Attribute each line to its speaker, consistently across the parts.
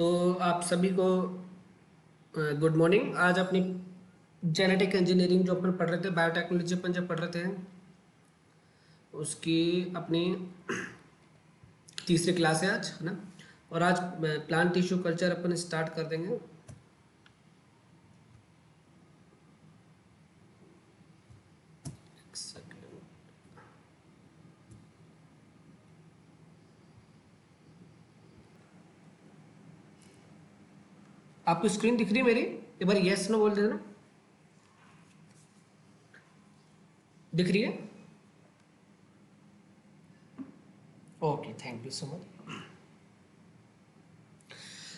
Speaker 1: तो आप सभी को गुड मॉर्निंग। आज अपनी जेनेटिक इंजीनियरिंग जो अपन पढ़ रहे थे, बायोटेक्नोलॉजी अपन जब पढ़ रहे थे, उसकी अपनी तीसरी क्लास है आज, है ना। और आज प्लांट टिश्यू कल्चर अपन स्टार्ट कर देंगे। आपको स्क्रीन दिख रही है मेरी? एक बार यस नो बोल देना। दिख रही है? Okay, thank you so much.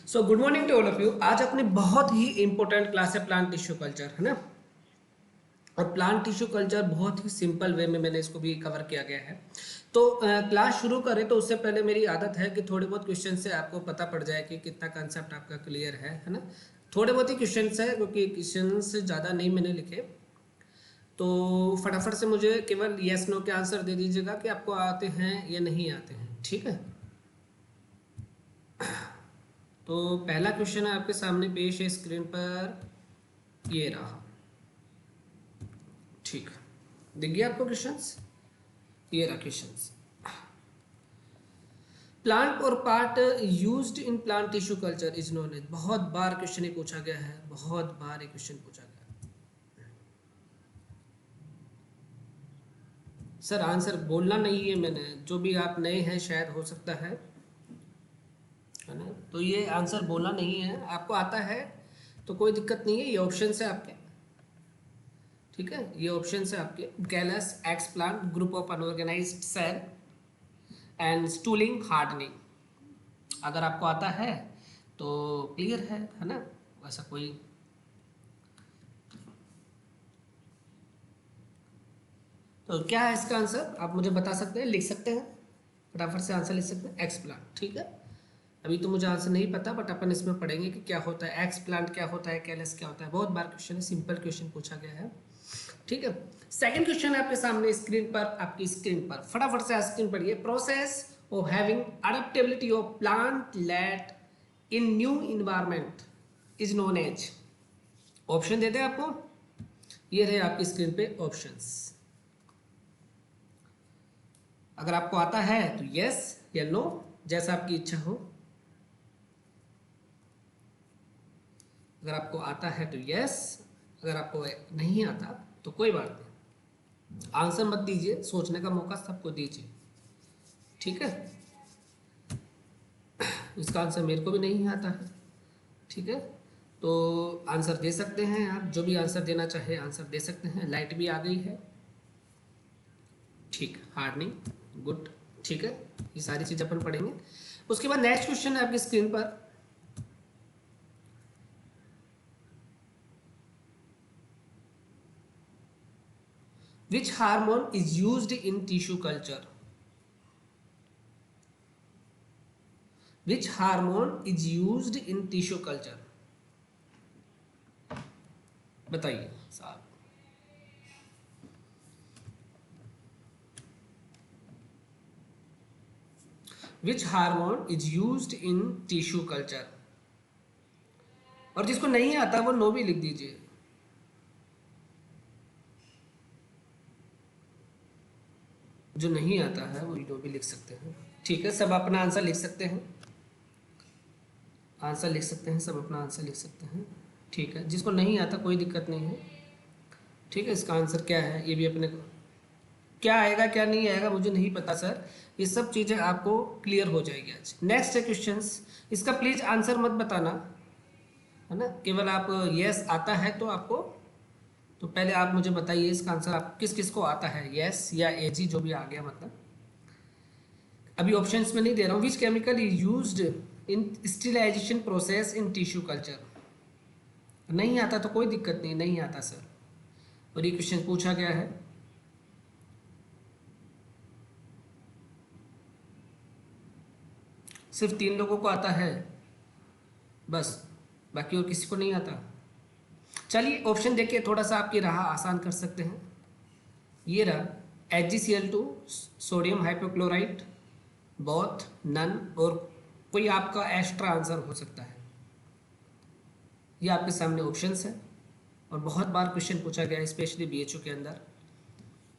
Speaker 1: So good morning to all of you. आज अपनी बहुत ही इंपॉर्टेंट क्लास है प्लांट टिश्यू कल्चर, है ना। और प्लांट टिश्यू कल्चर बहुत ही सिंपल वे में मैंने इसको भी कवर किया गया है। तो क्लास शुरू करें तो उससे पहले मेरी आदत है कि थोड़े बहुत क्वेश्चन से आपको पता पड़ जाए कि कितना कंसेप्ट आपका क्लियर है ना। थोड़े बहुत ही क्वेश्चन है, क्योंकि क्वेश्चन ज़्यादा नहीं मैंने लिखे। तो फटाफट से मुझे केवल यस नो के आंसर दे दीजिएगा कि आपको आते हैं या नहीं आते हैं, ठीक है। तो पहला क्वेश्चन है आपके सामने पेश है स्क्रीन पर, ये रहा। ठीक, दिख गया आपको क्वेश्चंस? ये रहा क्वेश्चंस। प्लांट और part used in plant tissue culture is known as. बहुत बार क्वेश्चन ये पूछा गया है, बहुत बार ये क्वेश्चन पूछा गया है। सर आंसर बोलना नहीं है मैंने, जो भी आप नए हैं शायद हो सकता है ना। तो ये आंसर बोलना नहीं है, आपको आता है तो कोई दिक्कत नहीं है। ये ऑप्शन है आपके, ठीक है। ये ऑप्शन है आपके, callus, explant, group of unorganised cell and stooling hardening. अगर आपको आता है तो क्लियर है ना। वैसा कोई तो क्या है इसका आंसर, आप मुझे बता सकते हैं, लिख सकते हैं, फटाफट से आंसर लिख सकते हैं। एक्स प्लांट, ठीक है। अभी तो मुझे आंसर नहीं पता, बट अपन इसमें पढ़ेंगे कि क्या होता है एक्स प्लांट, क्या होता है कैलस, क्या होता है। बहुत बार क्वेश्चन है, सिंपल क्वेश्चन पूछा गया है, ठीक है। सेकंड क्वेश्चन है आपके सामने स्क्रीन पर, आपकी स्क्रीन पर फटाफट से स्क्रीन पढ़िए। Process of having adaptability of plant let in new environment is known as. Option देते हैं आपको, ये रहे आपकी स्क्रीन पे ऑप्शंस। अगर आपको आता है तो यस या नो, जैसा आपकी इच्छा हो। अगर आपको आता है तो यस, अगर आपको नहीं आता तो कोई बात नहीं, आंसर मत दीजिए, सोचने का मौका सबको दीजिए, ठीक है। इसका आंसर मेरे को भी नहीं आता है, ठीक है। तो आंसर दे सकते हैं आप, जो भी आंसर देना चाहे आंसर दे सकते हैं। लाइट भी आ गई है, ठीक, हार्डनिंग, गुड, ठीक है। ये सारी चीज़ अपन पढ़ेंगे। उसके बाद नेक्स्ट क्वेश्चन है आपकी स्क्रीन पर, which hormone is used in tissue culture? Which hormone is used in tissue culture? बताइए साहब। Which hormone is used in tissue culture? और जिसको नहीं आता वो नो भी लिख दीजिए। जो नहीं आता है वो नो भी लिख सकते हैं, ठीक है। सब अपना आंसर लिख सकते हैं, आंसर लिख सकते हैं, सब अपना आंसर लिख सकते हैं, ठीक है। जिसको नहीं आता कोई दिक्कत नहीं है, ठीक है। इसका आंसर क्या है ये भी अपने को, क्या आएगा क्या नहीं आएगा मुझे नहीं पता सर, ये सब चीज़ें आपको क्लियर हो जाएगी आज। नेक्स्ट है क्वेश्चंस, इसका प्लीज़ आंसर मत बताना, है ना। केवल आप यस आता है तो आपको, तो पहले आप मुझे बताइए इसका आंसर आप किस किस को आता है, यस या एजी जो भी आ गया, मतलब अभी ऑप्शंस में नहीं दे रहा हूँ। Which chemical is used in sterilisation process in tissue culture. नहीं आता तो कोई दिक्कत नहीं, नहीं आता सर, और ये क्वेश्चन पूछा गया है। सिर्फ 3 लोगों को आता है बस, बाकी और किसी को नहीं आता। चलिए ऑप्शन देखिए, थोड़ा सा आपकी राह आसान कर सकते हैं। ये रहा HgCl2, sodium hypochlorite, both, none, और कोई आपका एक्स्ट्रा आंसर हो सकता है। ये आपके सामने ऑप्शंस है और बहुत बार क्वेश्चन पूछा गया है, स्पेशली बीएचयू के अंदर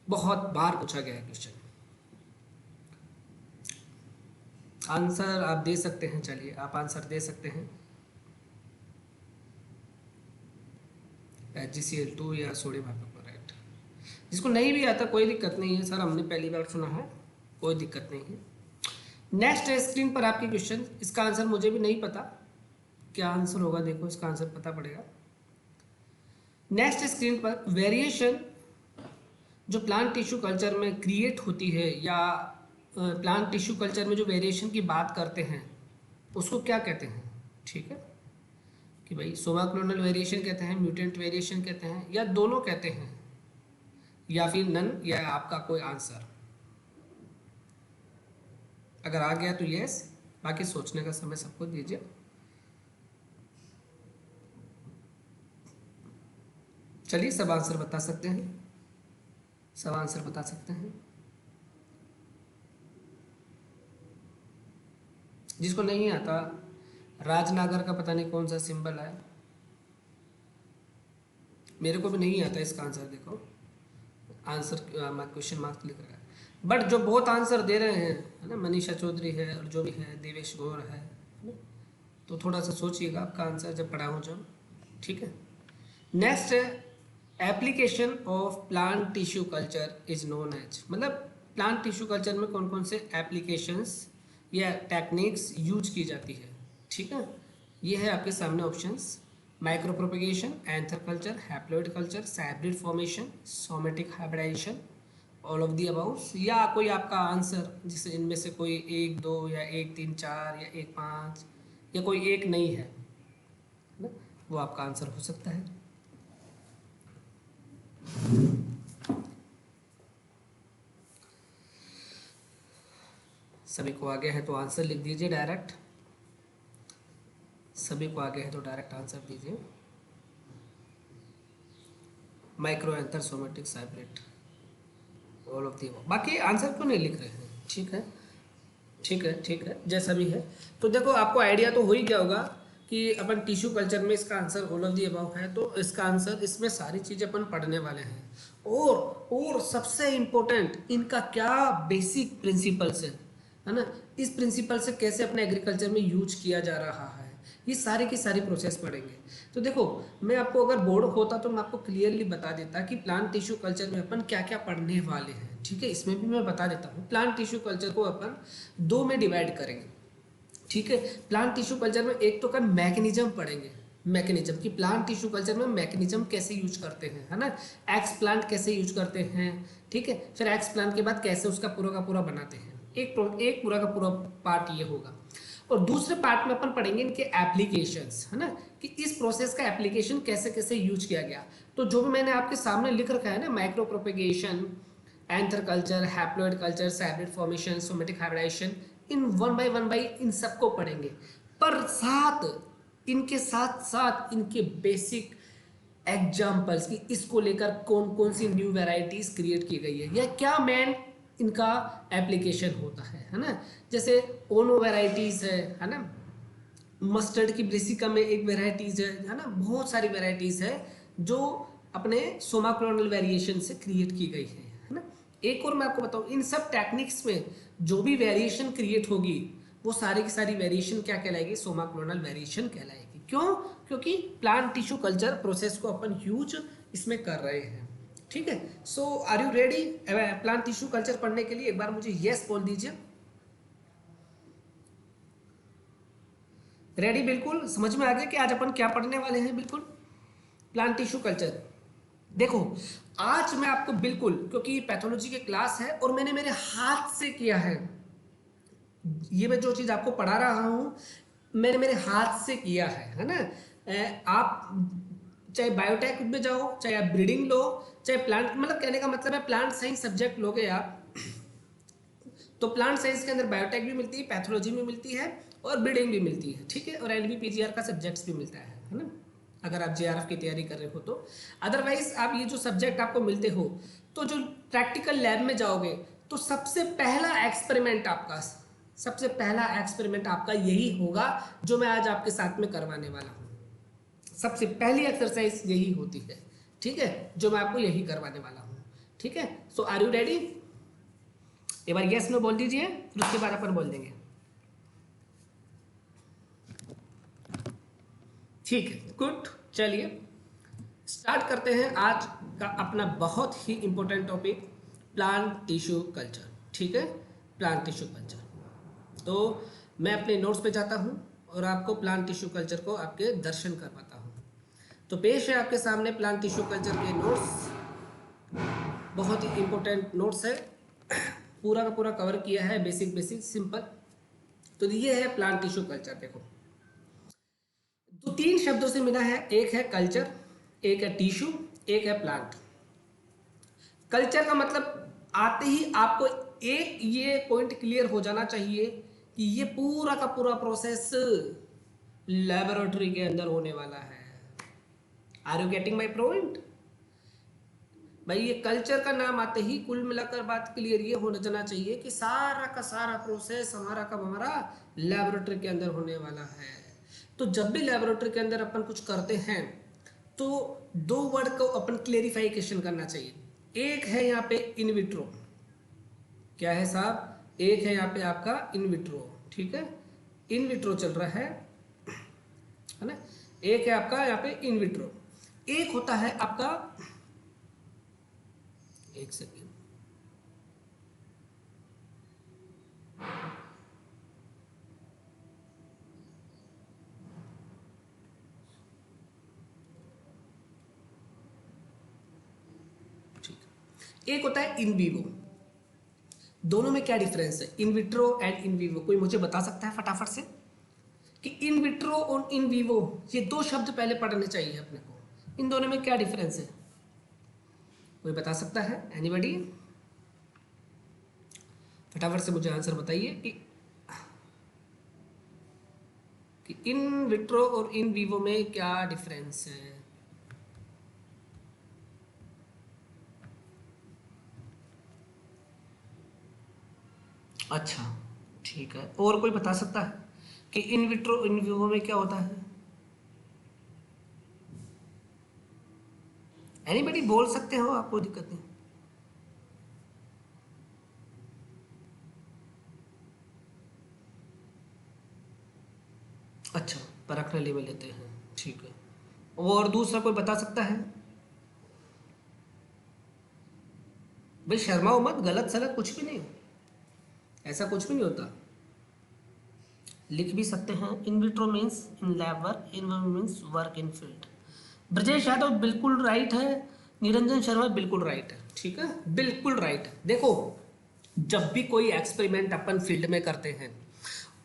Speaker 1: बहुत बार पूछा गया है क्वेश्चन। आंसर आप दे सकते हैं, चलिए आप आंसर दे सकते हैं। HgCl2 या सोडियम हाइपोक्लोराइट। जिसको नहीं भी आता कोई दिक्कत नहीं है सर, हमने पहली बार सुना है, कोई दिक्कत नहीं है। नेक्स्ट है स्क्रीन पर आपके क्वेश्चन, इसका आंसर मुझे भी नहीं पता क्या आंसर होगा, देखो इसका आंसर पता पड़ेगा। नेक्स्ट स्क्रीन पर वेरिएशन जो प्लांट टिश्यू कल्चर में क्रिएट होती है या प्लांट टिश्यू कल्चर में जो वेरिएशन की बात करते हैं उसको क्या कहते हैं, ठीक है, कि भाई सोमा क्लोनल वेरिएशन कहते हैं, म्यूटेंट वेरिएशन कहते हैं, या दोनों कहते हैं, या फिर नन, या आपका कोई आंसर। अगर आ गया तो यस, बाकी सोचने का समय सबको दीजिए। चलिए सब आंसर बता सकते हैं, सब आंसर बता सकते हैं। जिसको नहीं आता, राजनागर का पता नहीं कौन सा सिंबल है, मेरे को भी नहीं आता इसका आंसर। देखो आंसर क्वेश्चन मार्क लिख रहा है, बट जो बहुत आंसर दे रहे हैं है ना, मनीषा चौधरी है और जो भी है, देवेश गौर है ना, तो थोड़ा सा सोचिएगा आपका आंसर जब पढ़ाऊँ जब, ठीक है। नेक्स्ट है application of plant tissue culture is known as, मतलब प्लांट टिश्यू कल्चर में कौन कौन से एप्लीकेशंस या टेक्निक्स यूज की जाती है, ठीक है। ये है आपके सामने options, micro propagation, anther culture, haploid culture, hybrid formation, somatic hybridisation, all of the about, या कोई आपका आंसर जिसे इनमें से कोई 1 2 या 1 3 4 या 1 5 या कोई एक नहीं है ना, वो आपका आंसर हो सकता है। सभी को आगे है तो आंसर लिख दीजिए डायरेक्ट, सभी को आगे है तो डायरेक्ट आंसर दीजिए। Micro anther somatic hybrid all of दी, बाकी आंसर क्यों नहीं लिख रहे हैं, ठीक है ठीक है ठीक है, जैसा भी है। तो देखो आपको आइडिया तो हो ही गया होगा कि अपन टिश्यू कल्चर में इसका answer all of the above है, तो इसका आंसर, इसमें सारी चीज़ें अपन पढ़ने वाले हैं। और सबसे इम्पोर्टेंट इनका क्या बेसिक प्रिंसिपल्स है ना, इस प्रिंसिपल से कैसे अपने एग्रीकल्चर में यूज किया जा रहा है, ये सारी की सारी प्रोसेस पढ़ेंगे। तो देखो मैं आपको अगर बोर्ड होता तो मैं आपको क्लियरली बता देता कि प्लांट टिश्यू कल्चर में अपन क्या क्या पढ़ने वाले हैं, ठीक है। इसमें भी मैं बता देता हूँ, प्लांट टिश्यू कल्चर को अपन 2 में डिवाइड करेंगे, ठीक है। प्लांट टिश्यू कल्चर में एक तो अपन मैकेनिज्म पढ़ेंगे, मैकेनिज्म कि प्लांट टिश्यू कल्चर में मैकेनिज्म कैसे यूज करते हैं, है ना, एक्स प्लांट कैसे यूज करते हैं, ठीक है। फिर एक्स प्लांट के बाद कैसे उसका पूरा का पूरा बनाते हैं, एक पूरा का पूरा पार्ट ये होगा। और दूसरे पार्ट में अपन पढ़ेंगे इनके एप्लीकेशंस, है ना, कि इस प्रोसेस का एप्लीकेशन कैसे कैसे यूज किया गया। तो जो भी मैंने आपके सामने लिख रखा है ना, micro propagation, anther culture, haploid culture, hybrid formation, somatic hybridisation, इन 1 बाय इन सबको पढ़ेंगे, पर इनके साथ साथ इनके बेसिक एग्जाम्पल्स की इसको लेकर कौन कौन सी न्यू वेराइटीज क्रिएट की गई है या क्या मेन इनका एप्लीकेशन होता है ना। जैसे ओनो वेराइटीज है ना, मस्टर्ड की ब्रेसिका में एक वेराइटीज है ना, बहुत सारी वेराइटीज है जो अपने सोमा क्लोनल वेरिएशन से क्रिएट की गई है ना। एक और मैं आपको बताऊं, इन सब टेक्निक्स में जो भी वेरिएशन क्रिएट होगी वो सारी की सारी वेरिएशन क्या कहलाएगी, सोमा क्लोनल वेरिएशन कहलाएगी। क्यों? क्योंकि प्लांट टिश्यू कल्चर प्रोसेस को अपन यूज इसमें कर रहे हैं, ठीक है। So are you ready plant tissue culture पढ़ने के लिए? एक बार मुझे यस बोल दीजिए। रेडी? बिल्कुल समझ में आ गया कि आज अपन क्या पढ़ने वाले हैं। बिल्कुल प्लांट टिश्यू कल्चर। देखो आज मैं आपको बिल्कुल, क्योंकि पैथोलॉजी की क्लास है और मैंने मेरे हाथ से किया है, ये मैं जो चीज आपको पढ़ा रहा हूं मैंने मेरे हाथ से किया है ना। आप चाहे बायोटेक में जाओ, चाहे आप ब्रीडिंग लो, चाहे प्लांट, मतलब कहने का मतलब है प्लांट साइंस सब्जेक्ट लोगे आप तो प्लांट साइंस के अंदर बायोटेक भी मिलती है, पैथोलॉजी भी मिलती है और ब्रीडिंग भी मिलती है, ठीक है। और एनबीपीजीआर का सब्जेक्ट्स भी मिलता है ना, अगर आप जेआरएफ की तैयारी कर रहे हो तो। अदरवाइज आप ये जो सब्जेक्ट आपको मिलते हो तो जो प्रैक्टिकल लैब में जाओगे तो सबसे पहला एक्सपेरिमेंट आपका यही होगा जो मैं आज आपके साथ में करवाने वाला हूँ। सबसे पहली एक्सरसाइज यही होती है, ठीक है, जो मैं आपको यही करवाने वाला हूँ, ठीक है। So are you ready? एक बार यस नो बोल दीजिए, फिर उसके बाद अपन बोल देंगे, ठीक है, गुड। चलिए स्टार्ट करते हैं आज का अपना बहुत ही important topic, plant tissue culture, ठीक है, प्लांट टिश्यू कल्चर। तो मैं अपने नोट्स पे जाता हूँ और आपको प्लांट टिश्यू कल्चर को आपके दर्शन करवाता हूँ। तो पेश है आपके सामने प्लांट टिश्यू कल्चर के नोट्स, बहुत ही इंपॉर्टेंट नोट्स है, पूरा का पूरा कवर किया है, बेसिक बेसिक सिंपल। तो ये है प्लांट टिश्यू कल्चर। देखो दो तीन शब्दों से मिला है, एक है कल्चर, एक है टिश्यू, एक है प्लांट। कल्चर का मतलब आते ही आपको एक ये पॉइंट क्लियर हो जाना चाहिए कि ये पूरा का पूरा प्रोसेस लेबोरेटरी के अंदर होने वाला है। Are you getting my point? भाई ये कल्चर का नाम आते ही कुल मिलाकर बात क्लियर ये होना जाना चाहिए कि सारा का सारा प्रोसेस हमारा लेबोरेटरी के अंदर होने वाला है। तो जब भी लेबोरेटरी के अंदर अपन कुछ करते हैं तो दो वर्ड को अपन क्लेरिफिकेशन करना चाहिए। एक है यहाँ पे इन विट्रो, क्या है साहब, एक है यहाँ पे आपका इन विट्रो, ठीक है, इन विट्रो चल रहा है ना। एक है आपका यहाँ पे इन विट्रो, एक होता है आपका, एक सेकेंड, ठीक, एक होता है इन विवो। दोनों में क्या डिफरेंस है, in vitro and in vivo? कोई मुझे बता सकता है फटाफट से कि इन विट्रो और इन विवो, ये दो शब्द पहले पढ़ने चाहिए अपने को, इन दोनों में क्या डिफरेंस है? कोई बता सकता है? एनीबॉडी? फटाफट से मुझे आंसर बताइए कि इन विट्रो और इन विवो में क्या डिफरेंस है। अच्छा ठीक है, और कोई बता सकता है कि इन विट्रो इन विवो में क्या होता है? एनीबॉडी बोल सकते हो, आपको दिक्कत नहीं। अच्छा, परखने लेवल लेते हैं, ठीक है। और दूसरा कोई बता सकता है? भाई शर्माओ मत, गलत सलत कुछ भी नहीं, ऐसा कुछ भी नहीं होता। लिख भी सकते हैं, in vitro means in lab work, in vivo means work in field. Brajesh Yadav बिल्कुल राइट है, निरंजन शर्मा बिल्कुल राइट है, ठीक है, बिल्कुल राइट है। देखो जब भी कोई एक्सपेरिमेंट अपन फील्ड में करते हैं,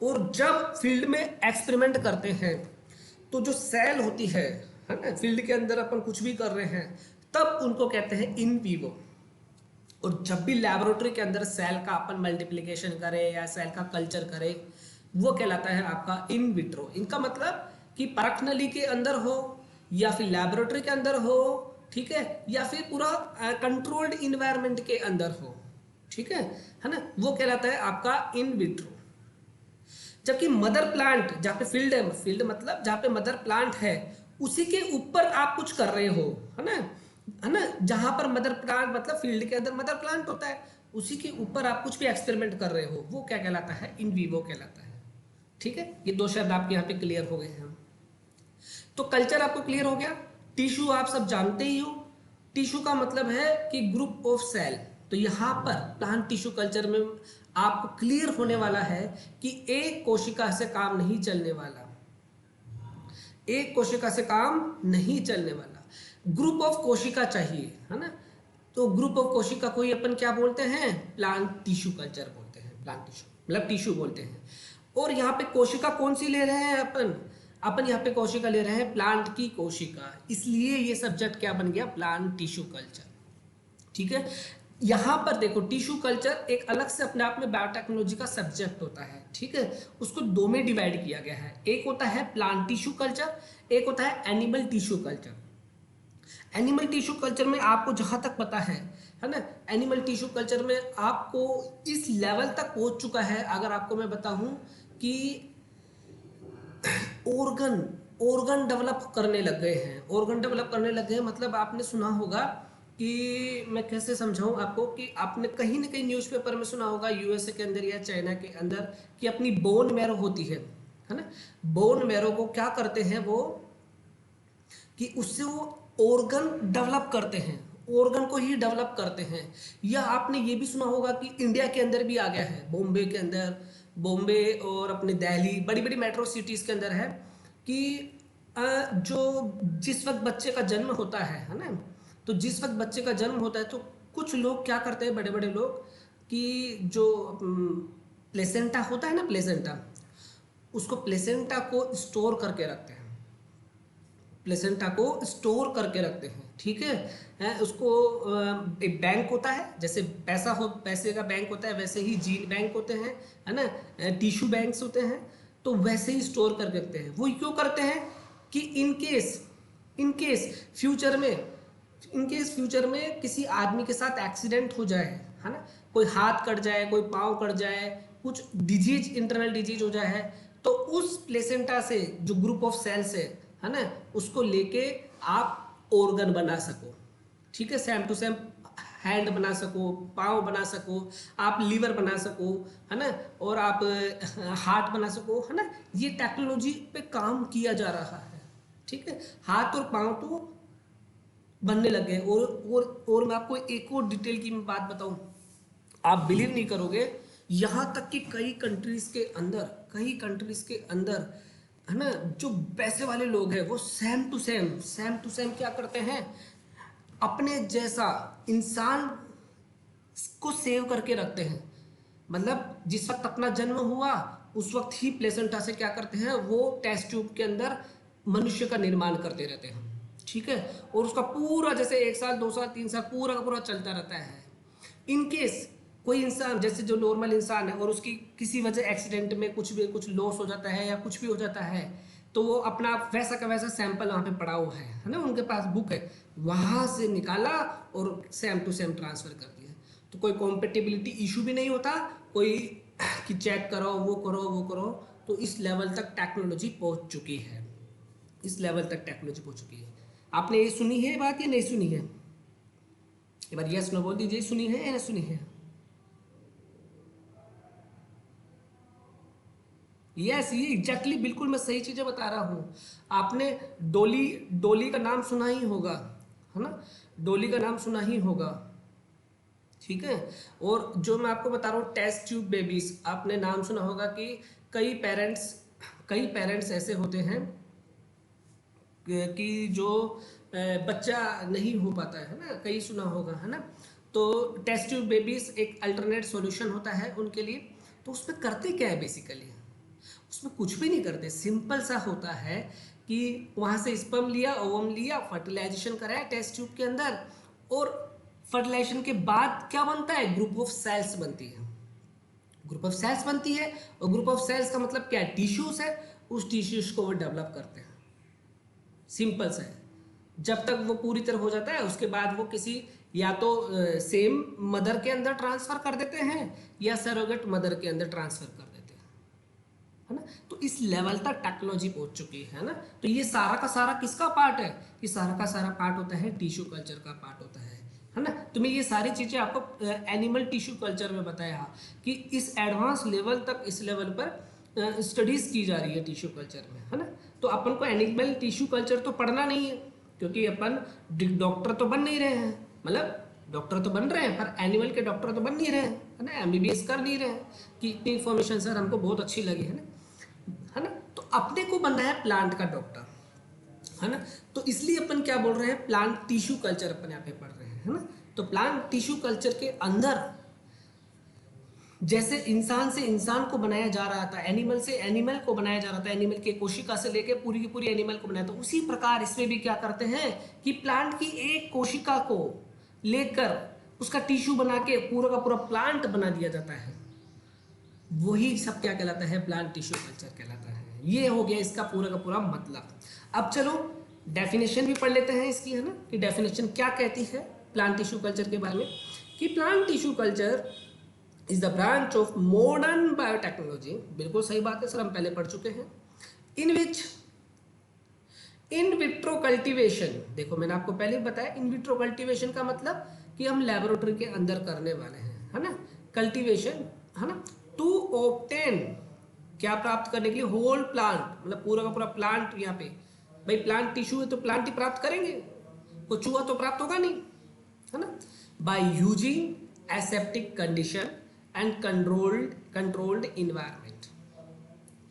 Speaker 1: और जब फील्ड में एक्सपेरिमेंट करते हैं तो जो सेल होती है ना, फील्ड के अंदर अपन कुछ भी कर रहे हैं तब उनको कहते हैं इन विवो। और जब भी लैबोरेटरी के अंदर सेल का अपन मल्टीप्लिकेशन करें या सेल का कल्चर करें, वो कहलाता है आपका इन विट्रो। इनका मतलब कि परख नली के अंदर हो या फिर लैबोरेटरी के अंदर हो, ठीक है, या फिर पूरा कंट्रोल्ड इन्वायरमेंट के अंदर हो, ठीक है ना, वो कहलाता है आपका इन विट्रो। जबकि मदर प्लांट जहाँ पे फील्ड है, फील्ड मतलब जहाँ पे मदर प्लांट है उसी के ऊपर आप कुछ कर रहे हो, है ना, जहाँ पर मदर प्लांट मतलब फील्ड के अंदर मदर प्लांट होता है, उसी के ऊपर आप कुछ भी एक्सपेरिमेंट कर रहे हो, वो क्या कहलाता है, इन विवो कहलाता है, ठीक है। ये दो शब्द आपके यहाँ पे क्लियर हो गए हैं। तो कल्चर आपको क्लियर हो गया। टिश्यू आप सब जानते ही हो, टिश्यू का मतलब है कि ग्रुप ऑफ सेल। तो यहाँ पर प्लांट टिश्यू कल्चर में आपको क्लियर होने वाला है कि एक कोशिका से काम नहीं चलने वाला, एक कोशिका से काम नहीं चलने वाला, ग्रुप ऑफ कोशिका चाहिए, है ना। तो ग्रुप ऑफ कोशिका को ही अपन क्या बोलते हैं, प्लांट टिश्यू कल्चर बोलते हैं, प्लांट टिश्यू मतलब टिश्यू बोलते हैं। और यहाँ पे कोशिका कौन सी ले रहे हैं अपन यहाँ पे कोशिका ले रहे हैं प्लांट की कोशिका, इसलिए ये सब्जेक्ट क्या बन गया, प्लांट टिश्यू कल्चर, ठीक है। यहाँ पर देखो टिश्यू कल्चर एक अलग से अपने आप में बायोटेक्नोलॉजी का सब्जेक्ट होता है, ठीक है, उसको दो में डिवाइड किया गया है, एक होता है प्लांट टिश्यू कल्चर, एक होता है animal tissue culture. Animal tissue culture में आपको जहाँ तक पता है ना, एनिमल टिश्यू कल्चर में आपको इस लेवल तक पहुँच चुका है, अगर आपको मैं बताऊँ कि ऑर्गन डेवलप करने लग गए हैं। ऑर्गन डेवलप करने लग गए हैं मतलब आपने सुना होगा कि मैं कैसे समझाऊं आपको, कि आपने कहीं ना कहीं न्यूज़पेपर में सुना होगा यूएसए के अंदर या चाइना के अंदर कि अपनी बोन मैरो होती है ना। बोन मैरो को क्या करते हैं वो, कि उससे वो ऑर्गन डेवलप करते हैं, ऑर्गन को ही डेवलप करते हैं। या आपने ये भी सुना होगा कि इंडिया के अंदर भी आ गया है, बॉम्बे के अंदर, बॉम्बे और अपने दिल्ली, बड़ी बड़ी मेट्रो सिटीज़ के अंदर है कि जो जिस वक्त बच्चे का जन्म होता है ना, तो जिस वक्त बच्चे का जन्म होता है तो कुछ लोग क्या करते हैं, बड़े बड़े लोग, कि जो प्लेसेंटा होता है ना, प्लेसेंटा, उसको प्लेसेंटा को स्टोर करके रखते हैं, प्लेसेंटा को स्टोर करके रखते हैं, ठीक है। उसको एक बैंक होता है, जैसे पैसा हो, पैसे का बैंक होता है, वैसे ही जीन बैंक होते हैं, है ना, टिश्यू बैंक्स होते हैं, तो वैसे ही स्टोर करके रखते हैं। वो क्यों करते हैं कि इन केस फ्यूचर में किसी आदमी के साथ एक्सीडेंट हो जाए, है ना, कोई हाथ कट जाए, कोई पाँव कट जाए, कुछ डिजीज, इंटरनल डिजीज हो जाए, तो उस प्लेसेंटा से जो ग्रुप ऑफ सेल्स है ना, उसको लेके आप ऑर्गन बना सको, ठीक है, सेम टू सेम हैंड बना सको, पाँव बना सको, आप लीवर बना सको, है ना, और आप हार्ट बना सको, है ना। ये टेक्नोलॉजी पे काम किया जा रहा है, ठीक है। हाथ और पाँव तो बनने लग गए। और मैं आपको एक और डिटेल की मैं बात बताऊं, आप बिलीव नहीं करोगे, यहाँ तक कि कई कंट्रीज के अंदर है ना, जो पैसे वाले लोग हैं वो सेम टू सेम क्या करते हैं, अपने जैसा इंसान को सेव करके रखते हैं। मतलब जिस वक्त अपना जन्म हुआ उस वक्त ही प्लेसेंटा से क्या करते हैं, वो टेस्ट ट्यूब के अंदर मनुष्य का निर्माण करते रहते हैं, ठीक है। और उसका पूरा जैसे 1 साल 2 साल 3 साल पूरा का पूरा चलता रहता है। इनकेस कोई इंसान, जैसे जो नॉर्मल इंसान है, और उसकी किसी वजह एक्सीडेंट में कुछ लॉस हो जाता है या कुछ भी हो जाता है, तो वो अपना वैसा का वैसा सैंपल वहाँ पे पड़ा हुआ है ना, उनके पास बुक है, वहाँ से निकाला और सेम टू सेम ट्रांसफ़र कर दिया। तो कोई कॉम्पेटिबिलिटी इशू भी नहीं होता, कोई कि चेक करो, वो करो, वो करो। तो इस लेवल तक टेक्नोलॉजी पहुँच चुकी है, आपने ये सुनी है बात या नहीं सुनी है? एक बार यस नो बोल दीजिए, सुनी है या नहीं सुनी है? यस, ये एग्जैक्टली बिल्कुल मैं सही चीज़ें बता रहा हूँ। आपने डोली डोली का नाम सुना ही होगा, है ना, डोली का नाम सुना ही होगा, ठीक है। और जो मैं आपको बता रहा हूँ टेस्ट ट्यूब बेबीज, आपने नाम सुना होगा कि कई पेरेंट्स ऐसे होते हैं कि जो बच्चा नहीं हो पाता है ना, कहीं सुना होगा, है ना। तो टेस्ट ट्यूब बेबीज एक अल्टरनेट सॉल्यूशन होता है उनके लिए। तो उसमें करते क्या है बेसिकली, उसमें कुछ भी नहीं करते, सिंपल सा होता है कि वहाँ से स्पर्म लिया, ओवम लिया, फर्टिलाइजेशन कराया टेस्ट ट्यूब के अंदर, और फर्टिलाइजेशन के बाद क्या बनता है, ग्रुप ऑफ सेल्स बनती है, और ग्रुप ऑफ सेल्स का मतलब क्या है, टिश्यूज है, उस टिश्यूज को वो डेवलप करते हैं, सिंपल सा है। जब तक वो पूरी तरह हो जाता है उसके बाद वो किसी या तो सेम मदर के अंदर ट्रांसफर कर देते हैं या सरोगेट मदर के अंदर ट्रांसफर कर देते हैं, है ना। तो इस लेवल तक टेक्नोलॉजी पहुंच चुकी है ना। तो ये सारा का सारा किसका पार्ट है, ये सारा का सारा पार्ट होता है टिश्यू कल्चर का पार्ट होता है ना। तो मैं ये सारी चीज़ें आपको एनिमल टिश्यू कल्चर में बताया कि इस एडवांस लेवल तक, इस लेवल पर स्टडीज़ की जा रही है टिश्यू कल्चर में, है ना। तो अपन को एनिमल टिश्यू कल्चर तो पढ़ना नहीं है, क्योंकि अपन डॉक्टर तो बन नहीं रहे हैं, मतलब डॉक्टर तो बन रहे हैं पर एनिमल के डॉक्टर तो बन नहीं रहे हैं, है ना, एमबीबीएस कर नहीं रहे हैं। कि इतनी इन्फॉर्मेशन सर हमको बहुत अच्छी लगी, है ना। तो अपने को बन रहा है प्लांट का डॉक्टर, है ना। तो इसलिए अपन क्या बोल रहे हैं, प्लांट टिश्यू कल्चर अपन यहाँ पे पढ़ रहे हैं, है ना। तो प्लांट टिश्यू कल्चर के अंदर जैसे इंसान से इंसान को बनाया जा रहा था, एनिमल से एनिमल को बनाया जा रहा था, एनिमल के कोशिका से लेके पूरी की पूरी एनिमल को बनाया था, उसी प्रकार इसमें भी क्या करते हैं कि प्लांट की एक कोशिका को लेकर उसका टिश्यू बना के पूरा का पूरा प्लांट बना दिया जाता है। वही सब क्या कहलाता है, प्लांट टिश्यू कल्चर कहलाता है। ये हो गया इसका पूरा का पूरा मतलब। अब चलो डेफिनेशन भी पढ़ लेते हैं इसकी, है ना, कि डेफिनेशन क्या कहती है प्लांट टिश्यू कल्चर के बारे में। कि plant tissue culture is the branch of modern biotechnology, बिल्कुल सही बात है सर, हम पहले पढ़ चुके हैं, इन विच इन विट्रो कल्टीवेशन, देखो मैंने आपको पहले ही बताया इन विट्रो कल्टीवेशन का मतलब कि हम लेबोरेटरी के अंदर करने वाले हैं, है ना, कल्टीवेशन, है ना, टू ऑब्टेन, क्या प्राप्त करने के लिए, होल प्लांट, मतलब पूरा का पूरा प्लांट, यहाँ पे भाई प्लांट टिश्यू है तो प्लांट ही प्राप्त करेंगे, वो चूहा तो प्राप्त होगा नहीं, है ना, by using aseptic condition and controlled environment,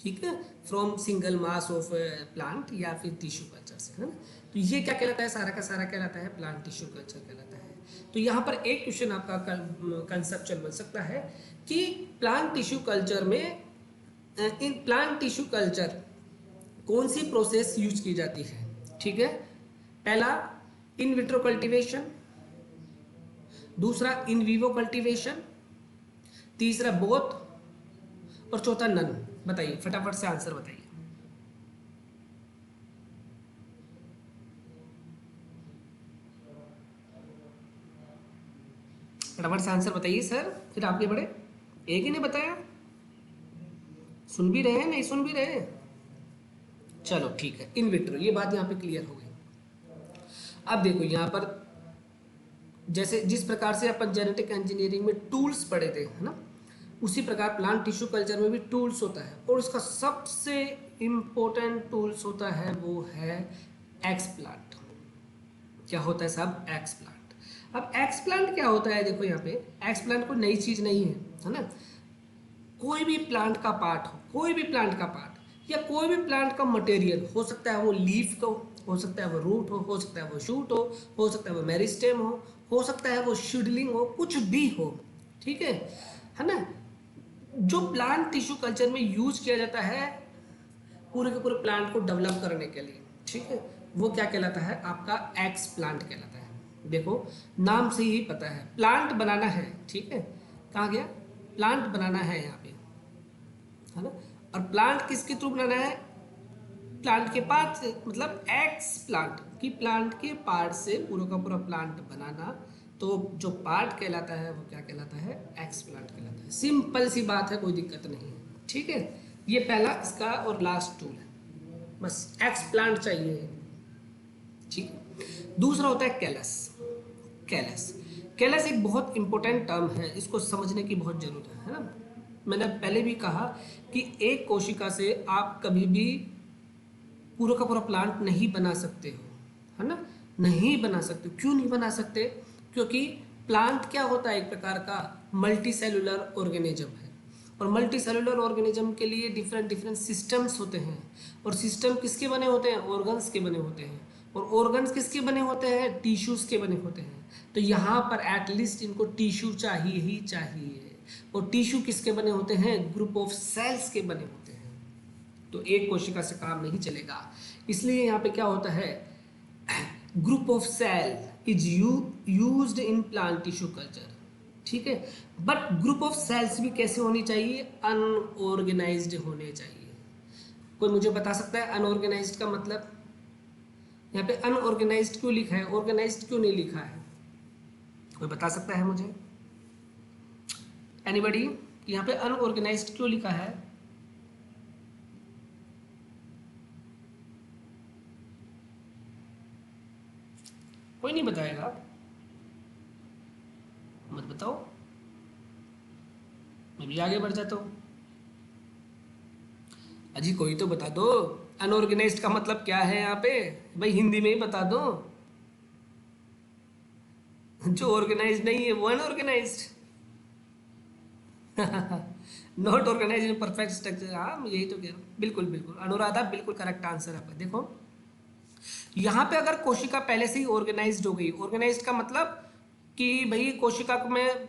Speaker 1: ठीक है, from single mass of plant या फिर टिश्यू कल्चर से, है ना। तो ये क्या कहलाता है, सारा का सारा कहलाता है प्लांट टिश्यू कल्चर कहलाता है। तो यहाँ पर एक क्वेश्चन आपका कंसेप्चुअल बन सकता है कि प्लांट टिश्यू कल्चर में, इन प्लांट टिश्यू कल्चर कौन सी प्रोसेस यूज की जाती है, ठीक है। पहला इन विट्रो कल्टीवेशन, दूसरा इन विवो कल्टीवेशन, तीसरा बोथ, और चौथा नन। बताइए फटाफट से आंसर बताइए। फटाफट से आंसर बताइए सर, फिर आगे बढ़े। एक ही ने बताया, सुन भी रहे हैं नहीं सुन भी रहे हैं, चलो ठीक है, इन विट्रो, ये बात यहाँ पे क्लियर हो गई। अब देखो यहाँ पर जैसे जिस प्रकार से अपन जेनेटिक इंजीनियरिंग में टूल्स पढ़े थे, है ना, उसी प्रकार प्लांट टिश्यू कल्चर में भी टूल्स होता है, और उसका सबसे इम्पोर्टेंट टूल्स होता है वो है एक्सप्लांट। क्या होता है साहब, एक्सप्लांट। अब एक्सप्लांट क्या होता है, देखो यहाँ पे एक्सप्लांट कोई नई चीज नहीं है ना। कोई भी प्लांट का पार्ट हो, कोई भी प्लांट का पार्ट या कोई भी प्लांट का मटेरियल, हो सकता है वो लीफ का हो सकता है वो रूट हो सकता है वो शूट हो सकता है वो मेरिस्टेम हो सकता है वो शूडलिंग हो, कुछ भी हो, ठीक है ना। जो प्लांट टिश्यू कल्चर में यूज किया जाता है पूरे के पूरे प्लांट को डेवलप करने के लिए, ठीक है, वो क्या कहलाता है, आपका एक्सप्लांट कहलाता है। देखो नाम से ही पता है प्लांट बनाना है, ठीक है, कहाँ गया, प्लांट बनाना है यहाँ पे, है ना। और प्लांट किसके थ्रू बनाना है, प्लांट के पार्ट से, मतलब एक्स प्लांट की, प्लांट के पार्ट से पूरा का पूरा प्लांट बनाना, तो जो पार्ट कहलाता है वो क्या कहलाता है, एक्स प्लांट कहलाता है। सिंपल सी बात है, कोई दिक्कत नहीं है, ठीक है। ये पहला इसका और लास्ट टूल है, बस एक्स प्लांट चाहिए, ठीक है। दूसरा होता है कैलस। कैलस, कैलस एक बहुत इंपॉर्टेंट टर्म है, इसको समझने की बहुत जरूरत है ना। मैंने पहले भी कहा कि एक कोशिका से आप कभी भी पूरा का पूरा प्लांट नहीं बना सकते हो, है ना, नहीं बना सकते। क्यों नहीं बना सकते, क्योंकि प्लांट क्या होता है, एक प्रकार का मल्टी सेलुलर ऑर्गेनिज्म है, और मल्टी सेलुलर ऑर्गेनिज्म के लिए डिफरेंट डिफरेंट सिस्टम्स होते हैं, और सिस्टम किसके बने होते हैं, ऑर्गन्स के बने होते हैं, और ऑर्गन्स किसके बने होते हैं, टिश्यूज के बने होते हैं। तो यहाँ पर एटलीस्ट इनको टिश्यू चाहिए ही चाहिए, और टिश्यू किसके बने होते हैं, ग्रुप ऑफ सेल्स के बने होते हैं। तो एक कोशिका से काम नहीं चलेगा, इसलिए यहाँ पे क्या होता है, group of cell is used in plant tissue culture, ठीक है। बट ग्रुप ऑफ सेल्स भी कैसे होनी चाहिए, अनऑर्गेनाइज्ड होने चाहिए। कोई मुझे बता सकता है अनऑर्गेनाइज्ड का मतलब, यहाँ पे अनऑर्गेनाइज्ड क्यों लिखा है, ऑर्गेनाइज्ड क्यों नहीं लिखा है, कोई बता सकता है मुझे, एनीबॉडी, यहाँ पे अनऑर्गेनाइज्ड क्यों लिखा है। कोई नहीं बताएगा, मत बताओ, मैं भी आगे बढ़ जाता हूँ। अजी कोई तो बता दो, अनऑर्गेनाइज्ड का मतलब क्या है यहाँ पे, भाई हिंदी में ही बता दो। जो ऑर्गेनाइज्ड नहीं है वो unorganised, not organise in perfect structure, हाँ यही तो कह रहा हूँ, बिल्कुल बिल्कुल अनुराधा, बिल्कुल करेक्ट आंसर है आपका। देखो यहाँ पे अगर कोशिका पहले से ही ऑर्गेनाइज्ड हो गई, ऑर्गेनाइज्ड का मतलब कि भाई कोशिका में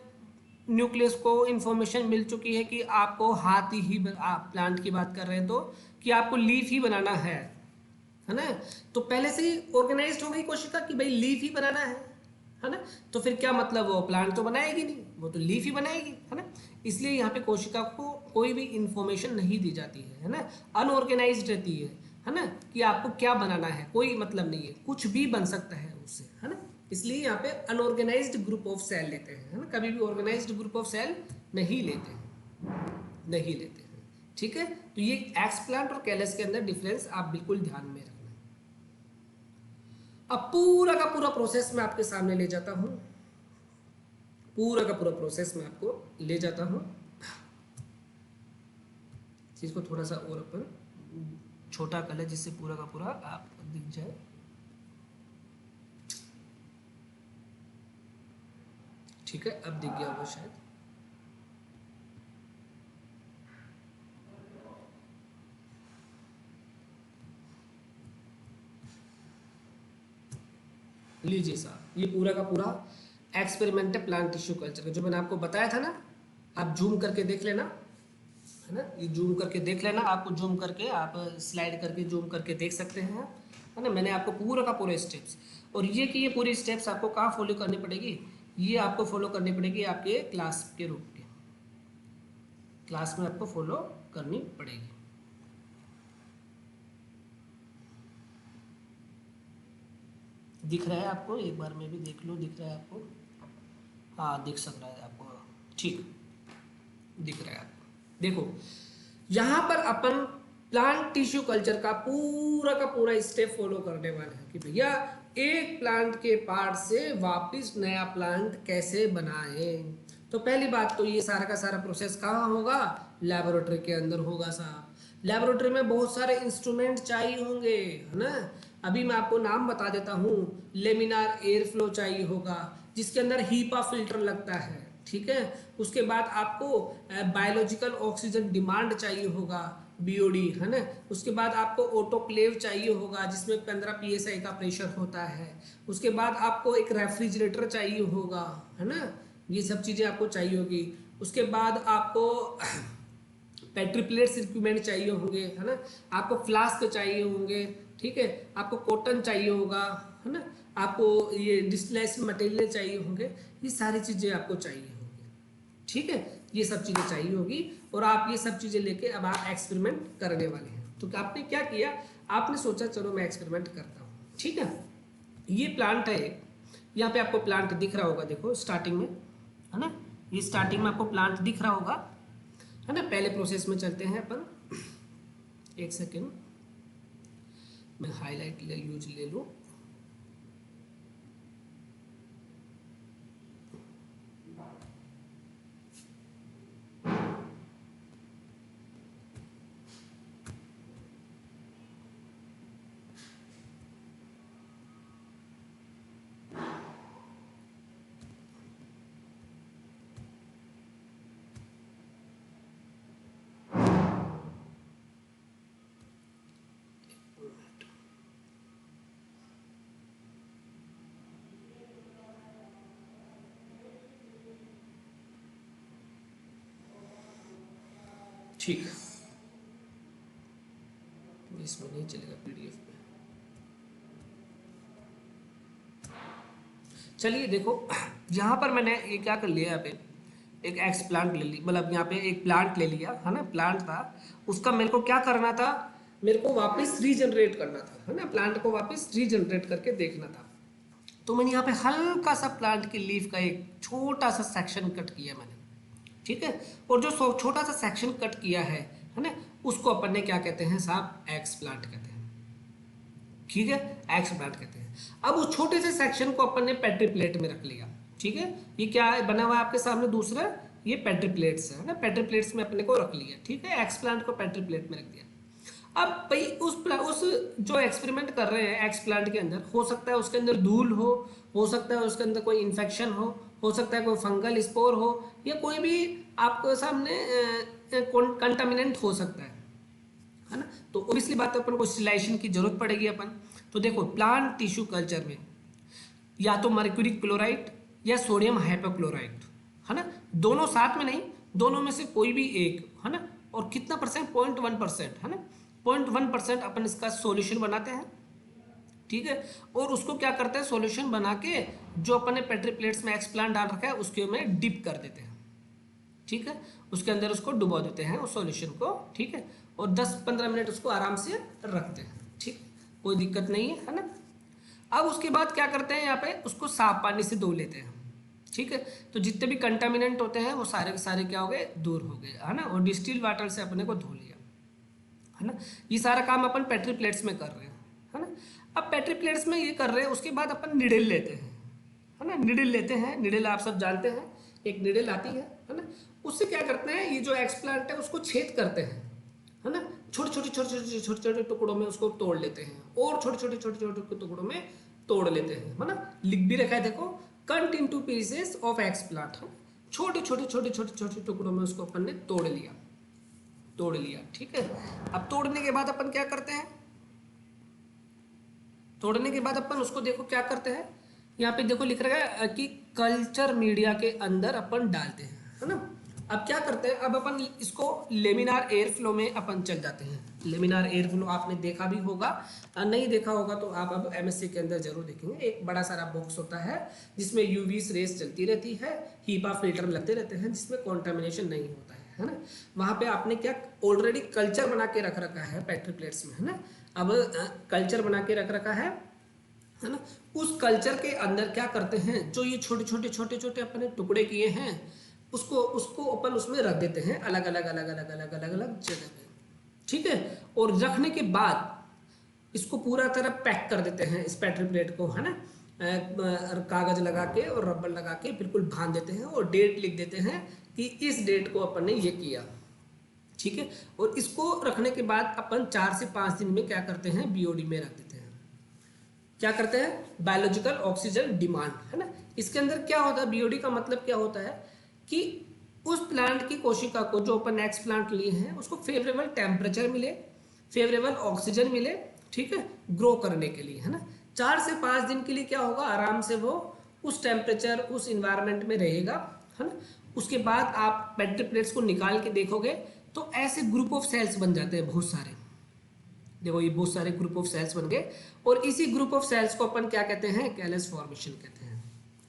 Speaker 1: न्यूक्लियस को इंफॉर्मेशन मिल चुकी है कि आपको हाथ ही आप प्लांट की बात कर रहे हैं तो, कि आपको लीफ ही बनाना है ना। तो पहले से ही ऑर्गेनाइज्ड हो गई कोशिका कि भाई लीफ ही बनाना है ना। तो फिर क्या मतलब, वो प्लांट तो बनाएगी नहीं, वो तो लीफ ही बनाएगी, है ना। इसलिए यहाँ पे कोशिका को कोई भी इंफॉर्मेशन नहीं दी जाती है ना, अनऑर्गेनाइज्ड रहती है ना, कि आपको क्या बनाना है, कोई मतलब नहीं है, कुछ भी बन सकता है उससे, है ना। इसलिए यहाँ पे अनऑर्गेनाइज्ड ग्रुप ऑफ सेल लेते हैं, है ना, कभी भी ऑर्गेनाइज्ड ग्रुप ऑफ सेल नहीं लेते हैं, नहीं लेते हैं, ठीक है। तो ये एक्सप्लांट और कैलस के अंदर डिफरेंस आप बिल्कुल ध्यान में रखना, अब पूरा का पूरा प्रोसेस मैं आपके सामने ले जाता हूँ, पूरा का पूरा प्रोसेस मैं आपको ले जाता हूँ। चीज़ को थोड़ा सा और अपन छोटा कर ले जिससे पूरा का पूरा आपको दिख जाए। ठीक है, अब दिख गया होगा शायद। लीजिए साहब, ये पूरा का पूरा एक्सपेरिमेंट है प्लांट टिश्यू कल्चर का, जो मैंने आपको बताया था ना। आप जूम करके देख लेना, है ना, ये जूम करके देख लेना, आपको जूम करके आप स्लाइड करके जूम करके देख सकते हैं, है ना। मैंने आपको पूरा का पूरा स्टेप्स, और ये कि ये पूरी स्टेप्स आपको कहाँ फॉलो करनी पड़ेगी, ये आपको फॉलो करनी पड़ेगी आपके क्लास के रूप के, क्लास में आपको फॉलो करनी पड़ेगी। दिख रहा है आपको, एक बार में भी देख लो, दिख रहा है आपको? हाँ, दिख सक रहा है आपको, ठीक दिख रहा है आपको। देखो यहाँ पर अपन प्लांट टिश्यू कल्चर का पूरा स्टेप फॉलो करने वाले हैं कि भैया एक प्लांट के पार्ट से वापस नया प्लांट कैसे बनाएं। तो पहली बात तो ये सारा का सारा प्रोसेस कहाँ होगा, लेबोरेटरी के अंदर होगा साहब। लेबोरेटरी में बहुत सारे इंस्ट्रूमेंट चाहिए होंगे, है ना। अभी मैं आपको नाम बता देता हूँ, लेमिनार एयर फ्लो चाहिए होगा जिसके अंदर हीपा फिल्टर लगता है, ठीक है। उसके बाद आपको बायोलॉजिकल ऑक्सीजन डिमांड चाहिए होगा, बीओडी, है ना। उसके बाद आपको ऑटोक्लेव चाहिए होगा जिसमें 15 psi का प्रेशर होता है। उसके बाद आपको एक रेफ्रिजरेटर चाहिए होगा, है ना। ये सब चीज़ें आपको चाहिए होगी। उसके बाद आपको पेट्री प्लेट्स इक्विपमेंट चाहिए होंगे, है ना। आपको फ्लास्क चाहिए होंगे, ठीक है। आपको कॉटन चाहिए होगा, है ना। आपको ये डिस्टिलेश मटेरियल चाहिए होंगे, ये सारी चीज़ें आपको चाहिए होंगी, ठीक है। ये सब चीज़ें चाहिए होगी और आप ये सब चीज़ें लेके अब आप एक्सपेरिमेंट करने वाले हैं। तो आपने क्या किया, आपने सोचा चलो मैं एक्सपेरिमेंट करता हूँ, ठीक है। ये प्लांट है, यहाँ पे आपको प्लांट दिख रहा होगा, देखो स्टार्टिंग में, है ना। ये स्टार्टिंग में आपको प्लांट दिख रहा होगा, है ना। पहले प्रोसेस में चलते हैं अपन, एक सेकेंड मैं हाईलाइट यूज ले लूँ। ठीक, इसमें नहीं चलेगा पीडीएफ में। चलिए देखो, यहाँ पर मैंने ये क्या कर लिया, यहाँ पे एक एक्स प्लांट ले ली, मतलब यहाँ पे एक प्लांट ले लिया, है ना। प्लांट था, उसका मेरे को क्या करना था, मेरे को वापस रीजनरेट करना था, है ना। प्लांट को वापस रीजनरेट करके देखना था। तो मैंने यहाँ पे हल्का सा प्लांट की लीफ का एक छोटा सा सेक्शन कट किया मैंने, ठीक है। और जो छोटा सा सेक्शन कट किया है ना, उसको अपन ने क्या कहते हैं साहब, एक्स प्लांट कहते हैं, ठीक है। एक्स प्लांट कहते हैं। अब उस छोटे से सेक्शन को अपन ने पेट्री प्लेट में रख लिया, ठीक है। ये क्या बना हुआ है आपके सामने, दूसरा ये पेट्री प्लेट्स है ना, पेट्री प्लेट्स में अपने को रख लिया, ठीक है। एक्स प्लांट को पेट्री प्लेट में रख दिया। अब भाई उस जो एक्सपेरिमेंट कर रहे हैं एक्स प्लांट के अंदर, हो सकता है उसके अंदर धूल हो सकता है उसके अंदर कोई इन्फेक्शन हो सकता है कोई फंगल स्पोर हो, या कोई भी आपके सामने कंटामिनेंट हो सकता है ना। तो ऑब्वियसली बात है अपन को स्टिलाइजेशन की जरूरत पड़ेगी अपन। तो देखो प्लांट टिश्यू कल्चर में या तो मर्क्यूरी क्लोराइड या सोडियम हाइपोक्लोराइड, है ना। दोनों साथ में नहीं, दोनों में से कोई भी एक, है ना। और कितना परसेंट, 0.1%, है ना। 0.1% अपन इसका सॉल्यूशन बनाते हैं, ठीक है। और उसको क्या करते हैं, सॉल्यूशन बना के जो अपन ने पेट्री प्लेट्स में एक्स प्लांट डाल रखा है उसके में डिप कर देते हैं, ठीक है। उसके अंदर उसको डुबो देते हैं उस सॉल्यूशन को, ठीक है। और 10-15 मिनट उसको आराम से रखते हैं, ठीक, कोई दिक्कत नहीं है ना। अब उसके बाद क्या करते हैं, यहाँ पे उसको साफ पानी से धो लेते हैं, ठीक है। तो जितने भी कंटामिनेंट होते हैं वो सारे के सारे क्या हो गए, दूर हो गए, है ना। और डिस्टिल वाटर से अपने को धो लिया, है ना। ये सारा काम अपन पेट्री प्लेट्स में कर रहे हैं, है ना। अब पेट्री प्लेट्स में ये कर रहे हैं, उसके बाद अपन निडल लेते हैं, है ना, निडल लेते हैं। निडल आप सब जानते हैं, एक निडल आती है ना, उससे क्या करते हैं, ये जो एक्सप्लांट है उसको छेद करते हैं, है ना, छोटे छोटे टुकड़ों में उसको तोड़ लेते हैं, और छोटे छोटे टुकड़ों में तोड़ लेते हैं, है ना। लिख भी रखा है देखो, cut into pieces of explant, छोटे छोटे टुकड़ों में उसको अपन ने तोड़ लिया, ठीक है। अब तोड़ने के बाद अपन क्या करते हैं, तोड़ने के बाद अपन उसको देखो क्या करते हैं, यहाँ पे देखो लिख रखा है कि कल्चर मीडिया के अंदर अपन डालते हैं, है ना। अब क्या करते हैं, अब अपन इसको लेमिनार एयर फ्लो में अपन चल जाते हैं। लेमिनार एयर फ्लो आपने देखा भी होगा, नहीं देखा होगा तो आप अब एमएससी के अंदर जरूर देखेंगे। एक बड़ा सारा बॉक्स होता है जिसमें यूवी रेस चलती रहती है, हीपा फिल्टर लगते रहते हैं जिसमें कॉन्टामिनेशन नहीं होता है ना। वहाँ पे आपने क्या ऑलरेडी कल्चर बना के रख रखा है पेट्री प्लेट्स में, है ना। अब कल्चर बना के रख रखा है ना, उस कल्चर के अंदर क्या करते हैं, जो ये छोटे छोटे अपने टुकड़े किए हैं उसको अपन उसमें रख देते हैं अलग अलग जगह पे, ठीक है। और रखने के बाद इसको पूरा तरह पैक कर देते हैं इस पेट्री प्लेट को, है ना, कागज लगा के और रबर लगा के बिल्कुल बांध देते हैं और डेट लिख देते हैं कि इस डेट को अपन ने ये किया, ठीक है। और इसको रखने के बाद अपन 4 से 5 दिन में क्या करते हैं, बीओडी में रख देते हैं। क्या करते हैं, बायोलॉजिकल ऑक्सीजन डिमांड, है ना। इसके अंदर क्या होता है, बीओडी का मतलब क्या होता है कि उस प्लांट की कोशिका को, जो अपन नेक्स्ट प्लांट लिए हैं, उसको फेवरेबल टेम्परेचर मिले, फेवरेबल ऑक्सीजन मिले, ठीक है, ग्रो करने के लिए, है ना। 4 से 5 दिन के लिए क्या होगा, आराम से वो उस टेम्परेचर उस इन्वायरमेंट में रहेगा, है ना। उसके बाद आप पेट्री प्लेट्स को निकाल के देखोगे तो ऐसे ग्रुप ऑफ सेल्स बन जाते हैं बहुत सारे। देखो ये बहुत सारे ग्रुप ऑफ सेल्स बन गए, और इसी ग्रुप ऑफ सेल्स को अपन क्या कहते हैं, कैलस फॉर्मेशन कहते हैं।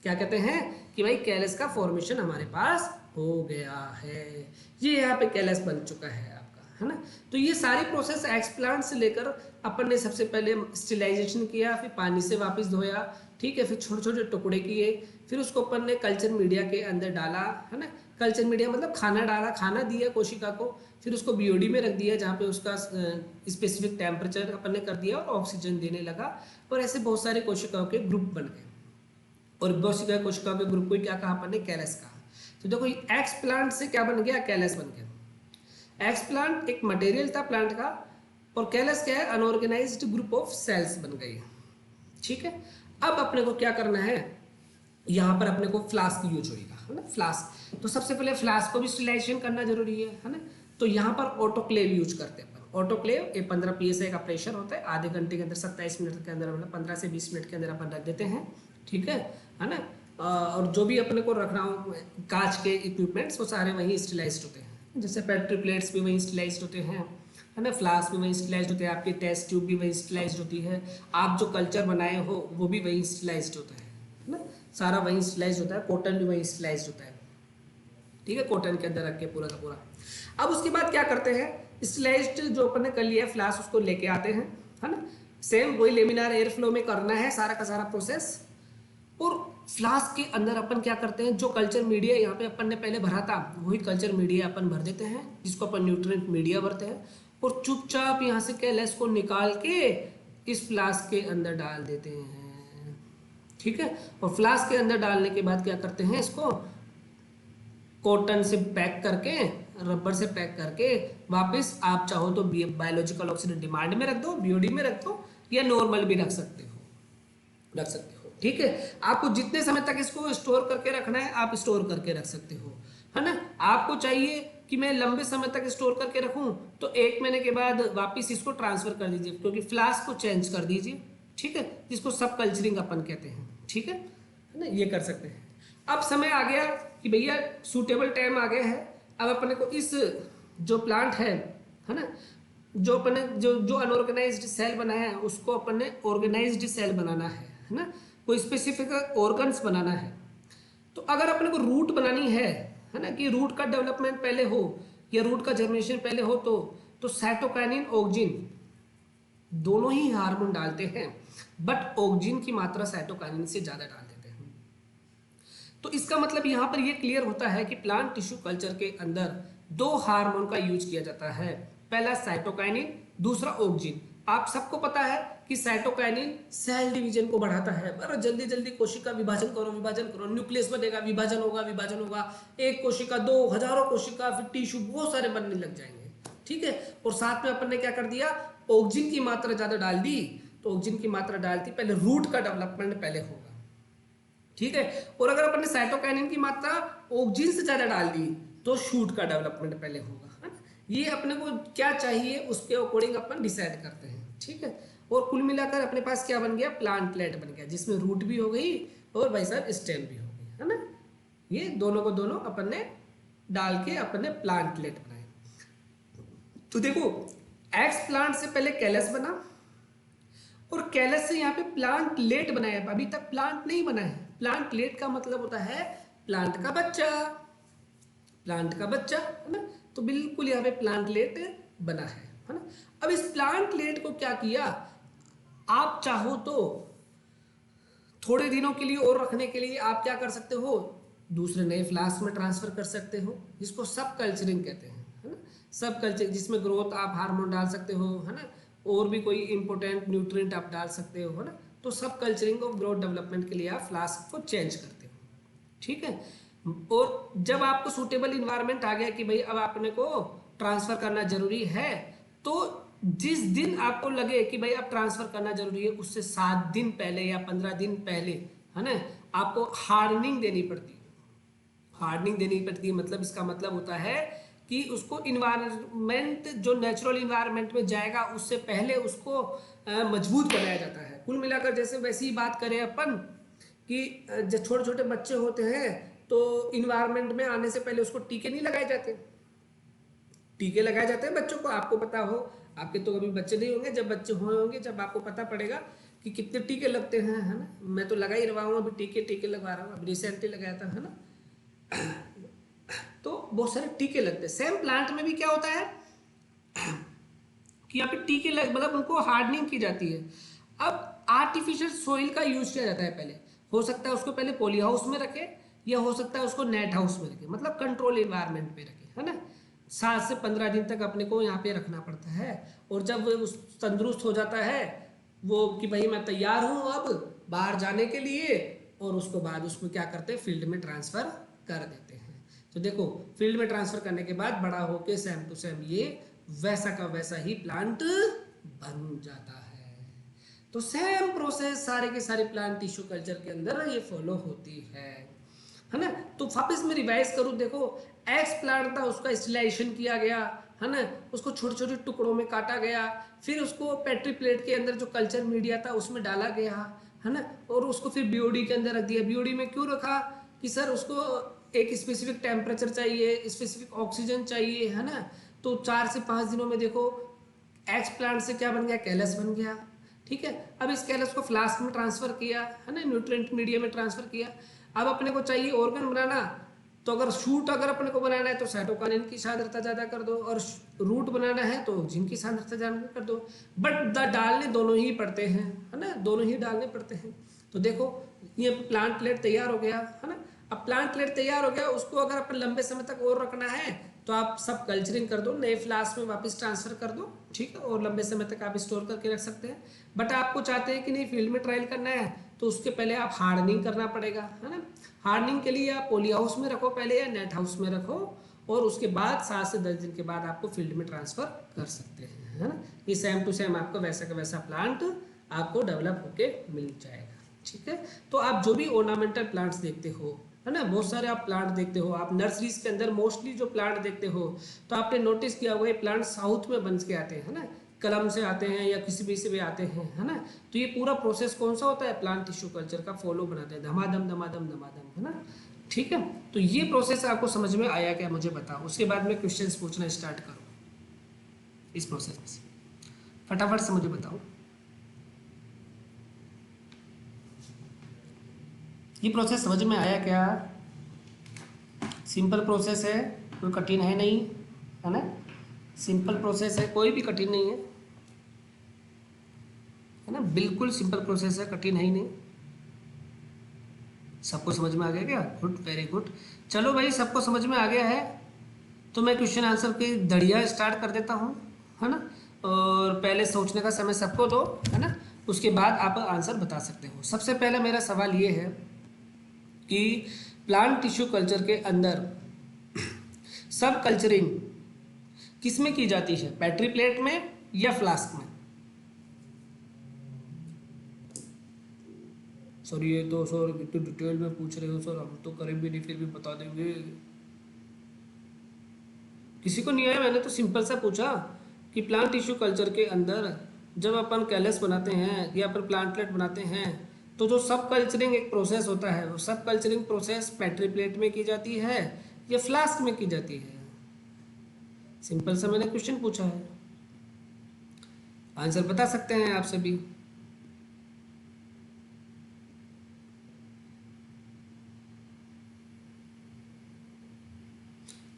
Speaker 1: क्या कहते हैं कि भाई कैलस का फॉर्मेशन हमारे पास हो गया है, ये यहाँ पे कैलस बन चुका है आपका, है ना। तो ये सारी प्रोसेस एक्सप्लांट से लेकर अपन ने सबसे पहले स्टेरिलाइजेशन किया, फिर पानी से वापस धोया, ठीक है, फिर छोटे छोटे टुकड़े किए, फिर उसको अपन ने कल्चर मीडिया के अंदर डाला, है ना। कल्चर मीडिया मतलब खाना डाला, खाना दिया कोशिका को, फिर उसको बीओडी में रख दिया जहाँ पे उसका स्पेसिफिक टेम्परेचर अपन ने कर दिया और ऑक्सीजन देने लगा, और ऐसे बहुत सारे कोशिकाओं के ग्रुप बन गए, और कोशिकाओं के ग्रुप को क्या कहा अपन ने, कैलस कहा। तो देखो एक्स प्लांट से क्या बन गया, कैलस बन गया। एक्स प्लांट एक मटेरियल था प्लांट का, और कैलस क्या है, अनऑर्गेनाइज्ड ग्रुप ऑफ सेल्स बन गई, ठीक है। अब अपने को क्या करना है, यहाँ पर अपने को फ्लास्क यूज होगा, है ना। फ्लास्क, तो सबसे पहले फ्लास्क को भी स्टेरिलाइजेशन करना जरूरी है ना। तो यहाँ पर ऑटोक्लेव यूज करते हैं अपन। ऑटोक्लेव 15 PSI का प्रेशर होता है, आधे घंटे के अंदर 27 मिनट के अंदर, मतलब 15 से 20 मिनट के अंदर अपन रख देते हैं, ठीक है ना। और जो भी अपने को रखना हो कांच के इक्विपमेंट्स वो सारे वहीं स्टेरिलाइज्ड होते हैं, जैसे पेट्री प्लेट्स भी वहीं स्टेरिलाइज्ड होते हैं, है ना। फ्लास्क भी वहीं स्टेरिलाइज्ड होते हैं, आपके टेस्ट ट्यूब भी वहीं स्टेरिलाइज्ड होती है, आप जो कल्चर बनाए हो वो भी वहीं स्टेरिलाइज्ड होता है ना, सारा वहीं स्टेरिलाइज्ड होता है। कॉटन भी वहीं स्टेरिलाइज्ड होता है, ठीक है, कॉटन के अंदर रख के पूरा का पूरा। अब उसके बाद क्या करते हैं, स्टेरिलाइज्ड जो अपन ने कर लिया है फ्लास्क, उसको लेके आते हैं, है ना। सेम वही लेमिनार एयर फ्लो में करना है सारा का सारा प्रोसेस। और फ्लास्क के अंदर अपन क्या करते हैं, जो कल्चर मीडिया यहाँ पे अपन ने पहले भरा था वही कल्चर मीडिया अपन भर देते हैं, जिसको अपन न्यूट्रिएंट मीडिया भरते हैं, और चुपचाप यहाँ से कैलस को निकाल के इस फ्लास्क के अंदर डाल देते हैं, ठीक है। और फ्लास्क के अंदर डालने के बाद क्या करते हैं, इसको कॉटन से पैक करके, रबर से पैक करके वापस आप चाहो तो बायोलॉजिकल ऑक्सीजन डिमांड में रख दो, बीओडी में रख दो, या नॉर्मल भी रख सकते हो, ठीक है। आपको जितने समय तक इसको स्टोर करके रखना है आप स्टोर करके रख सकते हो, है ना। आपको चाहिए कि मैं लंबे समय तक स्टोर करके रखूं तो 1 महीने के बाद वापस इसको ट्रांसफर कर दीजिए, क्योंकि फ्लास्क को चेंज कर दीजिए, ठीक है, जिसको सब कल्चरिंग अपन कहते हैं, ठीक है ना, ये कर सकते हैं। अब समय आ गया कि भैया सूटेबल टाइम आ गया है, अब अपने को इस जो प्लांट है ना, जो अपने जो अनऑर्गेनाइज्ड सेल बनाया है उसको अपन ने ऑर्गेनाइज्ड सेल बनाना है ना, कोई स्पेसिफिक ऑर्गन्स बनाना है। तो अगर अपने को रूट बनानी है ना, कि रूट का डेवलपमेंट पहले हो या रूट का जर्मिनेशन पहले हो, तो साइटोकाइनिन ऑक्जिन दोनों ही हार्मोन डालते हैं, बट ऑक्जिन की मात्रा साइटोकाइनिन से ज़्यादा डाल देते हैं। तो इसका मतलब यहाँ पर ये क्लियर होता है कि प्लांट टिश्यू कल्चर के अंदर 2 हार्मोन का यूज किया जाता है, पहला साइटोकाइनिन, दूसरा ऑक्जिन। आप सबको पता है कि साइटोकाइनिन सेल डिवीजन को बढ़ाता है। बड़ा जल्दी जल्दी कोशिका विभाजन करो, न्यूक्लियस बनेगा, विभाजन होगा, एक कोशिका, दो, हजारों कोशिका, फिर टिश्यू बहुत सारे बनने लग जाएंगे, ठीक है। और साथ में अपन ने क्या कर दिया, ऑक्सीजन की मात्रा ज्यादा डाल दी, तो ऑक्सीजन की मात्रा डालती पहले रूट का डेवलपमेंट पहले होगा, ठीक है। और अगर अपन ने साइटोकाइनिन की मात्रा ऑक्सीजन से ज्यादा डाल दी तो शूट का डेवलपमेंट पहले होगा, है ना। ये अपने को क्या चाहिए उसके अकॉर्डिंग अपन डिसाइड करते हैं, ठीक है। और कुल मिलाकर अपने पास क्या बन गया, प्लांटलेट बन गया, जिसमें रूट भी हो गई और भाई साहब स्टेम भी हो गई, है ना। ये दोनों को दोनों अपन ने डाल के अपन ने प्लांटलेट बनाए। तो देखो एक्स प्लांट से पहले कैलस बना और कैलस से यहाँ पे प्लांटलेट बनाया, अभी तक प्लांट नहीं बना है। प्लांटलेट का मतलब होता है प्लांट का बच्चा, प्लांट का बच्चा, है ना। तो बिल्कुल यहाँ पे प्लांटलेट बना है ना। अब इस प्लांटलेट को क्या किया, आप चाहो तो थोड़े दिनों के लिए और रखने के लिए आप क्या कर सकते हो, दूसरे नए फ्लास्क में ट्रांसफर कर सकते हो, जिसको सब कल्चरिंग कहते हैं, है ना। सब कल्चर, जिसमें ग्रोथ आप हार्मोन डाल सकते हो, है ना, और भी कोई इंपॉर्टेंट न्यूट्रिएंट आप डाल सकते हो, है ना। तो सब कल्चरिंग और ग्रोथ डेवलपमेंट के लिए आप फ्लास्क को चेंज करते हो, ठीक है। और जब आपको सूटेबल इन्वायरमेंट आ गया कि भाई अब आपने को ट्रांसफर करना जरूरी है, तो जिस दिन आपको लगे कि भाई अब ट्रांसफर करना जरूरी है, उससे 7 दिन पहले या 15 दिन पहले, है ना, आपको हार्डनिंग देनी पड़ती है। हार्डनिंग देनी पड़ती है मतलब इसका मतलब होता है कि उसको इन्वायरमेंट, जो नेचुरल इन्वायरमेंट में जाएगा उससे पहले उसको मजबूत बनाया जाता है। कुल मिलाकर जैसे वैसी ही बात करें अपन कि जब छोटे छोटे बच्चे होते हैं तो इन्वायरमेंट में आने से पहले उसको टीके नहीं लगाए जाते, टीके लगाए जाते हैं बच्चों को, आपको पता हो, आपके तो कभी बच्चे नहीं होंगे, जब बच्चे हुए होंगे जब आपको पता पड़ेगा कि कितने टीके लगते हैं, है ना। मैं तो लगा ही रहा हूँ, अभी टीके लगवा रहा हूँ, अभी रिसेंटली लगाया था, है ना। तो बहुत सारे टीके लगते हैं। सेम प्लांट में भी क्या होता है कि यहाँ पे टीके मतलब उनको हार्डनिंग की जाती है। अब आर्टिफिशियल सोइल का यूज किया जाता है पहले, हो सकता है उसको पहले पॉली हाउस में रखे या हो सकता है उसको नेट हाउस में रखे, मतलब कंट्रोल इन्वायरमेंट पे रखे, है ना। 7 से 15 दिन तक अपने को यहाँ पे रखना पड़ता है। और जब वो तंदुरुस्त हो जाता है वो कि भाई मैं तैयार हूँ अब बाहर जाने के लिए, और उसको बाद उसको क्या करते हैं, फील्ड में ट्रांसफर कर देते हैं। तो देखो फील्ड में ट्रांसफर करने के बाद बड़ा होके सेम टू सेम ये वैसा का वैसा ही प्लांट बन जाता है। तो सेम प्रोसेस सारे के सारे प्लांट टिश्यू कल्चर के अंदर ये फॉलो होती है ना। तो वापस में रिवाइज करूँ, देखो एक्स प्लांट था, उसका स्टिलाइजेशन किया गया, है ना, उसको छोटे छोटे टुकड़ों में काटा गया, फिर उसको पेट्री प्लेट के अंदर जो कल्चर मीडिया था उसमें डाला गया, है ना, और उसको फिर बीओडी के अंदर रख दिया। बीओडी में क्यों रखा कि सर उसको एक स्पेसिफिक टेम्परेचर चाहिए, स्पेसिफिक ऑक्सीजन चाहिए, है ना। तो 4 से 5 दिनों में देखो एक्स प्लांट से क्या बन गया, कैलस बन गया, ठीक है। अब इस कैलस को फ्लास्क में ट्रांसफर किया, है ना, न्यूट्रिएंट मीडिया में ट्रांसफर किया। अब अपने को चाहिए ऑर्गन बनाना, तो अगर शूट अगर अपने को बनाना है तो साइटोकाइनिन की सांद्रता ज़्यादा कर दो, और रूट बनाना है तो ऑक्सीजन की सांद्रता ज़्यादा कर दो। बट डालने दोनों ही पड़ते हैं, है ना, दोनों ही डालने पड़ते हैं। तो देखो ये प्लांटलेट तैयार हो गया, है ना। अब प्लांटलेट तैयार हो गया, उसको अगर अपन लंबे समय तक और रखना है तो आप सब कल्चरिंग कर दो, नए फ्लास्क में वापस ट्रांसफर कर दो, ठीक है, और लंबे समय तक आप स्टोर करके रख सकते हैं। बट आपको चाहते हैं कि नहीं फील्ड में ट्रायल करना है, तो उसके पहले आप हार्डनिंग करना पड़ेगा, है ना। हार्डनिंग के लिए आप पॉली हाउस में रखो पहले या नेट हाउस में रखो, और उसके बाद 7 से 10 दिन के बाद आपको फील्ड में ट्रांसफर कर सकते हैं, है ना। ये सेम टू सेम आपको वैसा का वैसा प्लांट आपको डेवलप होके मिल जाएगा, ठीक है। तो आप जो भी ऑर्नामेंटल प्लांट्स देखते हो, है ना, बहुत सारे आप प्लांट देखते हो, आप नर्सरीज के अंदर मोस्टली जो प्लांट देखते हो, तो आपने नोटिस किया होगा ये प्लांट साउथ में बन के आते हैं, है ना, कलम से आते हैं या किसी भी से भी आते हैं, है ना। तो ये पूरा प्रोसेस कौन सा होता है, प्लांट टिश्यू कल्चर का फॉलो बनाते हैं, धमाधम धमाधम धमाधम, है ना, ठीक है। तो ये प्रोसेस आपको समझ में आया क्या, मुझे बताओ, उसके बाद में क्वेश्चंस पूछना स्टार्ट करो इस प्रोसेस में से, फटाफट से मुझे बताओ। ये प्रोसेस समझ में आया क्या, सिंपल प्रोसेस है, कोई कठिन है नहीं, है ना, सिंपल प्रोसेस है, कोई भी कठिन नहीं है ना, बिल्कुल सिंपल प्रोसेस है, कठिन है ही नहीं। सबको समझ में आ गया क्या, गुड, वेरी गुड। चलो भाई सबको समझ में आ गया है तो मैं क्वेश्चन आंसर की दड़िया स्टार्ट कर देता हूँ, है ना। और पहले सोचने का समय सबको दो, है ना, उसके बाद आप आंसर बता सकते हो। सबसे पहला मेरा सवाल ये है कि प्लांट टिश्यू कल्चर के अंदर सब कल्चरिंग किस में की जाती है, पेट्री प्लेट में या फ्लास्क में? सर ये तो सर इतनी डिटेल में पूछ रहे हो सर, हम तो करें भी नहीं फिर भी बता देंगे। किसी को नहीं आया? मैंने तो सिंपल सा पूछा कि प्लांट टिश्यू कल्चर के अंदर जब अपन कैलस बनाते हैं या अपन प्लांटलेट बनाते हैं तो जो सब कल्चरिंग एक प्रोसेस होता है, वो सब कल्चरिंग प्रोसेस पेट्री प्लेट में की जाती है या फ्लास्क में की जाती है? सिंपल सा मैंने क्वेश्चन पूछा है, आंसर बता सकते हैं आप सभी।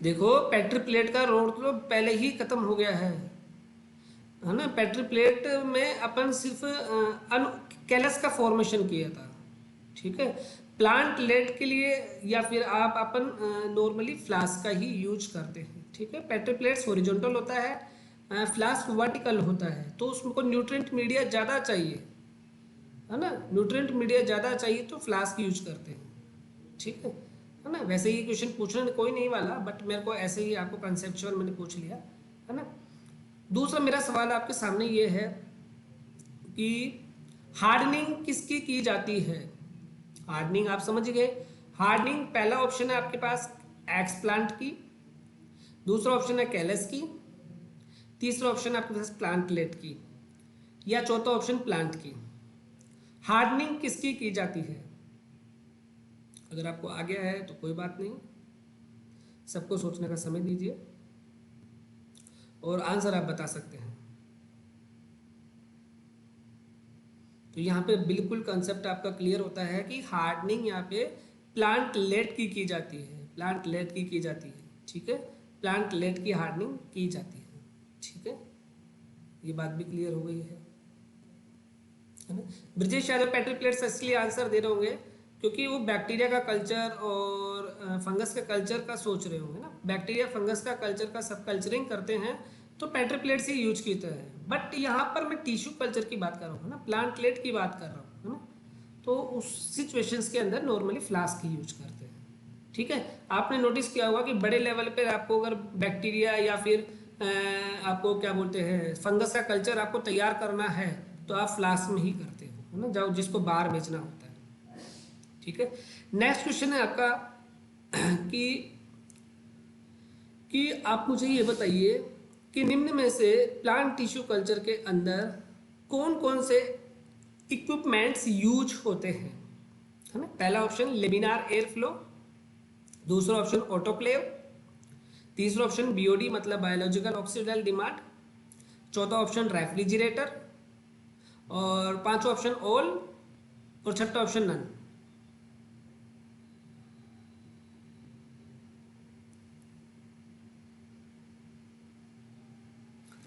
Speaker 1: देखो पेट्री प्लेट का रोल तो पहले ही खत्म हो गया है ना। पेट्री प्लेट में अपन सिर्फ कैलस का फॉर्मेशन किया था, ठीक है। प्लांट लेट के लिए या फिर आप अपन नॉर्मली फ्लास्क का ही यूज करते हैं, ठीक है। पेट्री प्लेट्स हॉरिजॉन्टल होता है, फ्लास्क वर्टिकल होता है, तो उसको न्यूट्रिएंट मीडिया ज़्यादा चाहिए, है ना। न्यूट्रिएंट मीडिया ज़्यादा चाहिए तो फ्लास्क यूज करते हैं, ठीक है ना। वैसे ये क्वेश्चन पूछने कोई नहीं वाला, बट मेरे को ऐसे ही आपको कंसेप्चुअल मैंने पूछ लिया, है ना। दूसरा मेरा सवाल आपके सामने ये है कि हार्डनिंग किसकी की जाती है? हार्डनिंग आप समझ गए। हार्डनिंग पहला ऑप्शन है आपके पास एक्स प्लांट की, दूसरा ऑप्शन है कैलस की, तीसरा ऑप्शन है आपके पास प्लांटलेट की, या चौथा ऑप्शन प्लांट की। हार्डनिंग किसकी की जाती है? अगर आपको आ गया है तो कोई बात नहीं, सबको सोचने का समय दीजिए और आंसर आप बता सकते हैं। तो यहाँ पे बिल्कुल कंसेप्ट आपका क्लियर होता है कि हार्डनिंग यहाँ पे प्लांट लेट की जाती है, प्लांट लेट की जाती है, ठीक है। प्लांट लेट की हार्डनिंग की जाती है, ठीक है। ये बात भी क्लियर हो गई है ना। ब्रिजेश यादव पेट्री प्लेट्स इसलिए आंसर दे रहे होंगे क्योंकि वो बैक्टीरिया का कल्चर और फंगस का कल्चर का सोच रहे होंगे ना। बैक्टीरिया फंगस का कल्चर का सब कल्चरिंग करते हैं तो पेट्री प्लेट्स ही यूज किया है। बट यहाँ पर मैं टिश्यू कल्चर की बात कर रहा हूँ ना, प्लांटलेट की बात कर रहा हूँ, है ना। तो उस सिचुएशंस के अंदर नॉर्मली फ्लास्क ही यूज करते हैं, ठीक है। आपने नोटिस किया होगा कि बड़े लेवल पर आपको अगर बैक्टीरिया या फिर आपको क्या बोलते हैं फंगस का कल्चर आपको तैयार करना है तो आप फ्लास्क में ही करते हो, है ना, जाओ जिसको बाहर बेचना होता है, ठीक है। नेक्स्ट क्वेश्चन है आपका कि आप मुझे ये बताइए कि निम्न में से प्लांट टिश्यू कल्चर के अंदर कौन कौन से इक्विपमेंट्स यूज होते हैं, है ना। पहला ऑप्शन लेमिनार एयर फ्लो, दूसरा ऑप्शन ऑटोक्लेव, तीसरा ऑप्शन बीओडी मतलब बायोलॉजिकल ऑक्सीडाइल डिमांड, चौथा ऑप्शन रेफ्रिजरेटर, और पांचवा ऑप्शन ऑल, और छठा ऑप्शन नन।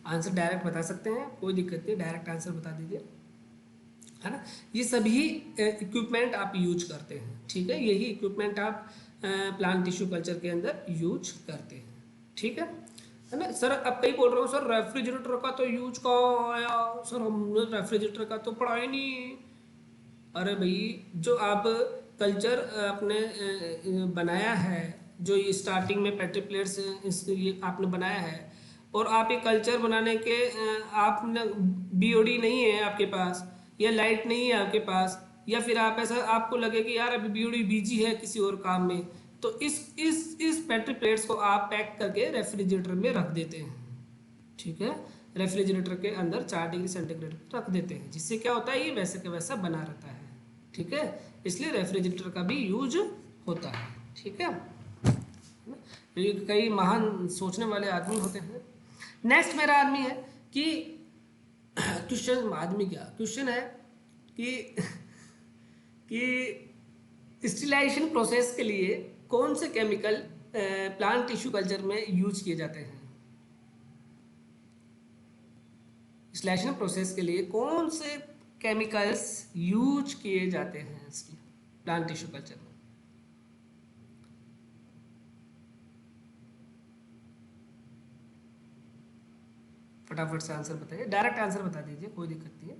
Speaker 1: आंसर डायरेक्ट बता सकते हैं, कोई दिक्कत नहीं, डायरेक्ट आंसर बता दीजिए, है ना। ये सभी इक्विपमेंट आप यूज करते हैं, ठीक है। यही इक्विपमेंट आप प्लांट टिश्यू कल्चर के अंदर यूज करते हैं, ठीक है ना। सर अब कई बोल रहे हो सर रेफ्रिजरेटर का तो यूज का आया, सर हमने रेफ्रिजरेटर का तो पढ़ा ही नहीं। अरे भाई जो आप कल्चर आपने बनाया है, जो ये स्टार्टिंग में पेट्री प्लेट्स ये आपने बनाया है, और आप ये कल्चर बनाने के आपने बीओडी नहीं है आपके पास, या लाइट नहीं है आपके पास, या फिर आप ऐसा आपको लगे कि यार अभी बीओडी बिजी है किसी और काम में, तो इस पेट्री प्लेट्स को आप पैक करके रेफ्रिजरेटर में रख देते हैं, ठीक है। रेफ्रिजरेटर के अंदर 4 डिग्री सेंटीग्रेड रख देते हैं, जिससे क्या होता है ये वैसे का वैसा बना रहता है, ठीक है। इसलिए रेफ्रिजरेटर का भी यूज होता है, ठीक है। ये कई महान सोचने वाले आदमी होते हैं। नेक्स्ट मेरा आदमी है कि क्वेश्चन आदमी क्या क्वेश्चन है कि स्टिलाइजेशन प्रोसेस के लिए कौन से केमिकल प्लांट टिश्यू कल्चर में यूज किए जाते हैं? स्टिलाइजेशन प्रोसेस के लिए कौन से केमिकल्स यूज किए जाते हैं प्लांट टिश्यू कल्चर में? फटाफट से आंसर बताइए, डायरेक्ट आंसर बता दीजिए, कोई दिक्कत नहीं है।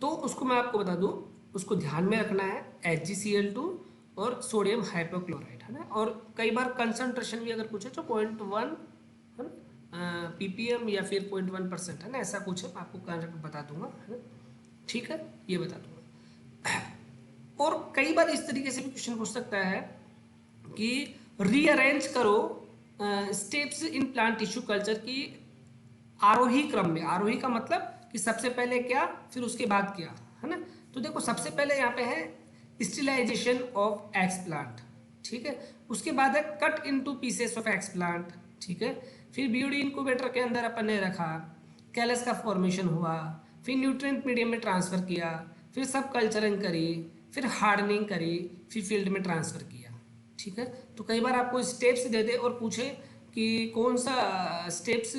Speaker 1: तो उसको मैं आपको बता दूं, उसको ध्यान में रखना है, HgCl2 और सोडियम हाइपोक्लोराइड, है ना। और कई बार कंसंट्रेशन भी अगर पूछे तो 0.1 है ना, ppm या फिर 0.1% है ना, ऐसा कुछ है, मैं आपको करेक्ट बता दूंगा, है ना, ठीक है, ये बता दूंगा। और कई बार इस तरीके से भी क्वेश्चन पूछ सकता है कि रीअरेंज करो steps in plant tissue culture की आरोही क्रम में। आरोही का मतलब कि सबसे पहले क्या फिर उसके बाद क्या, है ना। तो देखो सबसे पहले यहाँ पे है स्टिलाइजेशन ऑफ एक्स प्लांट, ठीक है। उसके बाद है cut into pieces of x plant, ठीक है। फिर बीओडी इनक्यूबेटर के अंदर अपन ने रखा, कैलस का फॉर्मेशन हुआ, फिर न्यूट्रिएंट मीडियम में ट्रांसफर किया, फिर सब कल्चरिंग करी, फिर हार्डनिंग करी, फिर फील्ड में ट्रांसफर किया, ठीक है। तो कई बार आपको स्टेप्स दे दे और पूछे कि कौन सा स्टेप्स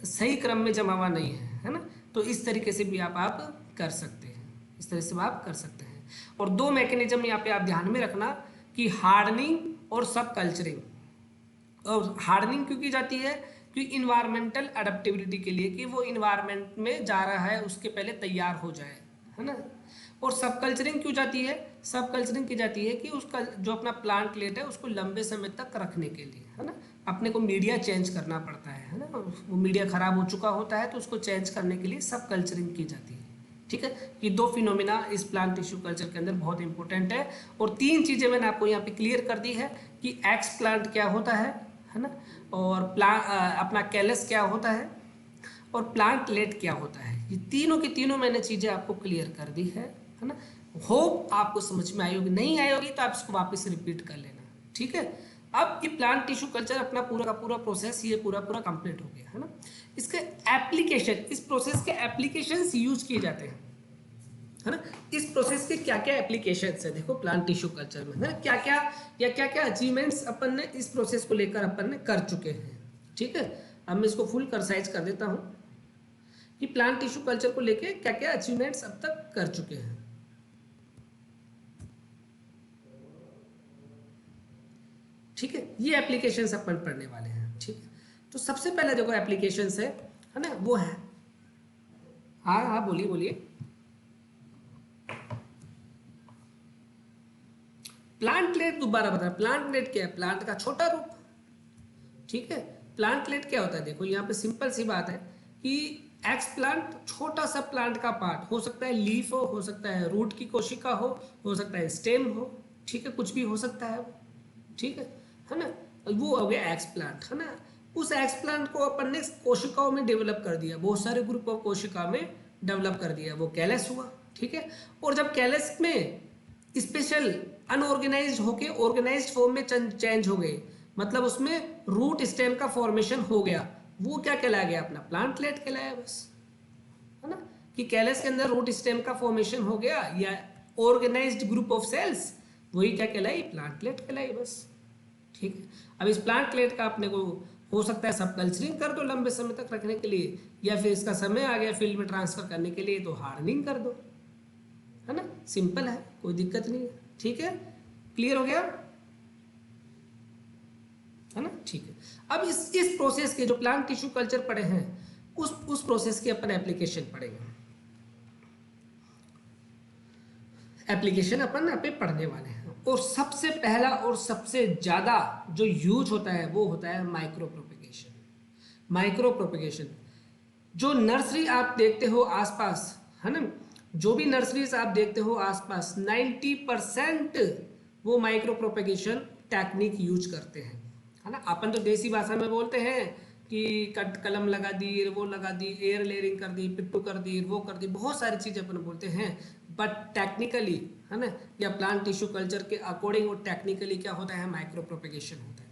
Speaker 1: सही क्रम में जमा हुआ नहीं है ना, तो इस तरीके से भी आप कर सकते हैं, इस तरह से आप कर सकते हैं। और दो मैकेनिज्म यहाँ पे आप ध्यान में रखना कि हार्डनिंग और सब कल्चरिंग। और हार्डनिंग क्यों की जाती है, क्योंकि इन्वायरमेंटल अडेप्टिबिलिटी के लिए, कि वो इन्वायरमेंट में जा रहा है उसके पहले तैयार हो जाए, है ना। और सब कल्चरिंग क्यों जाती है, सब कल्चरिंग की जाती है कि उसका जो अपना प्लांट लेट है उसको लंबे समय तक रखने के लिए, है ना, अपने को मीडिया चेंज करना पड़ता है ना, वो मीडिया खराब हो चुका होता है तो उसको चेंज करने के लिए सब कल्चरिंग की जाती है, ठीक है। ये दो फिनोमिना इस प्लांट टिश्यू कल्चर के अंदर बहुत इंपॉर्टेंट है। और तीन चीज़ें मैंने आपको यहाँ पे क्लियर कर दी है कि एक्स प्लांट क्या होता है ना, और अपना कैलस क्या होता है, और प्लांट लेट क्या होता है। ये तीनों की तीनों मैंने चीज़ें आपको क्लियर कर दी है ना। होप आपको समझ में आई होगी, नहीं आई होगी तो आप इसको वापस रिपीट कर लेना, ठीक है। अब ये प्लांट टिश्यू कल्चर अपना पूरा का पूरा प्रोसेस ये पूरा कंप्लीट हो गया, है ना। इसके एप्लीकेशन, इस प्रोसेस के एप्लीकेशंस यूज किए जाते हैं, है ना। इस प्रोसेस के क्या क्या एप्लीकेशंस है देखो प्लांट टिश्यू कल्चर में, है ना, क्या क्या या क्या क्या अचीवमेंट्स अपन ने इस प्रोसेस को लेकर अपन ने कर चुके हैं, ठीक है। अब मैं इसको फुल साइज कर देता हूँ कि प्लांट टिश्यू कल्चर को लेके क्या क्या अचीवमेंट्स अब तक कर चुके हैं, ठीक है। ये एप्लीकेशंस अपन पढ़ने वाले हैं, ठीक है। तो सबसे पहले देखो एप्लीकेशंस है ना, वो है, हाँ हाँ बोलिए बोलिए। प्लांट लेट दोबारा बता, प्लांट लेट क्या है, प्लांट का छोटा रूप, ठीक है। प्लांट लेट क्या होता है, देखो यहाँ पे सिंपल सी बात है कि एक्स प्लांट छोटा सा प्लांट का पार्ट हो सकता है, लीफ हो सकता है रूट की कोशिका हो सकता है स्टेम हो, ठीक है, कुछ भी हो सकता है, ठीक है ना। वो हो गया एक्स प्लांट, है ना। उस एक्स प्लांट को अपन ने कोशिकाओं में डेवलप कर दिया, बहुत सारे ग्रुप ऑफ कोशिका में डेवलप कर दिया, वो कैलस हुआ, ठीक है। और जब कैलस में स्पेशल अनऑर्गेनाइज्ड होके ऑर्गेनाइज्ड फॉर्म में चेंज हो गए, मतलब उसमें रूट स्टेम का फॉर्मेशन हो गया, वो क्या कहलाया गया, अपना प्लांट लेट कहलाया बस, है ना। कि कैलस के अंदर रूट स्टेम का फॉर्मेशन हो गया या ऑर्गेनाइज्ड ग्रुप ऑफ सेल्स, वही क्या कहलाई, प्लांट लेट कहलाई बस, ठीक है। अब इस प्लांट लेट का अपने को हो सकता है सब कल्चरिंग कर दो लंबे समय तक रखने के लिए, या फिर इसका समय आ गया फील्ड में ट्रांसफर करने के लिए तो हार्डनिंग कर दो, है ना। सिंपल है, कोई दिक्कत नहीं है, ठीक है, क्लियर हो गया, है ना, ठीक है। अब इस प्रोसेस के जो प्लांट टिश्यू कल्चर पढ़े हैं उस प्रोसेस के अपन एप्लीकेशन पढ़ेंगे, एप्लीकेशन अपन यहाँ पे पढ़ने वाले हैं। और सबसे पहला और सबसे ज्यादा जो यूज होता है वो होता है माइक्रो प्रोपेगेशन। माइक्रो प्रोपेगेशन, जो नर्सरी आप देखते हो आसपास, है ना, जो भी नर्सरीज आप देखते हो आसपास 90% वो माइक्रो प्रोपेगेशन टेक्निक यूज करते हैं, है ना। अपन तो देसी भाषा में बोलते हैं कि कट कलम लगा दी, वो लगा दी, एयर लेयरिंग कर दी, पिट्टू कर दी, वो कर दी, बहुत सारी चीज़ें अपन बोलते हैं, बट टेक्निकली, है ना, या प्लांट टिश्यू कल्चर के अकॉर्डिंग वो टेक्निकली क्या होता है, माइक्रो प्रोपेगेशन होता है।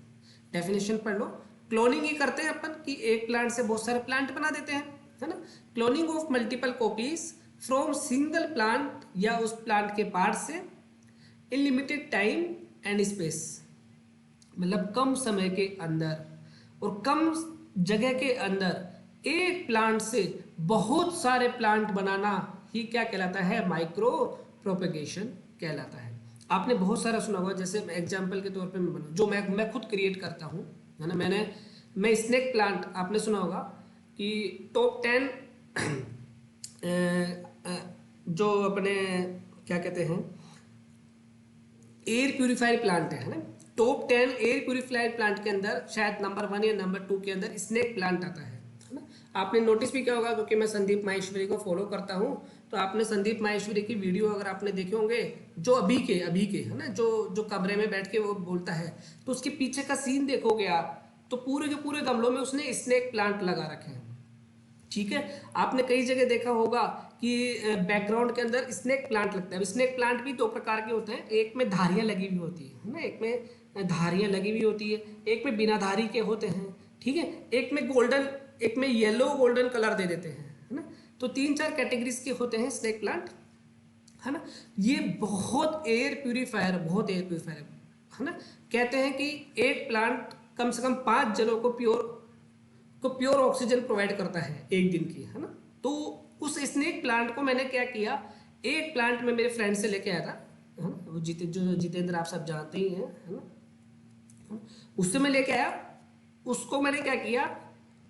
Speaker 1: डेफिनेशन पढ़ लो, क्लोनिंग ही करते हैं अपन कि एक प्लांट से बहुत सारे प्लांट बना देते हैं, है ना। Cloning of multiple copies from single plant या उस प्लांट के पार्ट से in limited time and space, मतलब कम समय के अंदर और कम जगह के अंदर एक प्लांट से बहुत सारे प्लांट बनाना ही क्या कहलाता है, माइक्रो प्रोपेगेशन कहलाता है। आपने बहुत सारा सुना होगा, जैसे एग्जाम्पल के तौर पे मैं जो मैं खुद क्रिएट करता हूँ, है ना। मैंने मैं स्नेक प्लांट, आपने सुना होगा कि टॉप 10 जो अपने क्या कहते हैं एयर प्यूरिफायर प्लांट है ना, टॉप 10 एयर प्यूरिफायर प्लांट के अंदर शायद नंबर 1 या नंबर 2 के अंदर स्नेक प्लांट आता है ना। आपने नोटिस भी किया होगा, क्योंकि मैं संदीप माहेश्वरी को फॉलो करता हूँ, तो आपने संदीप माहेश्वरी की वीडियो अगर आपने देखे होंगे, जो अभी के है ना, जो कमरे में बैठ के वो बोलता है, तो उसके पीछे का सीन देखोगे आप, तो पूरे के पूरे गमलों में उसने स्नेक प्लांट लगा रखे हैं। ठीक है, आपने कई जगह देखा होगा कि बैकग्राउंड के अंदर स्नेक प्लांट लगता है। अब स्नेक प्लांट भी दो प्रकार के होते हैं, एक में धारियां लगी हुई होती है ना, एक में धारियां लगी हुई होती है, एक में बिना धारी के होते हैं। ठीक है, एक में गोल्डन, एक में येलो गोल्डन कलर दे देते हैं, है ना। तो 3-4 कैटेगरीज के होते हैं स्नेक प्लांट, है ना। ये बहुत एयर प्यूरिफायर है ना। कहते हैं कि एक प्लांट कम से कम 5 जनों को प्योर ऑक्सीजन प्रोवाइड करता है एक दिन की, है ना। तो उस स्नेक प्लांट को मैंने क्या किया, एक प्लांट में मेरे फ्रेंड से लेके आया था, है ना, वो जितेंद्र आप सब जानते ही हैं, है ना। उससे मैं लेके आया, उसको मैंने क्या किया,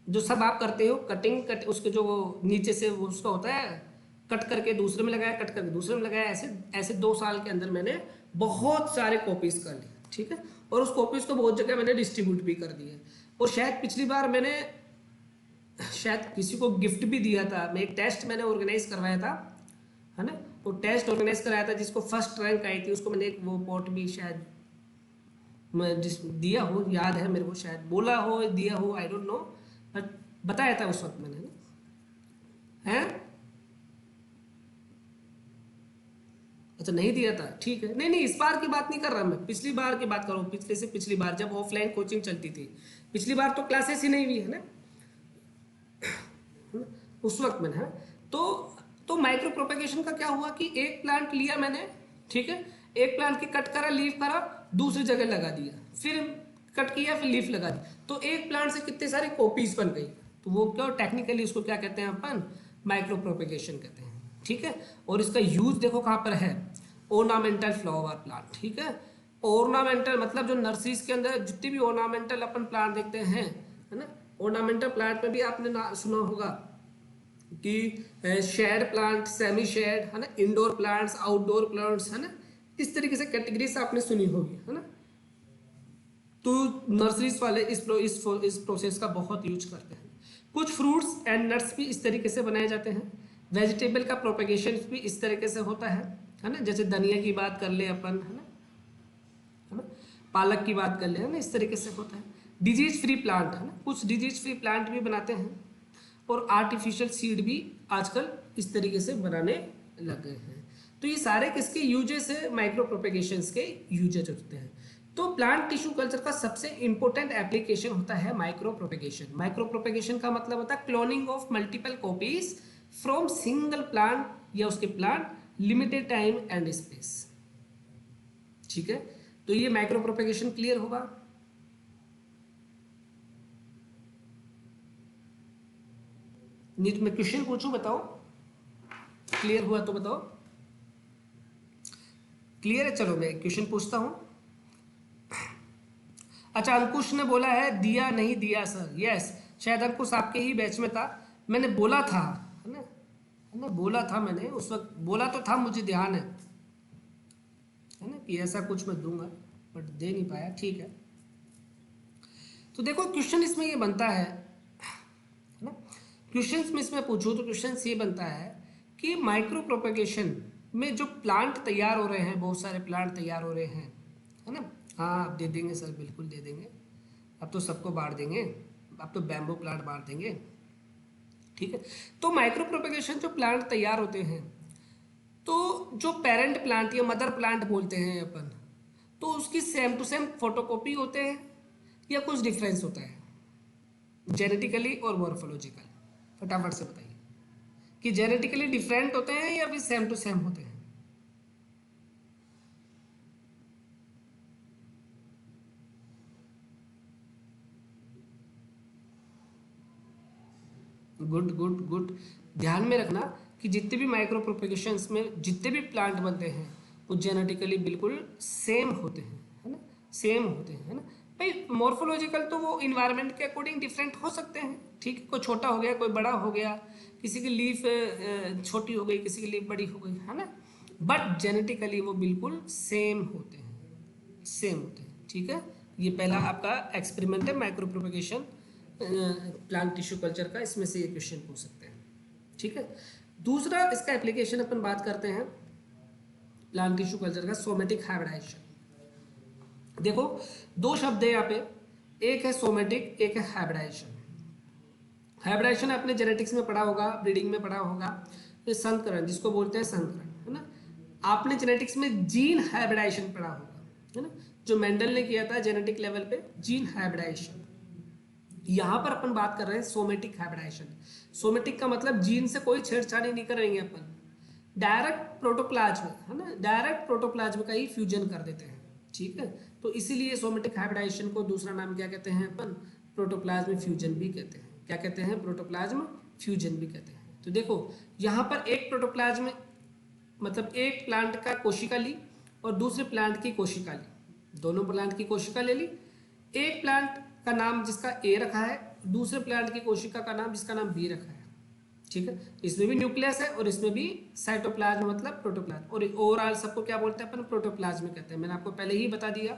Speaker 1: जो सब आप करते हो कट उसके जो नीचे से वो उसका होता है, कट करके दूसरे में लगाया, कट करके दूसरे में लगाया, ऐसे ऐसे 2 साल के अंदर मैंने बहुत सारे कॉपीज कर लिए। ठीक है, और उस कॉपीज को बहुत जगह मैंने डिस्ट्रीब्यूट भी कर दिए। और शायद पिछली बार मैंने शायद किसी को गिफ्ट भी दिया था। मैं एक टेस्ट मैंने ऑर्गेनाइज करवाया था, है ना। वो टेस्ट ऑर्गेनाइज कराया था, जिसको फर्स्ट रैंक आई थी, उसको मैंने एक वो पॉट भी शायद मैं जिस दिया हो, याद है मेरे को, शायद बोला हो दिया हो, आई डोंट नो, बट बताया था उस वक्त मैंने, है। अच्छा, नहीं दिया था, ठीक है। नहीं, इस बार की बात नहीं कर रहा मैं, पिछली बार की बात कर रहा हूँ, पिछले से पिछली बार जब ऑफलाइन कोचिंग चलती थी। पिछली बार तो क्लासेस ही नहीं हुई, है ना, उस वक्त मैंने, है। तो माइक्रो प्रोपेगेशन का क्या हुआ कि एक प्लांट लिया मैंने, ठीक है, एक प्लांट की कट करा, लीफ करा, दूसरी जगह लगा दिया, फिर कट किया, फिर लीफ लगा दी, तो एक प्लांट से कितने सारी कॉपीज बन गई। तो वो क्या, टेक्निकली उसको क्या कहते हैं अपन, माइक्रो प्रोपेगेशन कहते हैं। ठीक है, और इसका यूज देखो कहाँ पर है, ऑर्नामेंटल फ्लावर प्लांट। ठीक है, ऑर्नामेंटल मतलब जो नर्सरीज के अंदर जितनी भी ऑर्नामेंटल अपन प्लांट देखते हैं, है ना, ऑर्नामेंटल प्लांट में भी आपने सुना होगा कि शेड प्लांट, सेमी शेड, है ना, इंडोर प्लांट्स, आउटडोर प्लांट्स, है ना, इस तरीके से कैटेगरीज आपने सुनी होगी, है ना। तो नर्सरीज वाले इस प्रोसेस का बहुत यूज करते हैं। कुछ फ्रूट्स एंड नट्स भी इस तरीके से बनाए जाते हैं। वेजिटेबल का प्रोपेगेशन भी इस तरीके से होता है ना। जैसे धनिया की बात कर ले अपन, है ना, पालक की बात कर ले, है ना, इस तरीके से होता है। डिजीज फ्री प्लांट, है ना, कुछ डिजीज फ्री प्लांट भी बनाते हैं। और आर्टिफिशियल सीड भी आजकल इस तरीके से बनाने लग गए हैं। तो ये सारे किसके यूजेस है, माइक्रो प्रोपेगेशंस के यूजेस होते हैं। तो प्लांट टिश्यू कल्चर का सबसे इंपॉर्टेंट एप्लीकेशन होता है माइक्रो प्रोपेगेशन। माइक्रो प्रोपेगेशन का मतलब होता है cloning of multiple copies from single plant या उसके plant, limited time and space. ठीक है, तो ये माइक्रो प्रोपेगेशन क्लियर होगा। नहीं तो मैं क्वेश्चन पूछूं, बताओ, क्लियर हुआ तो बताओ। क्लियर है, चलो मैं क्वेश्चन पूछता हूं। अच्छा, अंकुश ने बोला है दिया नहीं दिया सर। यस, शायद अंकुश आपके ही बैच में था। मैंने बोला था, है ना, बोला था मैंने उस वक्त, बोला तो था, मुझे ध्यान है ना, कि ऐसा कुछ मैं दूंगा, बट दे नहीं पाया। ठीक है, तो देखो क्वेश्चन इसमें ये बनता है ना, क्वेश्चन में इसमें पूछूं तो क्वेश्चन ये बनता है कि माइक्रो प्रोपेगेशन में जो प्लांट तैयार हो रहे हैं, बहुत सारे प्लांट तैयार हो रहे हैं, है ना। हाँ, आप दे देंगे सर, बिल्कुल दे देंगे। अब तो सबको बांट देंगे, अब तो बैम्बू प्लांट बांट देंगे। ठीक है, तो माइक्रो प्रोपेगेशन जो प्लांट तैयार होते हैं, तो जो पेरेंट प्लांट या मदर प्लांट बोलते हैं अपन, तो उसकी सेम टू सेम फोटोकॉपी होते हैं या कुछ डिफरेंस होता है जेनेटिकली और मॉर्फोलॉजिकल। फटाफट से बताइए कि जेनेटिकली डिफरेंट होते हैं या फिर सेम टू सेम होते हैं। गुड गुड गुड, ध्यान में रखना कि जितने भी माइक्रो प्रोपेगेशंस में जितने भी प्लांट बनते हैं वो जेनेटिकली बिल्कुल सेम होते हैं, है ना, सेम होते हैं, है ना। भाई मॉर्फोलॉजिकल तो वो इन्वायरमेंट के अकॉर्डिंग डिफरेंट हो सकते हैं, ठीक है, कोई छोटा हो गया कोई बड़ा हो गया, किसी की लीफ छोटी हो गई किसी की लीफ बड़ी हो गई, है ना, बट जेनेटिकली वो बिल्कुल सेम होते हैं, सेम होते हैं, ठीक है। ये पहला आपका एक्सपेरिमेंट है micro propagation plant tissue culture का, इसमें से ये क्वेश्चन पूछ सकते हैं, ठीक है। दूसरा इसका एप्लीकेशन अपन बात करते हैं प्लांट टिश्यू कल्चर का, सोमेटिक हाइब्रिडाइजेशन। देखो दो शब्द है यहाँ पे, एक है सोमेटिक एक है हाइब्रिडाइजेशन। हाइब्रिडाइजेशन आपने जेनेटिक्स में पढ़ा होगा, ब्रीडिंग में पढ़ा होगा, ये संकरण जिसको बोलते हैं संकरण, है ना। आपने जेनेटिक्स में जीन हाइब्रिडाइजेशन पढ़ा होगा, है ना, जो मेंडल ने किया था जेनेटिक लेवल पे, जीन हाइब्रिडाइजेशन। यहाँ पर अपन बात कर रहे हैं सोमेटिक हाइब्रिडाइजेशन। सोमेटिक का मतलब जीन से कोई छेड़छाड़ी नहीं करेंगे अपन, डायरेक्ट प्रोटोप्लाज्म, है ना, डायरेक्ट प्रोटोप्लाज्म का ही फ्यूजन कर देते हैं, ठीक है। तो इसीलिए सोमेटिक हाइब्रिडाइजेशन को दूसरा नाम क्या कहते हैं अपन, प्रोटोप्लाज्म फ्यूजन भी कहते हैं। क्या कहते हैं, प्रोटोप्लाज्म फ्यूजन भी कहते हैं। तो देखो यहाँ पर एक प्रोटोप्लाज्म मतलब एक प्लांट का कोशिका ली और दूसरे प्लांट की कोशिका ली, दोनों प्लांट की कोशिका ले ली, एक प्लांट का नाम जिसका ए रखा है, दूसरे प्लांट की कोशिका का नाम जिसका नाम बी रखा है, ठीक है। इसमें भी न्यूक्लियस है और इसमें भी साइटोप्लाज्म मतलब प्रोटोप्लाज्म, और ओवरऑल सबको क्या बोलते हैं अपन, प्रोटोप्लाज्म कहते हैं। मैंने आपको पहले ही बता दिया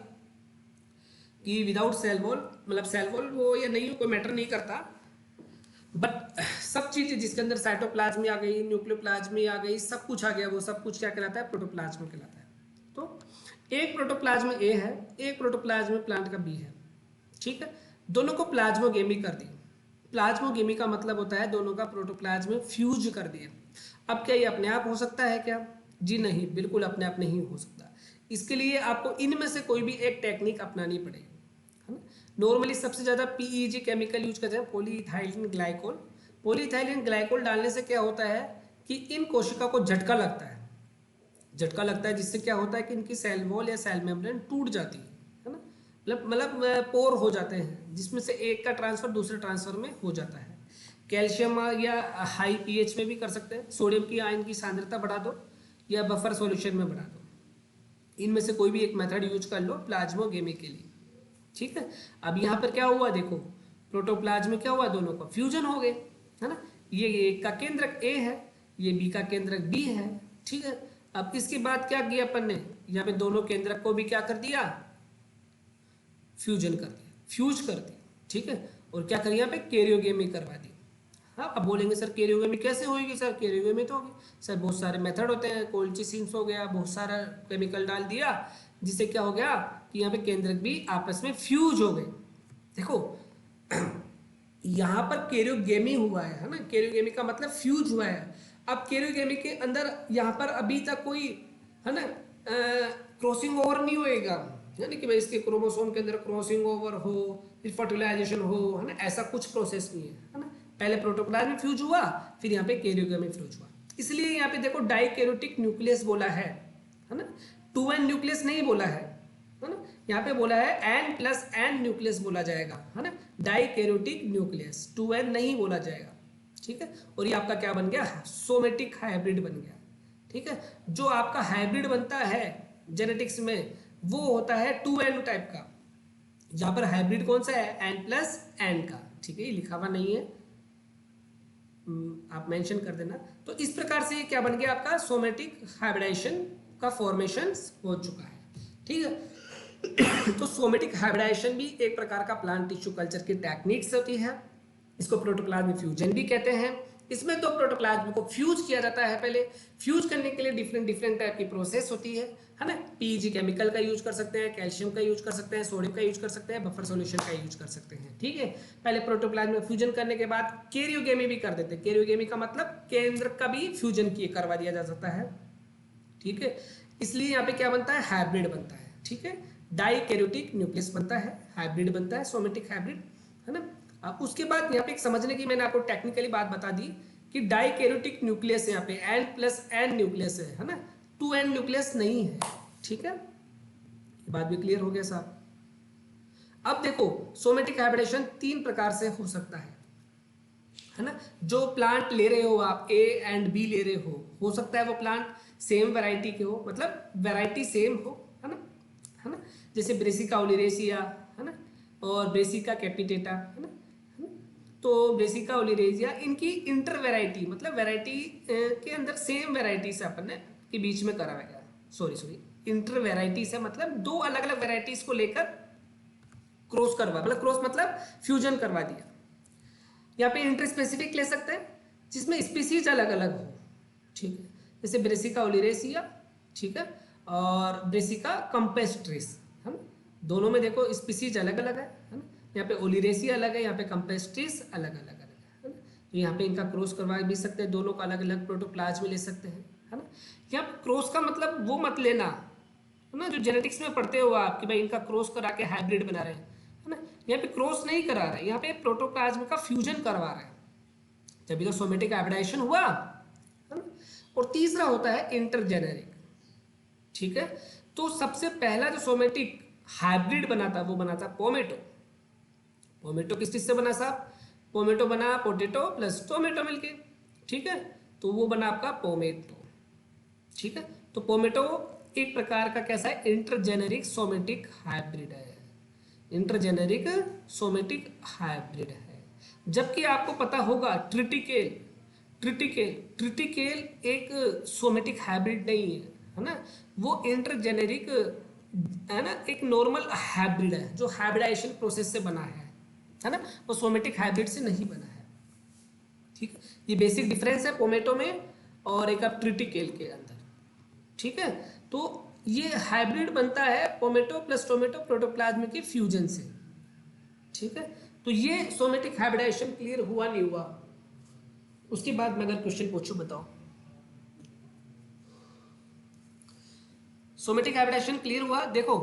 Speaker 1: कि विदाउट सेल वॉल, मतलब सेल वॉल वो या नहीं कोई मैटर नहीं करता, बट सब चीज़ जिसके अंदर साइटोप्लाज्म आ गई, न्यूक्लियोप्लाज्म आ गई, सब कुछ आ गया, वो सब कुछ क्या कहलाता है, प्रोटोप्लाज्म कहलाता है। तो एक प्रोटोप्लाज्म ए है, एक प्रोटोप्लाज्म प्लांट का बी है, ठीक है। दोनों को प्लाज्मोगेमी कर दी। प्लाज्मोगेमी का मतलब होता है दोनों का प्रोटोप्लाज्म फ्यूज कर दिया। अब क्या ये अपने आप हो सकता है क्या, जी नहीं, बिल्कुल अपने आप नहीं हो सकता। इसके लिए आपको इनमें से कोई भी एक टेक्निक अपनानी पड़ेगी, है ना। नॉर्मली सबसे ज़्यादा पीईजी केमिकल यूज करते हैं, पॉलीइथाइलिन ग्लाइकोल। पॉलीइथाइलिन ग्लाइकोल डालने से क्या होता है कि इन कोशिका को झटका लगता है, झटका लगता है जिससे क्या होता है कि इनकी सेल वॉल या सेल मेम्ब्रेन टूट जाती है ना, मतलब पोर हो जाते हैं, जिसमें से एक का ट्रांसफर दूसरे ट्रांसफर में हो जाता है। कैल्शियम या हाई पीएच में भी कर सकते हैं, सोडियम की आयन की सांद्रता बढ़ा दो या बफर सॉल्यूशन में बढ़ा दो, इनमें से कोई भी एक मेथड यूज कर लो प्लाज्मोगेमी के लिए, ठीक है। अब यहाँ पर क्या हुआ देखो, प्रोटोप्लाज्म में क्या हुआ, दोनों का फ्यूजन हो गए, है ना। ये एक का केंद्रक ए है, ये बी का केंद्रक बी है, ठीक है। अब इसके बाद क्या किया अपन ने, यहाँ पे दोनों केंद्रक को भी क्या कर दिया, फ्यूजन कर दिया, फ्यूज कर दिया, ठीक है। और क्या करिए यहाँ पे कैरियोगेमी करवा दी। हाँ अब बोलेंगे सर कैरियोगेमी कैसे होगी, सर कैरियोगेमी तो होगी, सर बहुत सारे मेथड होते हैं, कोल्चिसिन्स हो गया, बहुत सारा केमिकल डाल दिया, जिससे क्या हो गया कि यहाँ पे केंद्रक भी आपस में फ्यूज हो गए। देखो यहाँ पर कैरियोगेमी हुआ है ना, कैरियोगेमी का मतलब फ्यूज हुआ है। अब कैरियोगेमी के अंदर यहाँ पर अभी तक कोई, है ना, क्रॉसिंग ओवर नहीं होएगा, यानी कि भाई इसके क्रोमोसोम के अंदर क्रॉसिंग ओवर हो, फिर फर्टिलाइजेशन हो, है ना, ऐसा कुछ प्रोसेस नहीं है ना। पहले प्रोटोप्लाज्म फ्यूज हुआ, फिर यहाँ पे कैरियोगेमी फ्यूज हुआ, इसलिए यहाँ पे देखो डाइकैरियोटिक न्यूक्लियस बोला है ना, 2n न्यूक्लियस नहीं बोला है ना, यहाँ पे बोला है n+n न्यूक्लियस बोला जाएगा, है ना, डाइकैरियोटिक न्यूक्लियस, 2n नहीं बोला जाएगा, ठीक है। और ये आपका क्या बन गया, सोमेटिक हाइब्रिड बन गया, ठीक है। जो आपका हाइब्रिड बनता है जेनेटिक्स में वो होता है 2n टाइप का, यहाँ पर हाइब्रिड कौन सा है, n+n का, ठीक है, ये लिखा हुआ नहीं है, आप मेंशन कर देना। तो इस प्रकार से क्या बन गया आपका सोमेटिक हाइब्रिडाइजेशन का फॉर्मेशन हो चुका है, ठीक है। तो सोमेटिक हाइब्रिडाइजेशन भी एक प्रकार का प्लांट टिश्यू कल्चर की टेक्निक्स होती है, इसको प्रोटोप्लाज्म फ्यूजन भी कहते हैं। इसमें तो प्रोटोप्लाज्म को फ्यूज किया जाता है, पहले फ्यूज करने के लिए डिफरेंट टाइप की प्रोसेस होती है ना। पीईजी केमिकल का यूज कर सकते हैं, कैल्शियम का यूज कर सकते हैं, सोडियम का यूज कर सकते हैं, बफर सॉल्यूशन का यूज कर सकते हैं, ठीक है। पहले प्रोटोप्लाज्म में फ्यूजन करने के बाद कैरियोगेमी भी कर देते हैं। कैरियोगेमी का मतलब केंद्र का भी फ्यूजन किए करवा दिया जा सकता है, ठीक है। इसलिए यहाँ पे क्या बनता है, हाइब्रिड बनता है, ठीक है, डाइकैरियोटिक न्यूक्लियस बनता है, हाइब्रिड बनता है, सोमेटिक हाइब्रिड, है ना। अब उसके बाद यहाँ पे एक समझने की मैंने आपको टेक्निकली बात बता दी कि डाइकैरियोटिक न्यूक्लियस यहाँ पे n+n न्यूक्लियस है ना, 2n न्यूक्लियस नहीं है, ठीक है। बात भी क्लियर हो गया साहब। अब देखो सोमेटिक हाइब्रिडेशन 3 प्रकार से हो सकता है ना। जो प्लांट ले रहे हो आप A एंड B ले रहे हो सकता है वो प्लांट सेम वैरायटी के हो, मतलब वैरायटी सेम हो, है ना, जैसे ब्रेसिका ओलियरेसिया, है ना, और ब्रेसिका कैपिटेटा, है ना। तो ब्रेसिका ओलिरेजिया, इनकी इंटर वेराइटी मतलब वेराइटी के अंदर सेम वेराइटी से अपन ने के बीच में करा गया, सॉरी इंटर वेराइटी से मतलब दो अलग अलग वेराइटीज को लेकर क्रॉस करवा, मतलब क्रॉस मतलब फ्यूजन करवा दिया। यहाँ पे इंटर स्पेसिफिक ले सकते हैं जिसमें स्पीसीज अलग अलग हो, ठीक है, जैसे ब्रेसिका ओलिरेसिया, ठीक है, और ब्रेसिका कंपेस्ट्रिस, है ना। दोनों में देखो स्पीसीज अलग अलग है ना। यहाँ पे ओलिरेसिया अलग है, यहाँ पे कंपेस्ट्रिस अलग अलग है ना। तो यहाँ पे इनका क्रॉस करवा भी सकते हैं, दोनों का अलग अलग प्रोटोप्लाज्म ले सकते हैं, है ना। यहाँ क्रॉस का मतलब वो मत लेना, है ना, जो जेनेटिक्स में पढ़ते हो आप कि भाई इनका क्रॉस करा के हाइब्रिड बना रहे हैं, है ना। यहाँ पे क्रॉस नहीं करा रहे, यहाँ पे प्रोटोप्लाज्म का फ्यूजन करवा रहे हैं, जब तो सोमेटिक हाइब्रिडाइजेशन हुआ, है ना। और तीसरा होता है इंटरजेनेरिक, ठीक है। तो सबसे पहला जो सोमेटिक हाइब्रिड बना था वो बना था पोमेटो। पोमेटो किस चीज से बना साहब? पोमेटो बना पोटेटो प्लस टोमेटो मिलके, ठीक है, तो वो बना आपका पोमेटो, ठीक है। तो पोमेटो एक प्रकार का कैसा है? इंटरजेनेरिक सोमेटिक हाइब्रिड है, इंटरजेनेरिक सोमेटिक हाइब्रिड है। जबकि आपको पता होगा ट्रिटिकेल, ट्रिटिकेल ट्रिटिकेल एक सोमेटिक हाइब्रिड नहीं है, है ना, वो इंटरजेनेरिक, है ना, एक नॉर्मल हाइब्रिड है जो हाइब्रिडाइजेशन प्रोसेस से बना है ना, वो सोमेटिक हाइब्रिड से नहीं बना है, ठीक है। ये बेसिक डिफरेंस है पोमेटो में और एक आप ट्रिटिकेल के अंदर, ठीक है। तो ये हाइब्रिड बनता है पोमेटो प्लस टोमेटो प्रोटोप्लाज्म के फ्यूजन से, ठीक है। तो ये सोमेटिक हाइब्रिडाइजेशन क्लियर हुआ नहीं हुआ? उसके बाद मैं अगर क्वेश्चन पूछूं, बताओ सोमेटिक हाइब्रिडाइजेशन क्लियर हुआ? देखो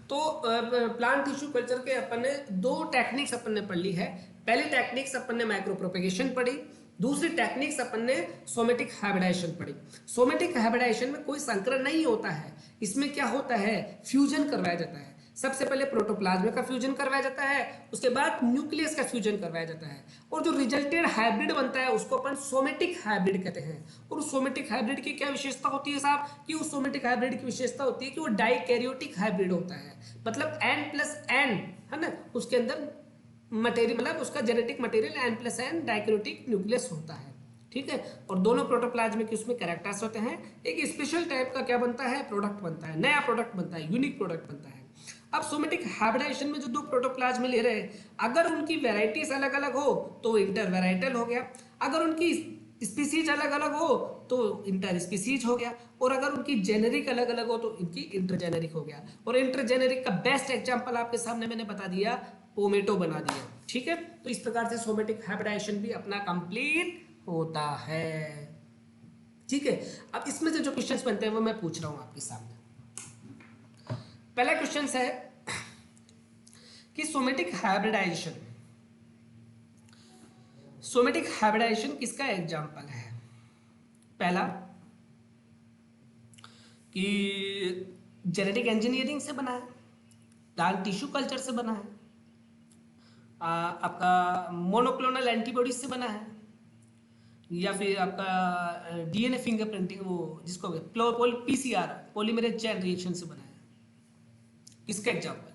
Speaker 1: तो प्लांट टिश्यू कल्चर के अपन ने दो टेक्निक्स अपन ने पढ़ ली है। पहली टेक्निक्स अपन ने माइक्रो प्रोपेगेशन पढ़ी, दूसरी टेक्निक्स अपन ने सोमेटिक हाइब्रिडाइजेशन पढ़ी। सोमेटिक हाइब्रिडाइजेशन में कोई संकरण नहीं होता है, इसमें क्या होता है? फ्यूजन करवाया जाता है। सबसे पहले प्रोटोप्लाज्म का फ्यूजन करवाया जाता है, उसके बाद न्यूक्लियस का फ्यूजन करवाया जाता है, और जो रिजल्टेड हाइब्रिड बनता है उसको अपन सोमेटिक हाइब्रिड कहते हैं। और उस सोमेटिक हाइब्रिड की क्या विशेषता होती है साहब? कि उस सोमेटिक हाइब्रिड की विशेषता होती है कि वो डाइकैरियोटिक हाइब्रिड होता है, मतलब N+N, है ना, उसके अंदर मटेरियल, मतलब उसका genetic material N+N dikaryotic nucleus होता है, ठीक है। और दोनों प्रोटोप्लाज्म के उसमें कैरेक्टर्स होते हैं, एक स्पेशल टाइप का क्या बनता है? प्रोडक्ट बनता है, नया प्रोडक्ट बनता है, यूनिक प्रोडक्ट बनता है। अब सोमेटिक हाइब्रिडाइजेशन में जो दो प्रोटोप्लाज्म ले रहे हैं, अगर उनकी वेराइटीज अलग अलग हो तो इंटर वेराइटल हो गया, अगर उनकी स्पीसीज अलग अलग हो तो इंटर स्पीसीज हो गया, और अगर उनकी जेनेरिक अलग अलग हो तो इनकी इंटरजेनेरिक हो गया। और इंटरजेनेरिक का बेस्ट एग्जांपल आपके सामने मैंने बता दिया, पोमेटो बना दिया, ठीक है। तो इस प्रकार से सोमेटिक हाइब्रिडाइजेशन भी अपना कंप्लीट होता है, ठीक है। अब इसमें से जो क्वेश्चंस बनते हैं वो मैं पूछ रहा हूं आपके सामने। पहला क्वेश्चन है कि सोमेटिक हाइब्रिडाइजेशन, सोमेटिक हाइब्रिडाइजेशन किसका एग्जांपल है? पहला कि जेनेटिक इंजीनियरिंग से बना है, प्लांट टिश्यू कल्चर से बना है, आपका मोनोक्लोनल एंटीबॉडीज से बना है, या फिर आपका डीएनए फिंगरप्रिंटिंग, वो जिसको पीसीआर पॉलीमरेज चेन रिएक्शन से बना है। किसका एग्जांपल है?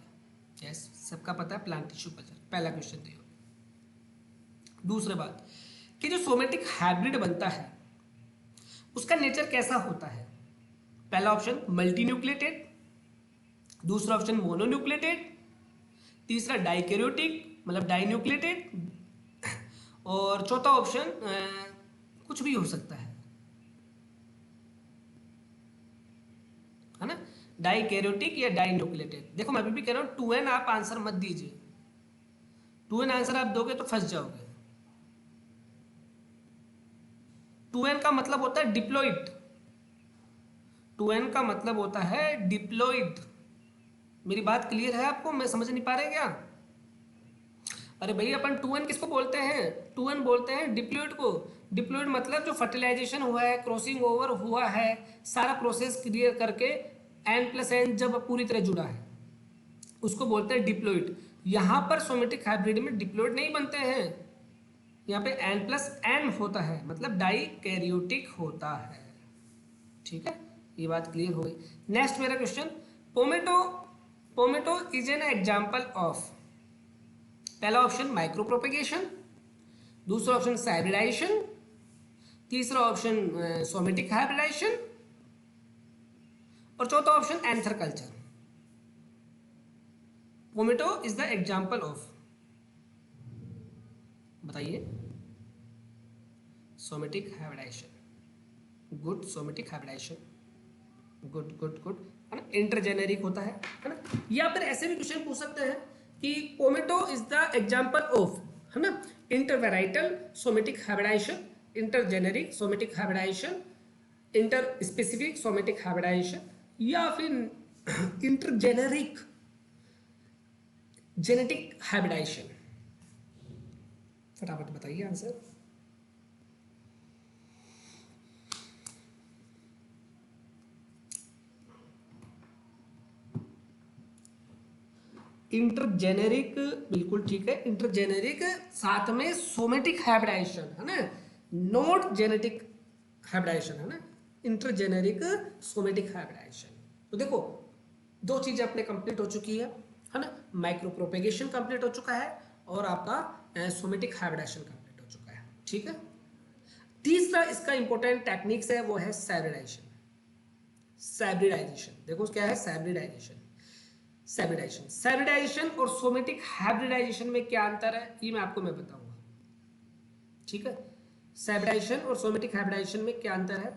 Speaker 1: यस, सबका पता है प्लांट टिश्यू कल्चर। पहला क्वेश्चन तो। दूसरी बात कि जो सोमेटिक हाइब्रिड बनता है उसका नेचर कैसा होता है? पहला ऑप्शन मल्टी न्यूक्लिएटेड, दूसरा ऑप्शन मोनोन्यूक्लिएटेड, तीसरा डाइकैरियोटिक मतलब डाइन्यूक्लिएटेड, और चौथा ऑप्शन कुछ भी हो सकता है ना, डाइकैरियोटिक या डाइन्यूक्लिएटेड। देखो मैं अभी भी कह रहा हूं 2N आप आंसर मत दीजिए, 2N आंसर आप दोगे तो फंस जाओगे। 2N का मतलब होता है डिप्लॉइड, 2N का मतलब होता है डिप्लॉइड। मेरी बात क्लियर है आपको? मैं समझ नहीं पा रहे क्या? अरे भैया अपन 2N किसको बोलते हैं? 2N बोलते हैं डिप्लॉइड को। डिप्लॉइड मतलब जो फर्टिलाइजेशन हुआ है, क्रॉसिंग ओवर हुआ है, सारा प्रोसेस क्लियर करके N+N जब पूरी तरह जुड़ा है उसको बोलते हैं डिप्लॉइड। यहाँ पर सोमेटिक हाइब्रिड में डिप्लॉइड नहीं बनते हैं, यहाँ पे N+N होता है, मतलब डाइकैरियोटिक होता है, ठीक है। ये बात क्लियर हो गई। नेक्स्ट मेरा question, pomato, pomato is an example of, पहला ऑप्शन माइक्रो प्रोपेगेशन, दूसरा ऑप्शन हाइब्रिडाइजेशन, तीसरा ऑप्शन सोमेटिक हाइब्रिडाइजेशन और चौथा option anther culture. Pomato is the example of, बताइए। Somatic hybridisation, good. Somatic hybridisation, good good good, है ना। इंटरजेनेरिक होता है ना। या फिर ऐसे भी क्वेश्चन पूछ सकते हैं कि pomato is the example of, है ना, intervarietal somatic hybridisation, intergeneric somatic hybridisation, interspecific somatic hybridisation, या फिर इंटरजेनेरिक जेनेटिक हाइब्रिडाइजेशन। फटाफट बताइए आंसर। इंटरजेनेरिक, बिल्कुल ठीक है, इंटरजेनेरिक, साथ में सोमेटिक हाइब्रिडाइजेशन, है ना, नॉट जेनेटिक हाइब्रिडाइजेशन, है ना, इंटरजेनेरिक सोमेटिक हाइब्रिडाइजेशन। तो देखो दो चीजें अपने कंप्लीट हो चुकी है ना, माइक्रो प्रोपेगेशन कंप्लीट हो चुका है और आपका सोमेटिक हाइब्रिडाइजेशन कंप्लीट हो चुका है, ठीक है। तीसरा इसका इंपॉर्टेंट टेक्निक्स है वो है हाइब्रिडाइजेशन। हाइब्रिडाइजेशन देखो क्या है, हाइब्रिडाइजेशन। हाइब्रिडाइजेशन और सोमेटिक हाइब्रिडाइजेशन में क्या अंतर है ये मैं बताऊंगा, ठीक है। हाइब्रिडाइजेशन और सोमेटिक हाइब्रिडाइजेशन में क्या अंतर है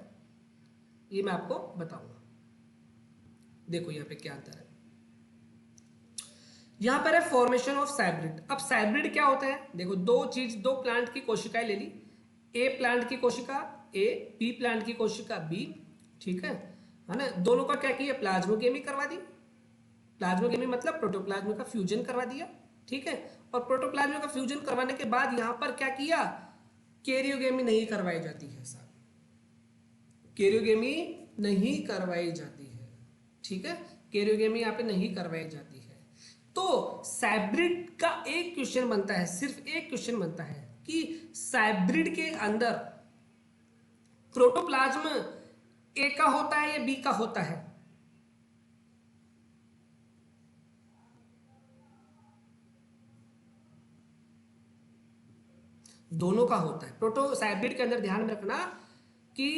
Speaker 1: ये मैं आपको बताऊंगा। देखो यहाँ पे क्या अंतर है, यहां पर है फॉर्मेशन ऑफ हाइब्रिड। अब हाइब्रिड क्या होता है, देखो दो प्लांट की कोशिकाएं ले ली, ए प्लांट की कोशिका ए, बी प्लांट की कोशिका बी, ठीक है ना। दोनों का क्या किया, प्लाज्मोगेमी करवा दी। प्लाज्मोगेमी मतलब प्रोटोप्लाज्म का फ्यूजन करवा दिया, ठीक है। और प्रोटोप्लाज्म का फ्यूजन करवाने के बाद यहां पर क्या किया, कैरियोगेमी नहीं करवाई जाती है साहब, कैरियोगेमी नहीं करवाई जाती है, ठीक है। कैरियोगेमी यहाँ पे नहीं करवाई जाती है। तो हाइब्रिड का एक क्वेश्चन बनता है, सिर्फ एक क्वेश्चन बनता है कि हाइब्रिड के अंदर प्रोटोप्लाज्म ए का होता है या बी का होता है। दोनों का होता है। प्रोटो हाइब्रिड के अंदर ध्यान में रखना कि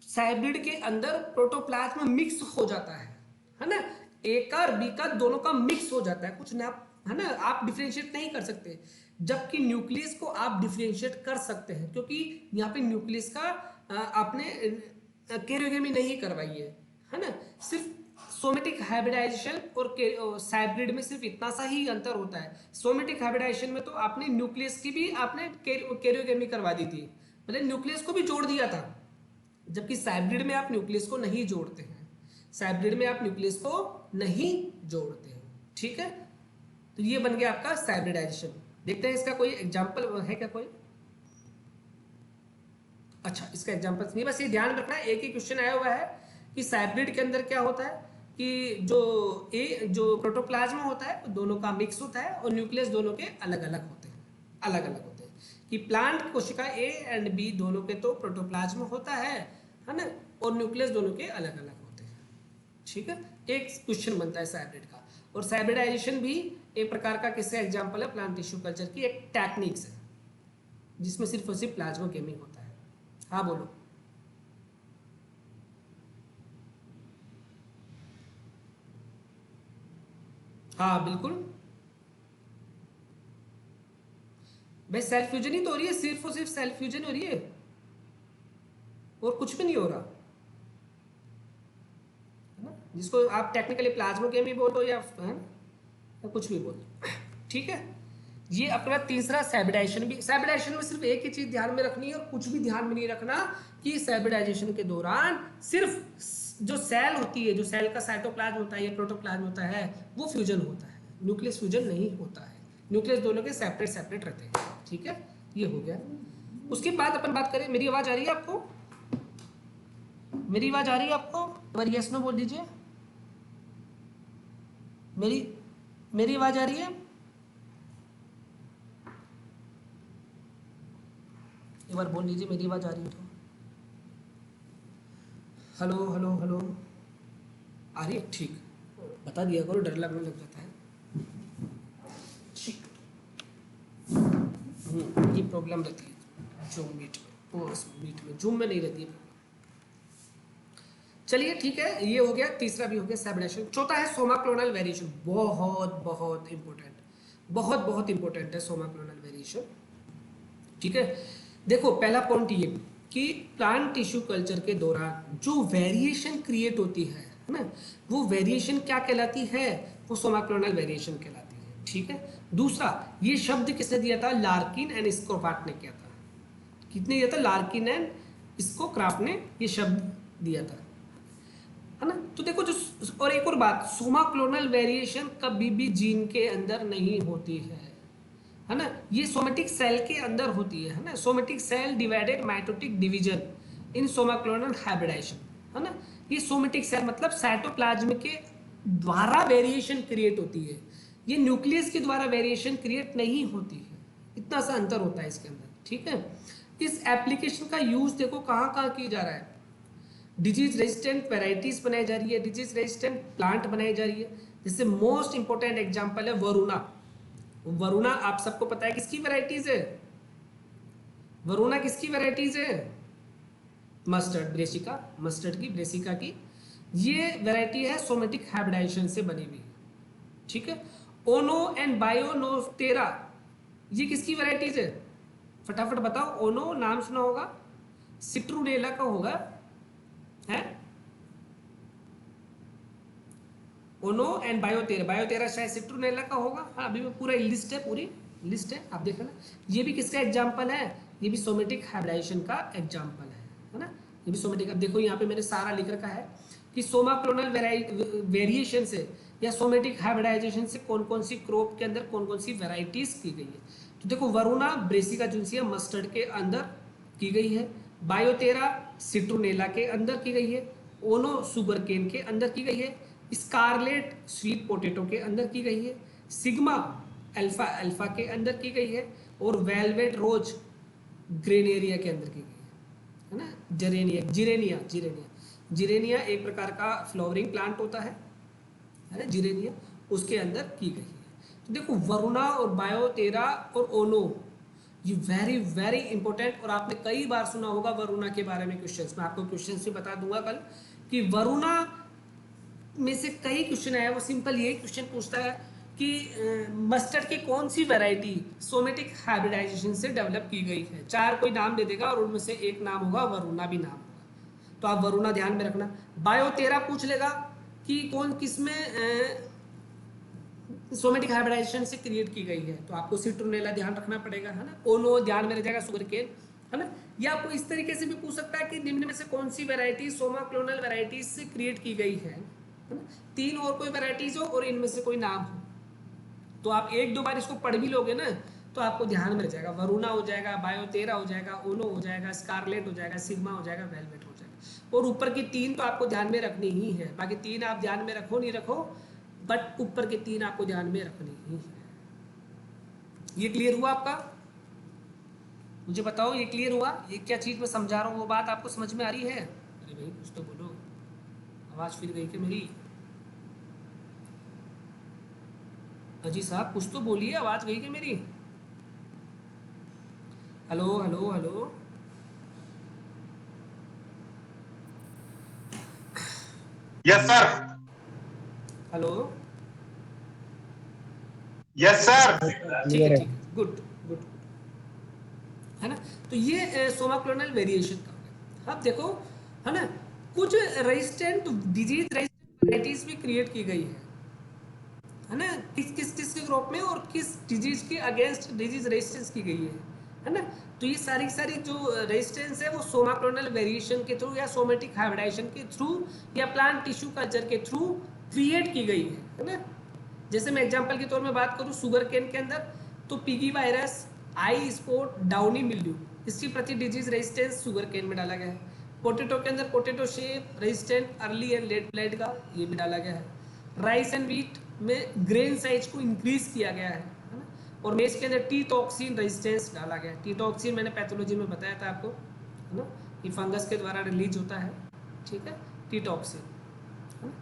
Speaker 1: हाइब्रिड के अंदर प्रोटोप्लाज्म मिक्स हो जाता है ना, ए का और बी का दोनों का मिक्स हो जाता है, कुछ ना, है ना, आप डिफरेंशिएट नहीं कर सकते। जबकि न्यूक्लियस को आप डिफरेंशिएट कर सकते हैं क्योंकि यहाँ पे न्यूक्लियस का आपने कैरियोगेमी नहीं करवाई है ना। सिर्फ सोमेटिक हाइब्रिडाइजेशन और हाइब्रिड में सिर्फ इतना सा ही अंतर होता है। सोमेटिक हाइब्रिडाइजेशन में तो आपने न्यूक्लियस की भी आपने कैरियोगेमी करवा दी थी, मतलब न्यूक्लियस को भी जोड़ दिया था, जबकि हाइब्रिड में आप न्यूक्लियस को नहीं जोड़ते हैं। हाइब्रिड में आप न्यूक्लियस को नहीं जोड़ते हैं, ठीक है। तो ये बन गया आपका हाइब्रिडाइजेशन। देखते हैं इसका कोई एग्जांपल है क्या कोई। अच्छा इसका एग्जांपल नहीं, बस ये ध्यान रखना है, एक ही क्वेश्चन आया हुआ है कि हाइब्रिड के अंदर क्या होता है कि जो प्रोटोप्लाज्म होता है दोनों का मिक्स होता है और न्यूक्लियस दोनों के अलग अलग होते हैं, अलग अलग होते हैं। कि प्लांट कोशिका ए एंड बी दोनों के तो प्रोटोप्लाज्म होता है ना, और न्यूक्लियस दोनों के अलग अलग होते हैं, ठीक है। एक क्वेश्चन बनता है हाइब्रिड का। और हाइब्रिडाइजेशन भी एक प्रकार का किससे एग्जाम्पल है, प्लांट टिश्यू कल्चर की एक टेक्निक्स है जिसमें सिर्फ और सिर्फ प्लाज्मोगेमी होता है। हाँ बोलो। हाँ बिल्कुल, भाई सेल्फ फ्यूजन ही तो हो रही है, सिर्फ और सिर्फ सेल्फ फ्यूजन हो रही है और कुछ भी नहीं हो रहा, है ना। जिसको आप टेक्निकली प्लाज्मोगेमी बोलो या है ना, या कुछ भी बोलो, ठीक है। ये अपना तीसरा हाइब्रिडाइजेशन भी, हाइब्रिडाइजेशन में सिर्फ एक ही चीज ध्यान में रखनी है और कुछ भी ध्यान में नहीं रखना कि हाइब्रिडाइजेशन के दौरान सिर्फ जो सेल होती है, जो सेल का साइटोप्लाज्म होता है या प्रोटोप्लाज्म होता है वो फ्यूजन होता है, न्यूक्लियस फ्यूजन नहीं होता है। न्यूक्लियस दोनों के सेपरेट सेपरेट रहते हैं, ठीक है। ये हो गया। उसके बाद अपन बात करें, मेरी आवाज आ रही है आपको, मेरी आवाज आ रही है आपको, अगर यस नो बोल दीजिए। मेरी मेरी आवाज आ रही है, एक बार बोल लीजिए मेरी आवाज आ रही है तो। हेलो हेलो हेलो, आ रही है, ठीक। बता दिया करो, डर लगने लग जाता है, ठीक। प्रॉब्लम रहती है जूम मीट में, मीट में, जूम में नहीं रहती है। चलिए ठीक है, ये हो गया, तीसरा भी हो गया सेबडाइजेशन। चौथा है सोमा क्लोनल वेरिएशन, बहुत बहुत इंपॉर्टेंट, बहुत बहुत इंपॉर्टेंट है सोमा क्लोनल वेरिएशन। ठीक है, देखो पहला पॉइंट ये कि प्लांट टिश्यू कल्चर के दौरान जो वेरिएशन क्रिएट होती है ना, वो वेरिएशन क्या कहलाती है, वो सोमा क्लोनल वेरिएशन कहलाती है। ठीक है, दूसरा ये शब्द किसने दिया था, लार्किन एंड स्कोक्राफ्ट ने किया था। कितने दिया था, लार्किन एंड स्कोक्राफ्ट ने ये शब्द दिया था, है ना। तो देखो जो, और एक और बात, सोमा क्लोनल वेरिएशन कभी भी जीन के अंदर नहीं होती है ना, ये सोमेटिक सेल के अंदर होती है ना। Somatic cell divided mitotic division in somaclonal hybridisation, है ना। ये सोमेटिक सेल मतलब साइटोप्लाज्म के द्वारा वेरिएशन क्रिएट होती है, ये न्यूक्लियस के द्वारा वेरिएशन क्रिएट नहीं होती है, इतना सा अंतर होता है इसके अंदर। ठीक है, इस एप्लीकेशन का यूज देखो कहाँ कहाँ किया जा रहा है, डिजीज रेजिस्टेंट वेराइटीज बनाई जा रही है, डिजीज रेजिस्टेंट प्लांट बनाई जा रही है। जैसे मोस्ट इंपोर्टेंट एग्जांपल है वरुणा। वरुणा आप सबको पता है किसकी वेराइटीज है, वरुणा किसकी वेराइटीज है, मस्टर्ड ब्रेसिका, मस्टर्ड की, ब्रेसिका की ये वेराइटी है, सोमेटिक हाइब्रिडाइजेशन से बनी हुई। ठीक है, ओनो एंड बायोनोस्टेरा ये किसकी वेराइटीज है, फटाफट बताओ। ओनो नाम सुना होगा, सिट्रुनेला का होगा, है ओनो एंड बायोटेरा, बायोटेरा शायद सिट्रुनेला का होगा। हाँ, अभी मैं पूरा लिस्ट है, पूरी लिस्ट है, आप देखना। ये भी किसका एग्जांपल है, ये भी सोमेटिक हाइब्रिडाइजेशन का एग्जांपल है ना। ये भी सोमेटिक, अब देखो यहाँ पे मैंने सारा लिख रखा है कि सोमा क्लोनल वेरिएशन से या सोमेटिक हाइब्रिडाइजेशन से कौन कौन सी क्रॉप के अंदर कौन कौन सी वेराइटीज की गई है। तो देखो वरुणा ब्रेसिका जुन्सिया मस्टर्ड के अंदर की गई है, बायोटेरा सिट्रुनेला के अंदर की गई है, ओनो सुगर केन के अंदर की गई है, स्कारलेट स्वीट पोटैटो के अंदर की गई है, सिग्मा अल्फा अल्फा के अंदर की गई है, और वेलवेट रोज ग्रेनेरिया के अंदर की गई है ना। जरेनिया, जिरेनिया, जिरेनिया, जिरेनिया एक प्रकार का फ्लावरिंग प्लांट होता है ना, जिरेनिया, उसके अंदर की गई है। तो देखो वरुणा और बायोटेरा और ओनो ये वेरी वेरी इंपॉर्टेंट, और आपने कई बार सुना होगा वरुणा के बारे में क्वेश्चंस, मैं आपको क्वेश्चंस भी बता दूंगा कल कि वरुणा में से कई क्वेश्चन आया, वो सिंपल यही क्वेश्चन पूछता है कि मस्टर्ड की कौन सी वैरायटी सोमेटिक हाइब्रिडाइजेशन से डेवलप की गई है, चार कोई नाम दे देगा और उनमें से एक नाम होगा वरुणा भी नाम होगा, तो आप वरुणा ध्यान में रखना। बायोटेरा पूछ लेगा कि कौन किसमें सोमेटिक हाइब्रिडाइजेशन से क्रिएट की गई है, तो आपको सिट्रुनेला ध्यान रखना पड़ेगा, है ना। ओनो ध्यान में रह जाएगा, सुगर केन, है ना। या आपको इस तरीके से भी पूछ सकता है कि निम्न में से कौन सी वैरायटी सोमा क्लोनल वैरायटीज से क्रिएट की गई है ना। तीन और कोई वैरायटीज हो और इनमें से कोई नाम हो, तो आप एक दो बार इसको पढ़ भी लोगे ना तो आपको ध्यान में रह जाएगा। वरुणा हो जाएगा, बायोटेरा हो जाएगा, ओनो हो जाएगा, स्कारलेट हो जाएगा, सिग्मा हो जाएगा, वेलवेट हो जाएगा, और ऊपर की तीन तो आपको ध्यान में रखनी ही है। बाकी तीन आप ध्यान में रखो नहीं रखो, बट ऊपर के तीन आपको ध्यान में रखनी ही है। ये क्लियर हुआ आपका, मुझे बताओ ये क्लियर हुआ, ये क्या चीज मैं समझा रहा हूँ वो बात आपको समझ में आ रही है। अरे भाई कुछ तो बोलो, आवाज फिर गई क्या मेरी, अजी साहब कुछ तो बोलिए, आवाज गई क्या मेरी, hello hello hello.
Speaker 2: Yes sir,
Speaker 1: hello,
Speaker 2: yes sir,
Speaker 1: ठीक है, गुड गुड, है ना। तो ये सोमा क्लोनल वेरिएशन का हो गया। अब देखो, है ना, कुछ रेजिस्टेंट डिजीज रेजिस्टेंट वैरायटीज भी क्रिएट की गई है ना, किस किस किस के ग्रुप में और किस डिजीज के अगेंस्ट डिजीज रेजिस्टेंस की गई है ना। तो ये सारी सारी जो रेजिस्टेंस है वो सोमा क्लोनल वेरिएशन के थ्रू या सोमेटिक हाइब्रिडाइजेशन के थ्रू या प्लांट टिश्यू कल्चर के थ्रू क्रिएट की गई है ना। जैसे मैं एग्जांपल के तौर में बात करूं, शुगर केन के अंदर तो पिगी वायरस, आई स्पॉट, डाउनी मिल्ड्यू, इसकी प्रति डिजीज रेजिस्टेंस शुगर केन में डाला गया है। पोटैटो के अंदर potato shape resistant early and let blade का ये भी डाला गया है। राइस एंड व्हीट में ग्रेन साइज को इंक्रीज किया गया है ना। और मेज के अंदर टी टॉक्सिन रेजिस्टेंस डाला गया है। टी टॉक्सिन मैंने पैथोलॉजी में बताया था आपको, है ना, ये फंगस के द्वारा रिलीज होता है, ठीक है, टी टॉक्सिन, है ना।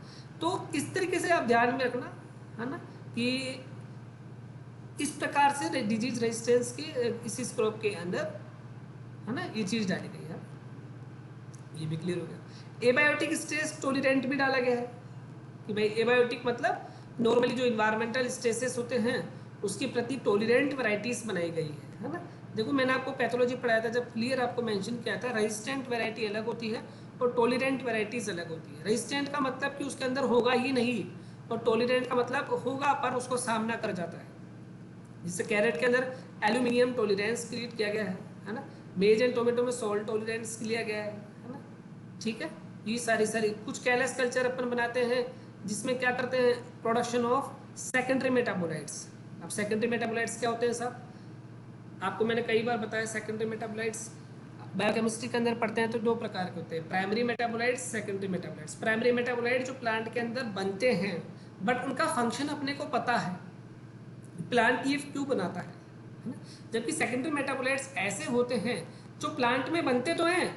Speaker 1: तो इस तरीके से आप ध्यान में रखना, है ना, कि इस प्रकार से डिजीज रेजिस्टेंस के इस स्कोप के अंदर, है ना, ये चीज़ डाली गई है। ये भी क्लियर हो गया। एबायोटिक स्ट्रेस टॉलरेंट भी डाला गया है कि भाई एबायोटिक मतलब नॉर्मली जो इन्वायरमेंटल स्ट्रेसेस होते हैं उसके प्रति टॉलरेंट वैरायटीज बनाई गई है ना। देखो मैंने आपको पैथोलॉजी पढ़ाया था, जब क्लियर आपको मेंशन किया था रेजिस्टेंट वैरायटी अलग होती है और टॉलरेंट वैरायटीज अलग होती है। रेजिस्टेंट का मतलब कि उसके अंदर होगा ही नहीं, और टॉलरेंट का मतलब होगा पर उसको सामना कर जाता है। जिससे कैरेट के अंदर एल्यूमिनियम टॉलरेंस क्रिएट किया गया है ना। मेज एंड टोमेटो में सॉल्ट टॉलरेंस लिया गया है ना। ठीक है, ये सारी कुछ कैलस कल्चर अपन बनाते हैं जिसमें क्या करते हैं, प्रोडक्शन ऑफ सेकेंडरी मेटाबोलाइट्स। अब सेकेंडरी मेटाबोलाइट्स क्या होते हैं साहब, आपको मैंने कई बार बताया सेकेंडरी मेटाबोलाइट्स बायोकेमिस्ट्री के अंदर पढ़ते हैं तो दो प्रकार के होते हैं, primary metabolites, secondary metabolites. Primary metabolite जो प्लांट के अंदर बनते हैं बट उनका फंक्शन अपने को पता है, प्लांट ये क्यों बनाता है ना। जबकि सेकेंडरी मेटाबोलाइट्स ऐसे होते हैं जो प्लांट में बनते तो हैं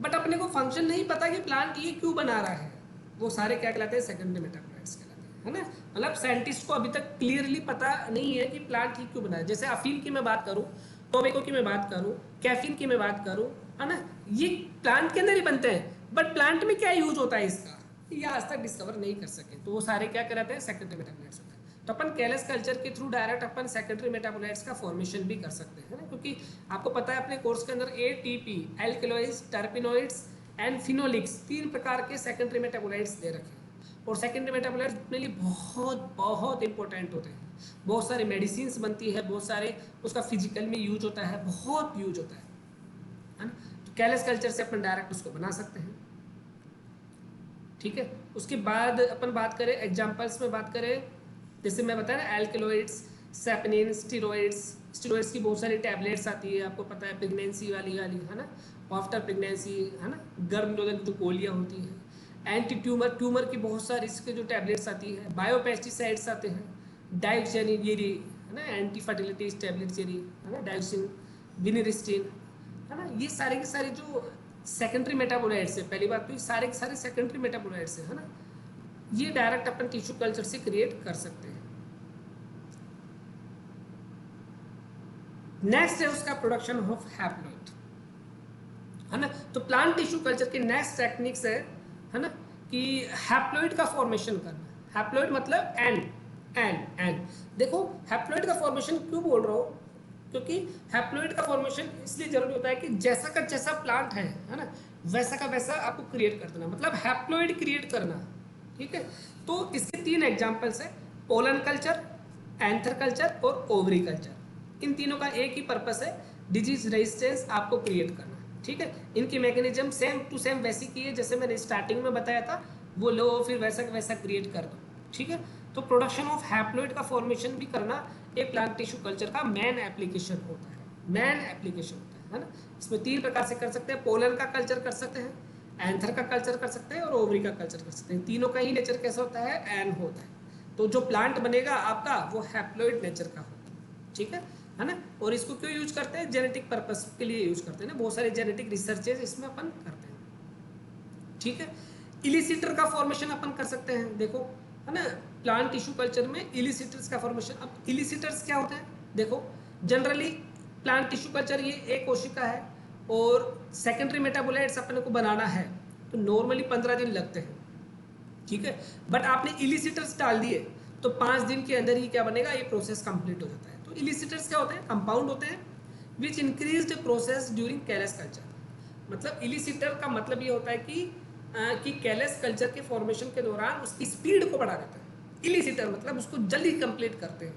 Speaker 1: बट अपने को फंक्शन नहीं पता कि प्लांट ये क्यों बना रहा है। वो सारे क्या कहलाते हैं, सेकेंडरी मेटाबोलाइट्स कहलाते हैं, है ना। मतलब साइंटिस्ट को अभी तक क्लियरली पता नहीं है कि प्लांट ही क्यों बना है। जैसे अफीम की मैं बात करूँ, टोबैको की मैं बात करूँ, कैफीन की मैं बात करूँ, है ना, ये प्लांट के अंदर ही बनते हैं बट प्लांट में क्या यूज होता है इसका, ये आज तक डिस्कवर नहीं कर सके। तो वो सारे क्या कहलाते हैं, सेकेंडरी मेटाबोलाइट्स होते हैं। तो अपन कैलस कल्चर के थ्रू डायरेक्ट अपन सेकेंडरी मेटाबोलाइट्स का फॉर्मेशन भी कर सकते हैं ना, क्योंकि आपको पता है अपने कोर्स के अंदर ATP, alkaloids, terpenoids and phenolics 3 प्रकार के सेकेंडरी मेटाबोलाइट्स दे रखे हैं। और सेकेंडरी मेटाबोलाइट्स अपने लिए बहुत बहुत इंपॉर्टेंट होते हैं। बहुत सारे मेडिसिन बनती है, बहुत सारे उसका फिजिकल में यूज होता है, बहुत यूज होता है ना। तो कैलस कल्चर से अपन डायरेक्ट उसको बना सकते हैं। ठीक है, उसके बाद अपन बात करें एग्जाम्पल्स में बात करें, जैसे मैं बताया ना एल्कलॉइड्स, सैपनिन, स्टीरॉइड्स की बहुत सारी टैबलेट्स आती है, आपको पता है प्रेगनेंसी वाली है ना, आफ्टर प्रेगनेंसी, है ना, गर्भ निरोधक जो गोलियाँ होती हैं, एंटी ट्यूमर की बहुत सारी इसके जो टैबलेट्स आती है, बायोपेस्टिसाइड्स आते हैं, डायोक्सिन ये है ना, एंटी फर्टिलिटी टैबलेट्स ये है ना, डायोक्सिन, विनिरिस्टिन, है ना। ये सारे के सारे जो सेकेंडरी मेटाबोलाइट्स है, पहली बात तो ये सारे के सारे सेकेंडरी मेटाबोलाइट्स है ना, ये डायरेक्ट अपन टिश्यू कल्चर से क्रिएट कर सकते हैं। नेक्स्ट है उसका प्रोडक्शन ऑफ हैप्लॉइड, है ना। तो प्लांट टिश्यू कल्चर के नेक्स्ट टेक्निक्स है ना, कि हैप्लॉइड का फॉर्मेशन करना। हैप्लॉइड मतलब एंड देखो हैप्लॉइड का फॉर्मेशन क्यों बोल रहा हूँ, क्योंकि हैप्लॉइड का फॉर्मेशन इसलिए जरूरी होता है कि जैसा का जैसा प्लांट है ना, वैसा का वैसा आपको क्रिएट कर देना, मतलब हैप्लॉइड क्रिएट करना। ठीक है, तो इसके 3 एग्जांपल्स है, पोलन कल्चर, एंथर कल्चर और ओवरी कल्चर। इन तीनों का एक ही पर्पस है, डिजीज रेजिस्टेंस आपको क्रिएट करना। ठीक है, इनकी मैकेनिज्म सेम टू सेम वैसी की है जैसे मैंने स्टार्टिंग में बताया था, वो लो फिर वैसा का वैसा क्रिएट कर दो। ठीक है, तो प्रोडक्शन ऑफ हैप्लॉइड का फॉर्मेशन भी करना एक प्लांट टिश्यू कल्चर का मेन एप्लीकेशन होता है, है ना। इसमें 3 प्रकार से कर सकते हैं, पोलन का कल्चर कर सकते हैं, एंथर का कल्चर कर सकते हैं और ओवरी का कल्चर कर सकते हैं। तीनों का ही नेचर कैसा होता है, एन होता है। तो जो प्लांट बनेगा आपका वो हैप्लॉइड नेचर का होता है। ठीक है ना। और इसको क्यों यूज करते हैं, जेनेटिक पर्पस के लिए यूज करते हैं ना, बहुत सारे जेनेटिक रिसर्चेज इसमें अपन करते हैं। ठीक है, इलिसिटर का फॉर्मेशन अपन कर सकते हैं, देखो है ना, प्लांट टिश्यू कल्चर में इलिसिटर्स का फॉर्मेशन। अब इलिसिटर्स क्या होते हैं, देखो जनरली प्लांट टिश्यू कल्चर ये एक कोशिका है और सेकेंडरी मेटाबोलाइट्स अपने को बनाना है तो नॉर्मली 15 दिन लगते हैं। ठीक है, बट आपने इलिसिटर्स डाल दिए तो 5 दिन के अंदर ही क्या बनेगा, ये प्रोसेस कंप्लीट हो जाता है। तो इलिसिटर्स क्या होते हैं, कंपाउंड होते हैं which increased process during callus culture. मतलब इलिसिटर का मतलब ये होता है कि कैलस कल्चर के फॉर्मेशन के दौरान उसकी स्पीड को बढ़ा देता है। इलिसिटर मतलब उसको जल्दी कंप्लीट करते हैं,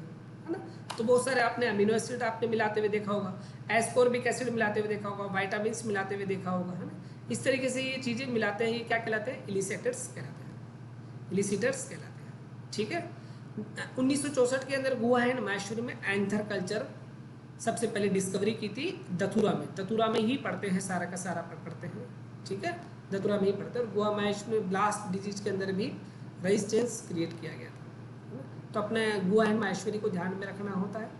Speaker 1: है ना। तो बहुत सारे आपने अमीनो एसिड आपने मिलाते हुए देखा होगा, एस्कॉर्बिक एसिड मिलाते हुए देखा होगा, विटामिन मिलाते हुए देखा होगा, है ना। इस तरीके से ये चीज़ें मिलाते हैं, ये क्या कहलाते हैं, इलिसिटर्स कहलाते हैं, इलिसिटर्स कहलाते हैं। ठीक है, 1964 के अंदर गुवाहाटी माहेश्वरी में एंथर कल्चर सबसे पहले डिस्कवरी की थी दतुरा में ही पढ़ते हैं, सारा का सारा पढ़ते हैं। ठीक है, दतुरा में ही पढ़ते हैं। और गुवा माहेश्वरी में ब्लास्ट डिजीज के अंदर भी रेजिस्टेंस क्रिएट किया गया था, तो अपने गुवाहाटी माहेश्वरी को ध्यान में रखना होता है।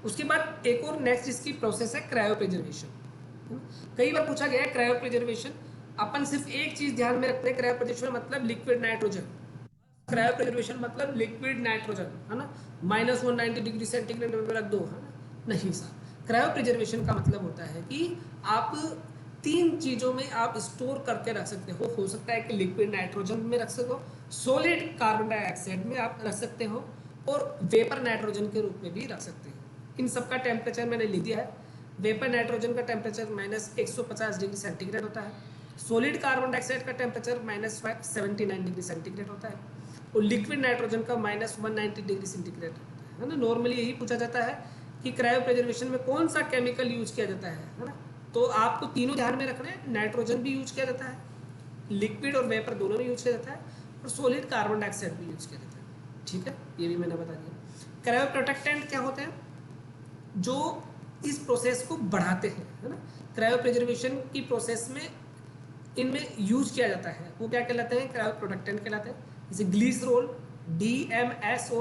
Speaker 1: उसके बाद एक और नेक्स्ट इसकी प्रोसेस है क्रायो प्रिजर्वेशन। कई बार पूछा गया है क्रायो प्रिजर्वेशन, अपन सिर्फ एक चीज ध्यान में रखते हैं, क्रायो प्रिजर्वेशन मतलब लिक्विड नाइट्रोजन, क्रायो प्रिजर्वेशन मतलब लिक्विड नाइट्रोजन, है ना, -190 डिग्री सेंटीग्रेड में रख दो, है ना, नहीं सर। क्रायो प्रिजर्वेशन का मतलब होता है कि आप 3 चीज़ों में आप स्टोर करके रख सकते हो सकता है कि लिक्विड नाइट्रोजन में रख सको, सॉलिड कार्बन डाइऑक्साइड में आप रख सकते हो, और वेपर नाइट्रोजन के रूप में भी रख सकते हो। इन सब का टेम्परेचर मैंने लिख दिया है। वेपर नाइट्रोजन का टेम्परेचर -150 डिग्री सेंटीग्रेड होता है, सॉलिड कार्बन डाइऑक्साइड का टेम्परेचर -79 डिग्री सेंटीग्रेड होता है, और लिक्विड नाइट्रोजन का -190 डिग्री सेंटीग्रेड होता है ना। नॉर्मली यही पूछा जाता है कि क्रायो प्रिजर्वेशन में कौन सा केमिकल यूज किया जाता है ना। तो आपको तीनों ध्यान में रखना है, नाइट्रोजन भी यूज किया जाता है, लिक्विड और वेपर दोनों में यूज किया जाता है, और सॉलिड कार्बन डाइऑक्साइड भी यूज किया जाता है, ठीक है, ये भी मैंने बता दिया। क्रायो प्रोटेक्टेंट क्या होते हैं, जो इस प्रोसेस को बढ़ाते हैं, है ना। क्रायो प्रिजर्वेशन की प्रोसेस में इनमें यूज किया जाता है, वो क्या कहलाते हैं, क्रायो प्रोटेक्टेंट कहलाते हैं, जैसे ग्लिसरॉल, DMSO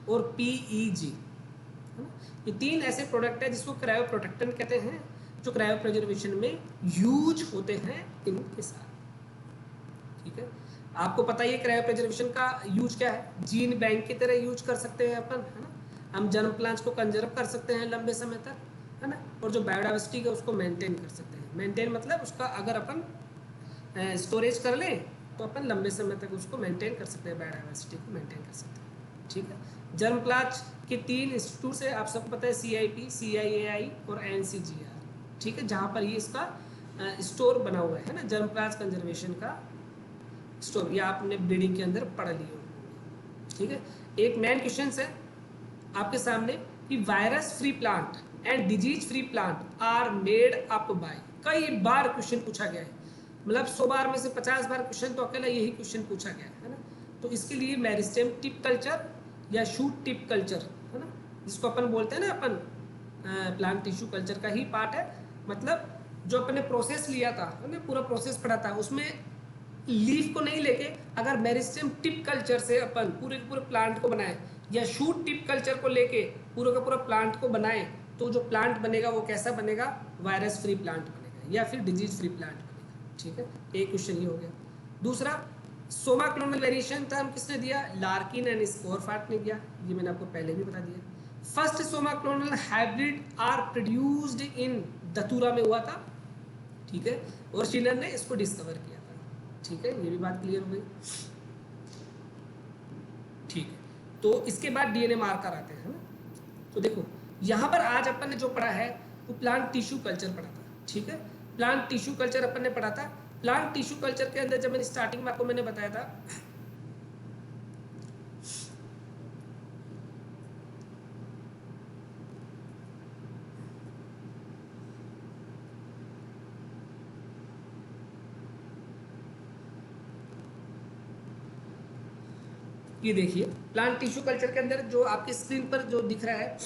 Speaker 1: और PEG, है ना। ये 3 ऐसे प्रोडक्ट है जिसको क्रायो प्रोटेक्टेंट कहते हैं, जो क्रायो प्रिजर्वेशन में यूज होते हैं इनके साथ, ठीक है। आपको पता ही है क्रायो प्रिजर्वेशन का यूज क्या है, जीन बैंक की तरह यूज कर सकते हैं अपन, है ना। हम जर्म प्लांट्स को कंजर्व कर सकते हैं लंबे समय तक, है ना, और जो बायोडाइवर्सिटी है उसको मेंटेन कर सकते हैं। मेंटेन मतलब उसका अगर अपन स्टोरेज कर लें तो अपन लंबे समय तक उसको मेंटेन कर सकते हैं, बायोडाइवर्सिटी को मेंटेन कर सकते हैं, ठीक है। जर्म प्लांट्स के 3 इंस्टीट्यूट है, आप सबको पता है, CIP, CIAI और NCGR, ठीक है, जहाँ पर ये इसका स्टोर बना हुआ है ना, जर्म प्लांट्स कंजर्वेशन का स्टोर, ये आपने ब्रीडिंग के अंदर पढ़ लिया, ठीक है। एक मेन क्वेश्चन है आपके सामने कि virus free plant and disease free plant are made up by, कई बार क्वेश्चन पूछा गया है, मतलब 100 बार में से 50 बार क्वेश्चन तो अकेला यही क्वेश्चन पूछा गया है ना। तो इसके लिए मेरिस्टेम टिप कल्चर या शूट टिप कल्चर, है ना, जिसको अपन बोलते हैं ना, अपन प्लांट टिश्यू कल्चर का ही पार्ट है, मतलब जो अपन ने प्रोसेस लिया था, है ना, पूरा प्रोसेस पढ़ा था, उसमें लीफ को नहीं लेके अगर मेरिस्टेम टिप कल्चर से अपन पूरे के पूरे प्लांट को बनाए, या शूट टिप कल्चर को लेके पूरा का पूरा प्लांट को बनाए, तो जो प्लांट बनेगा वो कैसा बनेगा, वायरस फ्री प्लांट बनेगा या फिर डिजीज फ्री प्लांट बनेगा, ठीक है। एक क्वेश्चन ये हो गया। दूसरा, सोमा क्लोनल वेरिएशन टर्म किसने दिया, लार्किन एंड स्कोरफार्ट ने दिया, ये मैंने आपको पहले भी बता दिया। First somaclonal hybrid are produced in datura में हुआ था, ठीक है, और शिलर ने इसको डिस्कवर किया था, ठीक है, ये भी बात क्लियर हो गई, ठीक है। तो इसके बाद DNA मार्कर आते हैं ना। तो देखो यहाँ पर आज अपन ने जो पढ़ा है वो प्लांट टिश्यू कल्चर पढ़ा था, ठीक है, प्लांट टिश्यू कल्चर अपन ने पढ़ा था। प्लांट टिश्यू कल्चर के अंदर जब मैंने स्टार्टिंग में आपको मैंने बताया था ये देखिए प्लांट टिश्यू कल्चर के अंदर जो आपकी स्क्रीन पर जो दिख रहा है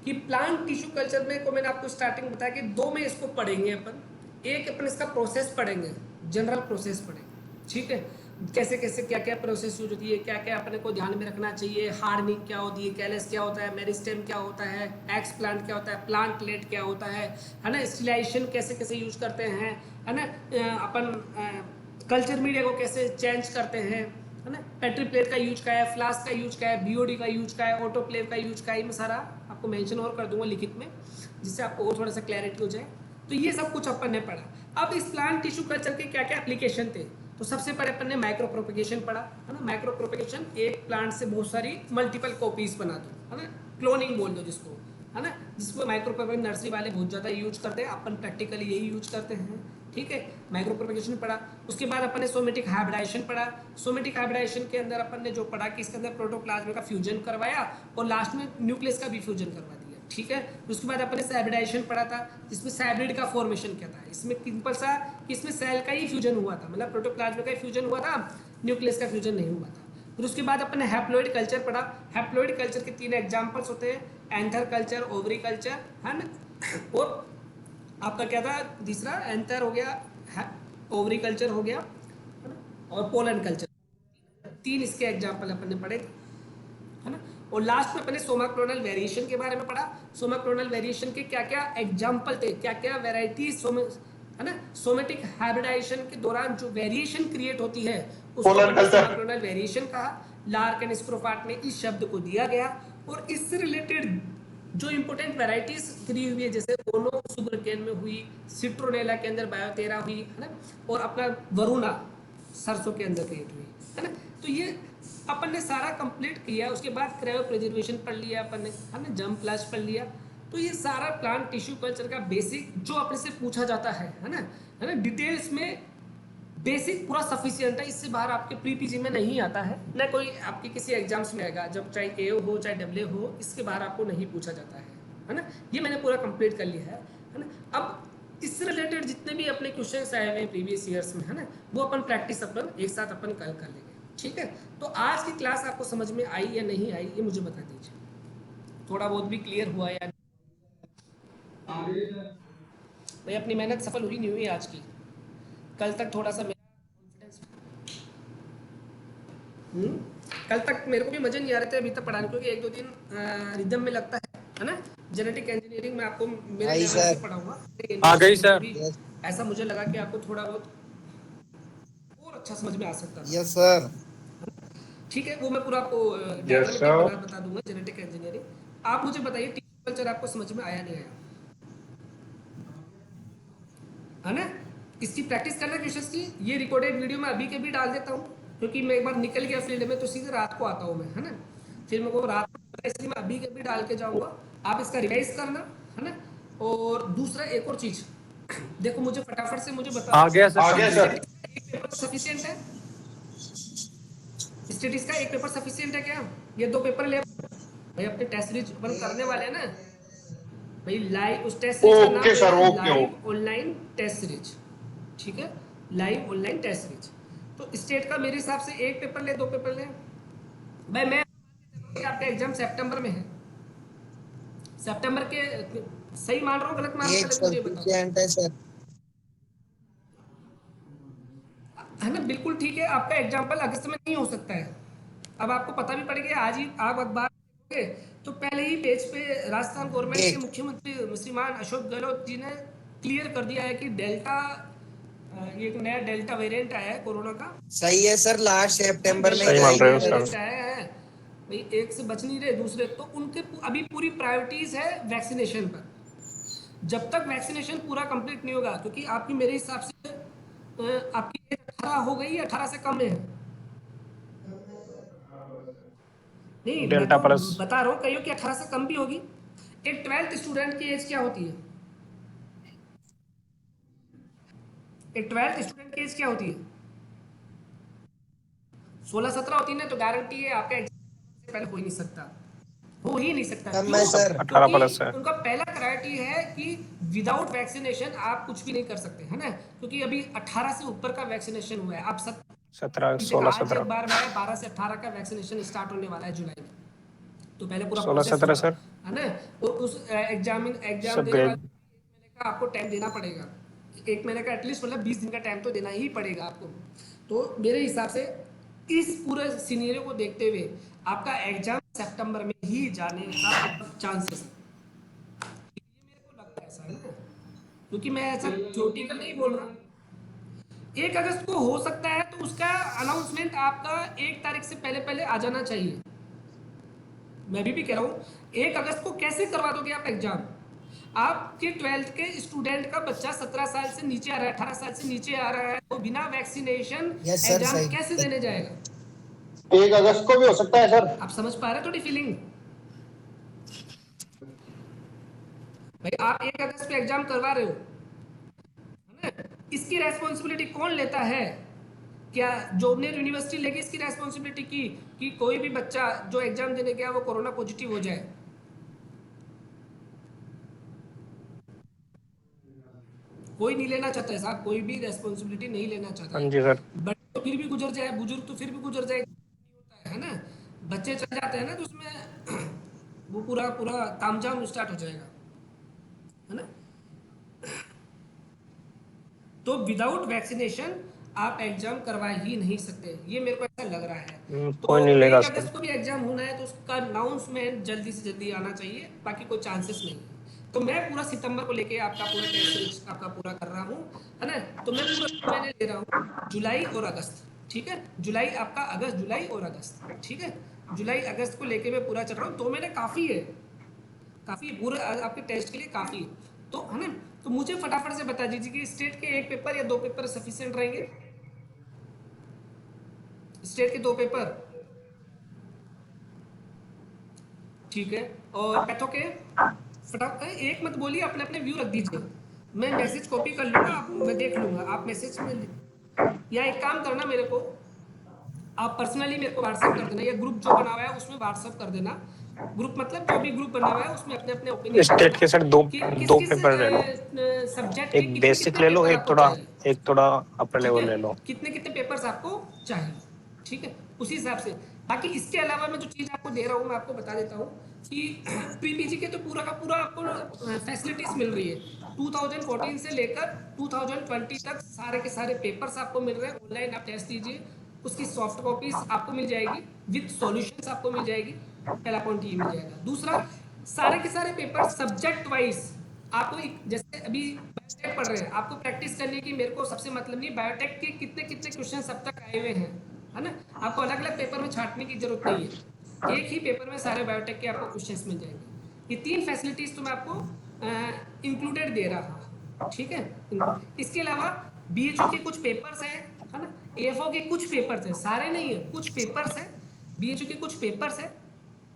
Speaker 1: कि प्लांट टिश्यू कल्चर में को मैंने आपको स्टार्टिंग बताया कि 2 में इसको पढ़ेंगे अपन, एक अपन इसका प्रोसेस पढ़ेंगे, जनरल प्रोसेस पढ़ेंगे, ठीक है, कैसे कैसे क्या क्या प्रोसेस यूज होती है, क्या क्या अपने को ध्यान में रखना चाहिए, हार्डनिंग क्या होती है, कैलस क्या होता है, मेरिस्टेम क्या होता है, एक्स प्लांट क्या होता है, प्लांट लेट क्या होता है ना, स्टिलाइजेशन कैसे कैसे यूज करते हैं, है ना, अपन कल्चर मीडिया को कैसे चेंज करते हैं, है ना, पेट्री प्लेट का यूज क्या है, फ्लास्क का यूज क्या है, BOD का यूज क्या है, ऑटोक्लेव का यूज क्या है, मैं सारा आपको मेंशन और कर दूंगा लिखित में, जिससे आपको और थोड़ा सा क्लैरिटी हो जाए। तो ये सब कुछ अपन ने पढ़ा। अब इस प्लांट टिश्यू कल्चर के क्या क्या एप्लीकेशन थे, तो सबसे पहले अपन ने माइक्रो प्रोपेगेशन पढ़ा, है ना। माइक्रो प्रोपेगेशन, एक प्लांट से बहुत सारी मल्टीपल कॉपीज बना दो, है ना, क्लोनिंग बोल दो जिसको, है ना, जिसको माइक्रो प्रोपेगेशन नर्सरी वाले बहुत ज़्यादा यूज करते हैं, अपन प्रैक्टिकली यही यूज करते हैं, ठीक है। माइक्रो प्रोपेगेशन पढ़ा, उसके बाद अपन ने सोमेटिक हाइब्रिडाइजेशन पढ़ा। सोमेटिक हाइब्रिडाइजेशन के अंदर अपन ने जो पढ़ा कि इसके अंदर प्रोटोप्लाज्म का फ्यूजन करवाया और लास्ट में न्यूक्लियस का भी फ्यूजन करवा दिया, ठीक है। उसके बाद अपन ने हाइब्रिडाइजेशन पढ़ा था, जिसमें हाइब्रिड का फॉर्मेशन क्या था, इसमें सिंपल सा इसमें सेल का ही फ्यूजन हुआ था, मतलब प्रोटोप्लाज्म का ही फ्यूजन हुआ था, न्यूक्लियस का फ्यूजन नहीं हुआ था। फिर उसके बाद अपन ने हैप्लॉइड कल्चर पढ़ा। हैप्लॉइड कल्चर के 3 एग्जांपल्स होते हैं, एंथर कल्चर, ओवरी कल्चर, है ना, और आपका क्या था तीसरा, एंथर हो गया, ओवरी कल्चर हो गया, है ना, और पोलन कल्चर, 3 इसके एग्जांपल अपन ने पढ़े थे, है ना। और लास्ट में अपन ने सोमा क्लोनल वेरिएशन के बारे में पढ़ा। सोमा क्लोनल वेरिएशन के क्या क्या एग्जांपल थे, क्या क्या वेराइटीज, है ना, सोमेटिक हाइब्रिडाइजेशन के दौरान जो वेरिएशन क्रिएट होती है उसको सोमा क्लोनल वेरिएशन कहा। लार्क एंड स्क्रोफाट में इस शब्द को दिया गया और इससे रिलेटेड जो इंपॉर्टेंट वैरायटीज करी हुई है, जैसे ओनो सुगर केन में हुई, सिट्रोनेला के अंदर बायोतेरा हुई है ना, और अपना वरुणा सरसों के अंदर क्रिएट हुई है ना। तो ये अपन ने सारा कंप्लीट किया। उसके बाद क्रायो प्रिजर्वेशन पढ़ लिया अपन ने, है ना, जर्म प्लास्ट पढ़ लिया। तो ये सारा प्लांट टिश्यू कल्चर का बेसिक जो अपने से पूछा जाता है ना, डिटेल्स में बेसिक पूरा सफिशिएंट है। इससे बाहर आपके प्री पीजी में नहीं आता है, ना कोई आपके किसी एग्जाम्स में आएगा, जब चाहे ए हो चाहे डब्ल्यू हो, इसके बाहर आपको नहीं पूछा जाता है ना। ये मैंने पूरा कंप्लीट कर लिया है ना। अब इससे रिलेटेड जितने भी अपने क्वेश्चंस आए हुए हैं प्रीवियस ईयर्स में, है ना, वो अपन प्रैक्टिस अपन एक साथ अपन कल कर लेंगे, ठीक है। तो आज की क्लास आपको समझ में आई या नहीं आई, ये मुझे बता दीजिए। थोड़ा बहुत भी क्लियर हुआ या भाई अपनी मेहनत सफल हुई नहीं हुई आज की? कल तक थोड़ा सा कल तक मेरे को भी मजे नहीं आ रहे थे अभी तक पढ़ाने, क्योंकि एक दो दिन रिदम में लगता है ना। जेनेटिक इंजीनियरिंग में आपको मेरे लेवल से पढ़ाऊंगा,
Speaker 3: आ गई सर।
Speaker 1: ऐसा मुझे लगा कि आपको थोड़ा बहुत और अच्छा समझ में आ सकता है।
Speaker 4: Yes sir.
Speaker 1: ठीक है, वो मैं पूरा आपको
Speaker 3: Yes, sir.
Speaker 1: बता दूंगा जेनेटिक इंजीनियरिंग। आप मुझे बताइए टिश्यू कल्चर आपको समझ में आया नहीं आया, है ना। इसकी प्रैक्टिस करना क्वेश्चंस की। ये रिकॉर्डेड वीडियो मैं अभी के भी डाल देता हूँ, क्योंकि मैं एक बार निकल गया फील्ड में तो सीधे रात को आता हूँ मैं, है ना। फिर मेरे को रात को, इसलिए मैं अभी के भी डाल के जाऊँगा। आप इसका रिवाइज करना, है ना। और दूसरा एक और चीज देखो, मुझे फटाफट से मुझे बता,
Speaker 3: आ गया सर।
Speaker 1: एक पेपर सफिशिएंट है? स्टैटिस्टिक्स का एक पेपर सफिशिएंट है क्या? ये दो पेपर ले भाई, अपने टेस्ट सीरीज अपन करने वाले हैं ना भाई। लाइव उस टेस्ट सीरीज का नाम
Speaker 2: okay sir, okay
Speaker 1: live online test series, ठीक है, लाइव ऑनलाइन टेस्ट सीरीज। तो स्टेट का मेरे हिसाब से एक पेपर ले, दो पेपर ले भाई। मैं आपका एग्जाम सितंबर में है, सितंबर के, सही मान रहा हूँ गलत मान रहा हूँ मुझे बताओ, है ना। बिल्कुल ठीक है, आपका एग्जाम्पल अगस्त में नहीं हो सकता है। अब आपको पता भी पड़ेगा, आज ही आप अखबार देखोगे तो पहले ही पेज पे राजस्थान गवर्नमेंट के मुख्यमंत्री श्रीमान अशोक गहलोत जी ने क्लियर कर दिया है कि डेल्टा, ये एक नया डेल्टा वेरिएंट आया है कोरोना का।
Speaker 4: सही है सर, लास्ट सितंबर में
Speaker 3: सही मान रहे हो सर।
Speaker 1: वेरिएंट आया है भाई, एक से बच नहीं रहे दूसरे, तो उनके अभी पूरी प्रायोरिटीज है वैक्सीनेशन पर। जब तक वैक्सीनेशन पूरा कंप्लीट नहीं होगा, क्योंकि आपकी मेरे हिसाब से आपकी एज 18 हो गई, 18 से कम है नहीं,
Speaker 3: डेल्टा
Speaker 1: मैं तो
Speaker 3: प्लस
Speaker 1: बता रहा हूँ कईयों की 18 से कम भी होगी। एक 12th स्टूडेंट की एज क्या होती है? एक 12th स्टूडेंट की एज क्या होती है? 16-17 होती है ना। तो गारंटी है आपका एग्जाम से पहले हो ही नहीं सकता, हो ही नहीं सकता।
Speaker 4: कम है सर।
Speaker 3: 18 प्लस है।
Speaker 1: उनका पहला क्राइटेरिया है कि विदाउट वैक्सीनेशन आप कुछ भी नहीं कर सकते, है ना। क्योंकि अभी 18 से ऊपर का वैक्सीनेशन हुआ है। आप
Speaker 3: 17 16
Speaker 1: आज एक
Speaker 3: 17
Speaker 1: बार में 12 से 18 का वैक्सीनेशन स्टार्ट होने वाला है जुलाई में। तो पहले पूरा
Speaker 3: 16 17 सर,
Speaker 1: है ना। और उस एग्जाम
Speaker 3: सब
Speaker 1: देने
Speaker 3: ग्रेड।
Speaker 1: वाले महीने का आपको टाइम देना पड़ेगा, एक महीने का एटलीस्ट, मतलब 20 दिन का टाइम तो देना ही पड़ेगा आपको। तो मेरे हिसाब से इस पूरे सिनेरियो को देखते हुए आपका एग्जाम सितंबर में ही जाने का चांसेस है, ये मेरे को लगता है ऐसा, है ना। क्योंकि मैं ऐसा थ्योरेटिकल नहीं बोल रहा। 1 अगस्त को हो सकता है, तो उसका अनाउंसमेंट आपका 1 तारीख से पहले पहले आ जाना चाहिए। मैं भी कह रहा हूँ 1 अगस्त को कैसे करवा दोगे आप एग्जाम? आपके 12th के स्टूडेंट का बच्चा 17 साल से नीचे आ रहा है, 18 साल से नीचे आ रहा है, तो बिना वैक्सीनेशन एग्जाम कैसे देने जाएगा?
Speaker 2: 1 अगस्त को भी हो सकता है सर।
Speaker 1: आप समझ पा रहे हैं थोड़ी फीलिंग भाई? आप 1 अगस्त पे एग्जाम करवा रहे हो, है ना। इसकी रेस्पॉन्सिबिलिटी कौन लेता है? क्या जोबनेर यूनिवर्सिटी लेगी इसकी रेस्पॉन्सिबिलिटी की कि कोई भी बच्चा जो एग्जाम देने गया वो कोरोना पॉजिटिव हो जाए? कोई नहीं लेना चाहता है साहब, कोई भी रेस्पॉन्सिबिलिटी नहीं लेना चाहता
Speaker 3: हाँ जी सर।
Speaker 1: बड़े तो फिर भी गुजर जाए, बुजुर्ग तो फिर भी गुजर जाए, है ना। बच्चे चल जाते हैं ना, तो उसमें वो पूरा पूरा तामझाम स्टार्ट हो जाएगा, है ना। तो विदाउट वैक्सीनेशन आप एग्जाम करवा ही नहीं सकते, ये मेरे को ऐसा लग रहा है। तो
Speaker 3: कोई नहीं लेगा
Speaker 1: 1
Speaker 3: सर।
Speaker 1: अगस्त को भी एग्जाम होना है, तो उसका अनाउंसमेंट जल्दी से जल्दी आना चाहिए, बाकी कोई चांसेस नहीं है। तो मैं पूरा सितंबर को लेके आपका पूरा टेस्ट आपका पूरा कर रहा हूँ, है ना। तो मैं पूरा महीने ले रहा हूँ, जुलाई और अगस्त, ठीक है, जुलाई आपका अगस्त, जुलाई और अगस्त, ठीक है, जुलाई अगस्त को लेके मैं पूरा चल रहा हूँ, 2 महीने काफ़ी है, काफ़ी पूरे आपके टेस्ट के लिए काफ़ी है, तो है ना। तो मुझे फटाफट से बता दीजिए कि स्टेट के 1 पेपर या 2 पेपर सफिशिएंट रहेंगे, स्टेट के 2 पेपर, ठीक है, और पैथो के फटाफट एक मत बोलिए, अपने अपने व्यू रख दीजिए, मैं मैसेज कॉपी कर लूँगा, मैं देख लूँगा, आप मैसेज में या एक काम करना, मेरे को आप पर्सनली मेरे को व्हाट्सएप कर देना, या ग्रुप जो बना हुआ है उसमें व्हाट्सएप कर देना, ग्रुप मतलब जो भी ग्रुप बना हुआ है उसमें अपने अपने ओपिनियन डाल
Speaker 3: स्टेट
Speaker 1: देना
Speaker 3: के सर दो
Speaker 1: कि
Speaker 3: दो
Speaker 1: किस
Speaker 3: पेपर ले लो,
Speaker 1: सब्जेक्ट के
Speaker 3: एक
Speaker 1: कितने
Speaker 3: बेसिक
Speaker 1: कितने
Speaker 3: ले लो,
Speaker 1: पेपर आपको चाहिए,
Speaker 3: एक थोड़ा अपर
Speaker 1: ठीक है,
Speaker 3: लेवल ले लो।
Speaker 1: कितने कितने पेपर्स आपको चाहिए, ठीक है, उसी हिसाब से। बाकी इसके अलावा मैं जो चीज़ आपको दे रहा हूँ मैं आपको बता देता हूँ कि प्री पीजी के तो पूरा का पूरा आपको फैसिलिटीज मिल रही है, 2014 से लेकर 2020 तक सारे के सारे पेपर्स आपको मिल रहे हैं, ऑनलाइन आप टेस्ट दीजिए, उसकी सॉफ्ट कॉपीज आपको मिल जाएगी, विद सॉल्यूशंस आपको मिल जाएगी, पहला पॉइंट ये मिल जाएगा। दूसरा, सारे के सारे पेपर सब्जेक्ट वाइज आपको जैसे अभी बायोटेक पढ़ रहे हैं, आपको प्रैक्टिस करने की मेरे को सबसे मतलब नहीं, बायोटेक के कितने कितने क्वेश्चन अब तक आए हुए हैं, है ना, आपको अलग अलग पेपर में छांटने की जरूरत नहीं है, एक ही पेपर में सारे बायोटेक के आपको क्वेश्चंस मिल जाएंगे। ये 3 फैसिलिटीज तो मैं आपको इंक्लूडेड दे रहा हूँ, ठीक है। इसके अलावा बीएचयू के कुछ पेपर्स हैं, है ना, एएफओ के कुछ पेपर्स हैं, सारे नहीं है, कुछ पेपर्स हैं, बीएचयू के कुछ पेपर्स हैं,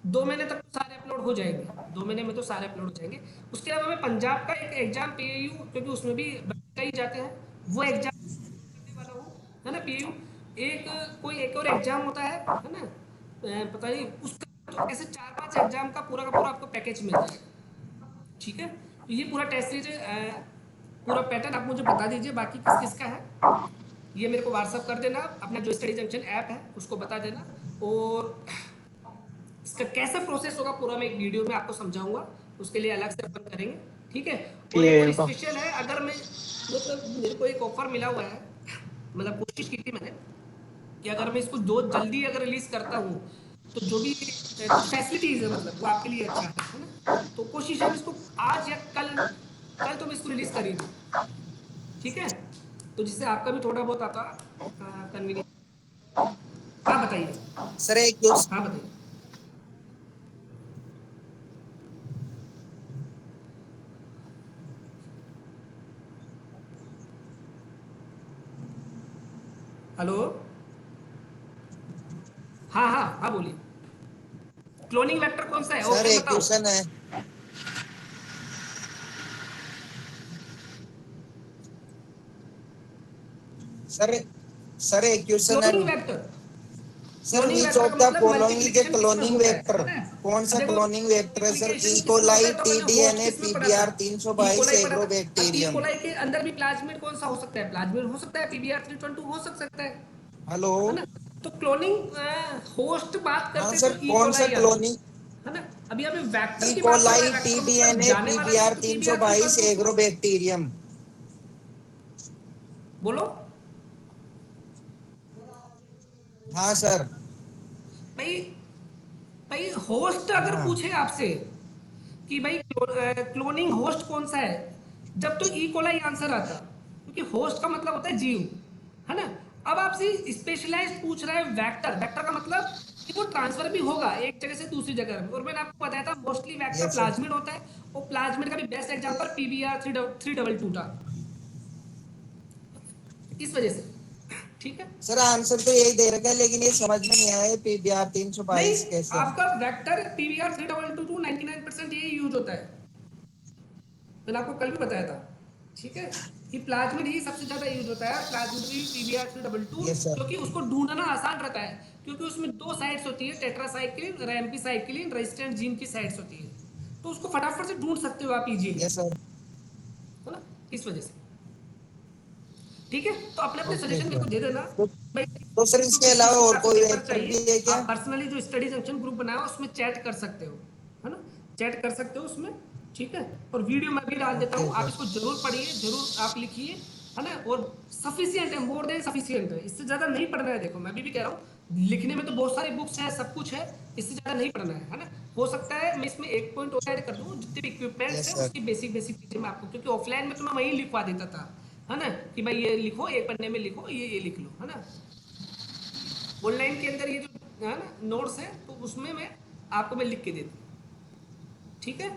Speaker 1: 2 महीने तक तो सारे अपलोड हो जाएंगे, 2 महीने में तो सारे अपलोड हो जाएंगे। उसके अलावा मैं पंजाब का एक एग्जाम पीएयू, क्योंकि उसमें भी कई जाते हैं, वो एग्जाम करने वाला हूँ, है ना, पीएयू एक कोई एक और एग्जाम होता है ना, पता नहीं उसका, तो ऐसे 4-5 एग्जाम का पूरा आपको पैकेज मिल जाएगा, ठीक है। तो ये पूरा टेस्ट सीरीज पूरा पैटर्न आप मुझे बता दीजिए, बाकी किस किस का है ये मेरे को व्हाट्सअप कर देना, अपना जो स्टडी जंक्शन ऐप है उसको बता देना, और इसका कैसा प्रोसेस होगा पूरा मैं एक वीडियो में आपको समझाऊंगा, उसके लिए अलग से अपन करेंगे, ठीक है। और एक और स्पेशल है, अगर मैं मतलब मेरे को एक ऑफर मिला हुआ है, मतलब कोशिश की थी मैंने कि अगर मैं इसको जो जल्दी अगर रिलीज करता हूँ तो जो भी कुछ फैसिलिटीज है मतलब वो आपके लिए अच्छा है ना, तो कोशिश है मैं इसको आज या कल कल तो मैं इसको रिलीज कर ही दूँ, ठीक है, तो जिससे आपका भी थोड़ा बहुत आता कन्वीनियंस। हाँ बताइए,
Speaker 4: सर एक क्वेश्चन,
Speaker 1: हाँ बताइए। हेलो, हाँ हाँ हाँ बोलिए, क्लोनिंग वेक्टर कौन सा है,
Speaker 4: सर
Speaker 1: ऑप्शन
Speaker 4: एक
Speaker 1: बताओ।
Speaker 4: क्वेश्चन है सर सर एक क्वेश्चन है
Speaker 1: cloning vector,
Speaker 4: sir
Speaker 1: cloning
Speaker 4: which
Speaker 1: vector
Speaker 4: of
Speaker 1: का
Speaker 4: द
Speaker 1: मतलब
Speaker 4: फॉलोइंग इज ए
Speaker 1: मल्टीप्लिकेशन किस में
Speaker 4: क्लोनिंग
Speaker 1: होता
Speaker 4: वेक्टर,
Speaker 1: है ना।
Speaker 4: कौन
Speaker 1: अब
Speaker 4: सा
Speaker 1: देखो
Speaker 4: क्लोनिंग वेक्टर है सर?
Speaker 1: मल्टीप्लिकेशन
Speaker 4: ई
Speaker 1: किस में होता
Speaker 4: कोलाई,
Speaker 1: है, तो
Speaker 4: टी
Speaker 1: मैंने
Speaker 4: डी एन
Speaker 1: होस्ट
Speaker 4: ए,
Speaker 1: किस में पढ़ा था,
Speaker 4: पीबीआर
Speaker 1: ई
Speaker 4: 322,
Speaker 1: कोलाई पढ़ा था। अब ई
Speaker 4: एग्रोबैक्टीरियम।
Speaker 1: कोलाई के अंदर भी प्लाज्मिड कौन सा हो सकता है, प्लाज्मिड हो सकता है, पीबीआर 322 हो सकता
Speaker 4: हेलो,
Speaker 1: है ना। तो क्लोनिंग होस्ट बात
Speaker 4: हाँ
Speaker 1: करते
Speaker 4: सर,
Speaker 1: तो ई
Speaker 4: कौन सा
Speaker 1: कोलाई आता
Speaker 4: क्लोनिंग?
Speaker 1: है ना। अभी हमें वेक्टर
Speaker 4: ई
Speaker 1: की बात कर रहे
Speaker 4: कोलाई,
Speaker 1: हैं,
Speaker 4: टी
Speaker 1: वेक्टर
Speaker 4: डी एन
Speaker 1: मतलब
Speaker 4: ए,
Speaker 1: जाने वाला
Speaker 4: पीबीआर
Speaker 1: चीज, तो पीबीआर
Speaker 4: 322,
Speaker 1: 322
Speaker 4: एग्रोबैक्टीरियम।
Speaker 1: बोलो
Speaker 4: हाँ सर।
Speaker 1: भाई। भाई होस्ट अगर
Speaker 4: हाँ
Speaker 1: पूछे आपसे कि भाई क्लोनिंग होस्ट कौन सा है, जब तो ई कोलाई आंसर आता, क्योंकि होस्ट का मतलब होता है जीव, है ना। अब आपसे स्पेशलाइज्ड पूछ रहा है वेक्टर, वेक्टर का मतलब कि वो ट्रांसफर भी होगा एक जगह से दूसरी जगह में, और मैंने आपको बताया था mostly vector
Speaker 4: yes sir.
Speaker 1: Plasmid होता है, और प्लाज्मिड का भी बेस्ट एग्जांपल पीबीआर 322 था, इस वजह से, ठीक है।
Speaker 4: सर आंसर तो यही दे रखा है, लेकिन ये समझ में नहीं आया पीबीआर
Speaker 1: नहीं,
Speaker 4: 322 कैसे?
Speaker 1: आपका वेक्टर पीबीआर 322 99% यही यूज होता है, मैंने आपको कल भी बताया था, ठीक है, कि प्लाज्मिड ही सबसे ज्यादा यूज होता है, प्लाज्मिड भी पीबीआर 322,
Speaker 4: यस सर।
Speaker 1: क्योंकि उसको ढूंढना आसान रहता है, क्योंकि उसमें 2 साइड्स होती है, टेट्रासाइक्लिन, रैम्पीसाइक्लिन, रेजिस्टेंट जीन की साइड्स होती है, तो उसको फटाफट से ढूंढ सकते हो आप इजीली,
Speaker 4: यस सर।
Speaker 1: है ना, इस वजह से, ठीक है। तो अपने अपने
Speaker 4: ओके
Speaker 1: सजेशन मेरे को
Speaker 4: सर।
Speaker 1: दे देना
Speaker 4: तो,
Speaker 1: भाई,
Speaker 4: तो सर
Speaker 1: किसको
Speaker 4: इसके
Speaker 1: किस किस
Speaker 4: अलावा और
Speaker 1: हिसाब से
Speaker 4: कोई
Speaker 1: पेपर
Speaker 4: वेक्टर
Speaker 1: चाहिए,
Speaker 4: भी है क्या?
Speaker 1: आप पर्सनली जो स्टडी जंक्शन ग्रुप बनाया उसमें चैट कर सकते हो, है ना, चैट कर सकते हो उसमें, ठीक है। और वीडियो मैं भी डाल देता
Speaker 4: ओके
Speaker 1: हूँ, आप
Speaker 4: सर।
Speaker 1: इसको जरूर पढ़िए, जरूर आप लिखिए, है ना, और सफिशियंट है, मोर देन सफिशियंट है, इससे ज़्यादा नहीं पढ़ना है। देखो मैं भी कह रहा हूँ, लिखने में तो बहुत सारी बुक्स है, सब कुछ है, इससे ज़्यादा नहीं पढ़ना है ना। हो सकता है मैं इसमें एक पॉइंट और ऐड कर दूँ, जितने भी इक्विपमेंट्स
Speaker 4: यस
Speaker 1: है
Speaker 4: सर।
Speaker 1: उसकी बेसिक बेसिक चीज़ें मैं आपको, क्योंकि ऑफलाइन में तो मैं वहीं लिखवा देता था, है ना, कि भाई ये लिखो, एक पन्ने में लिखो, ये लिख लो, है ना। ऑनलाइन के अंदर ये जो है ना नोट्स है, तो उसमें मैं आपको लिख के देती हूँ, ठीक है।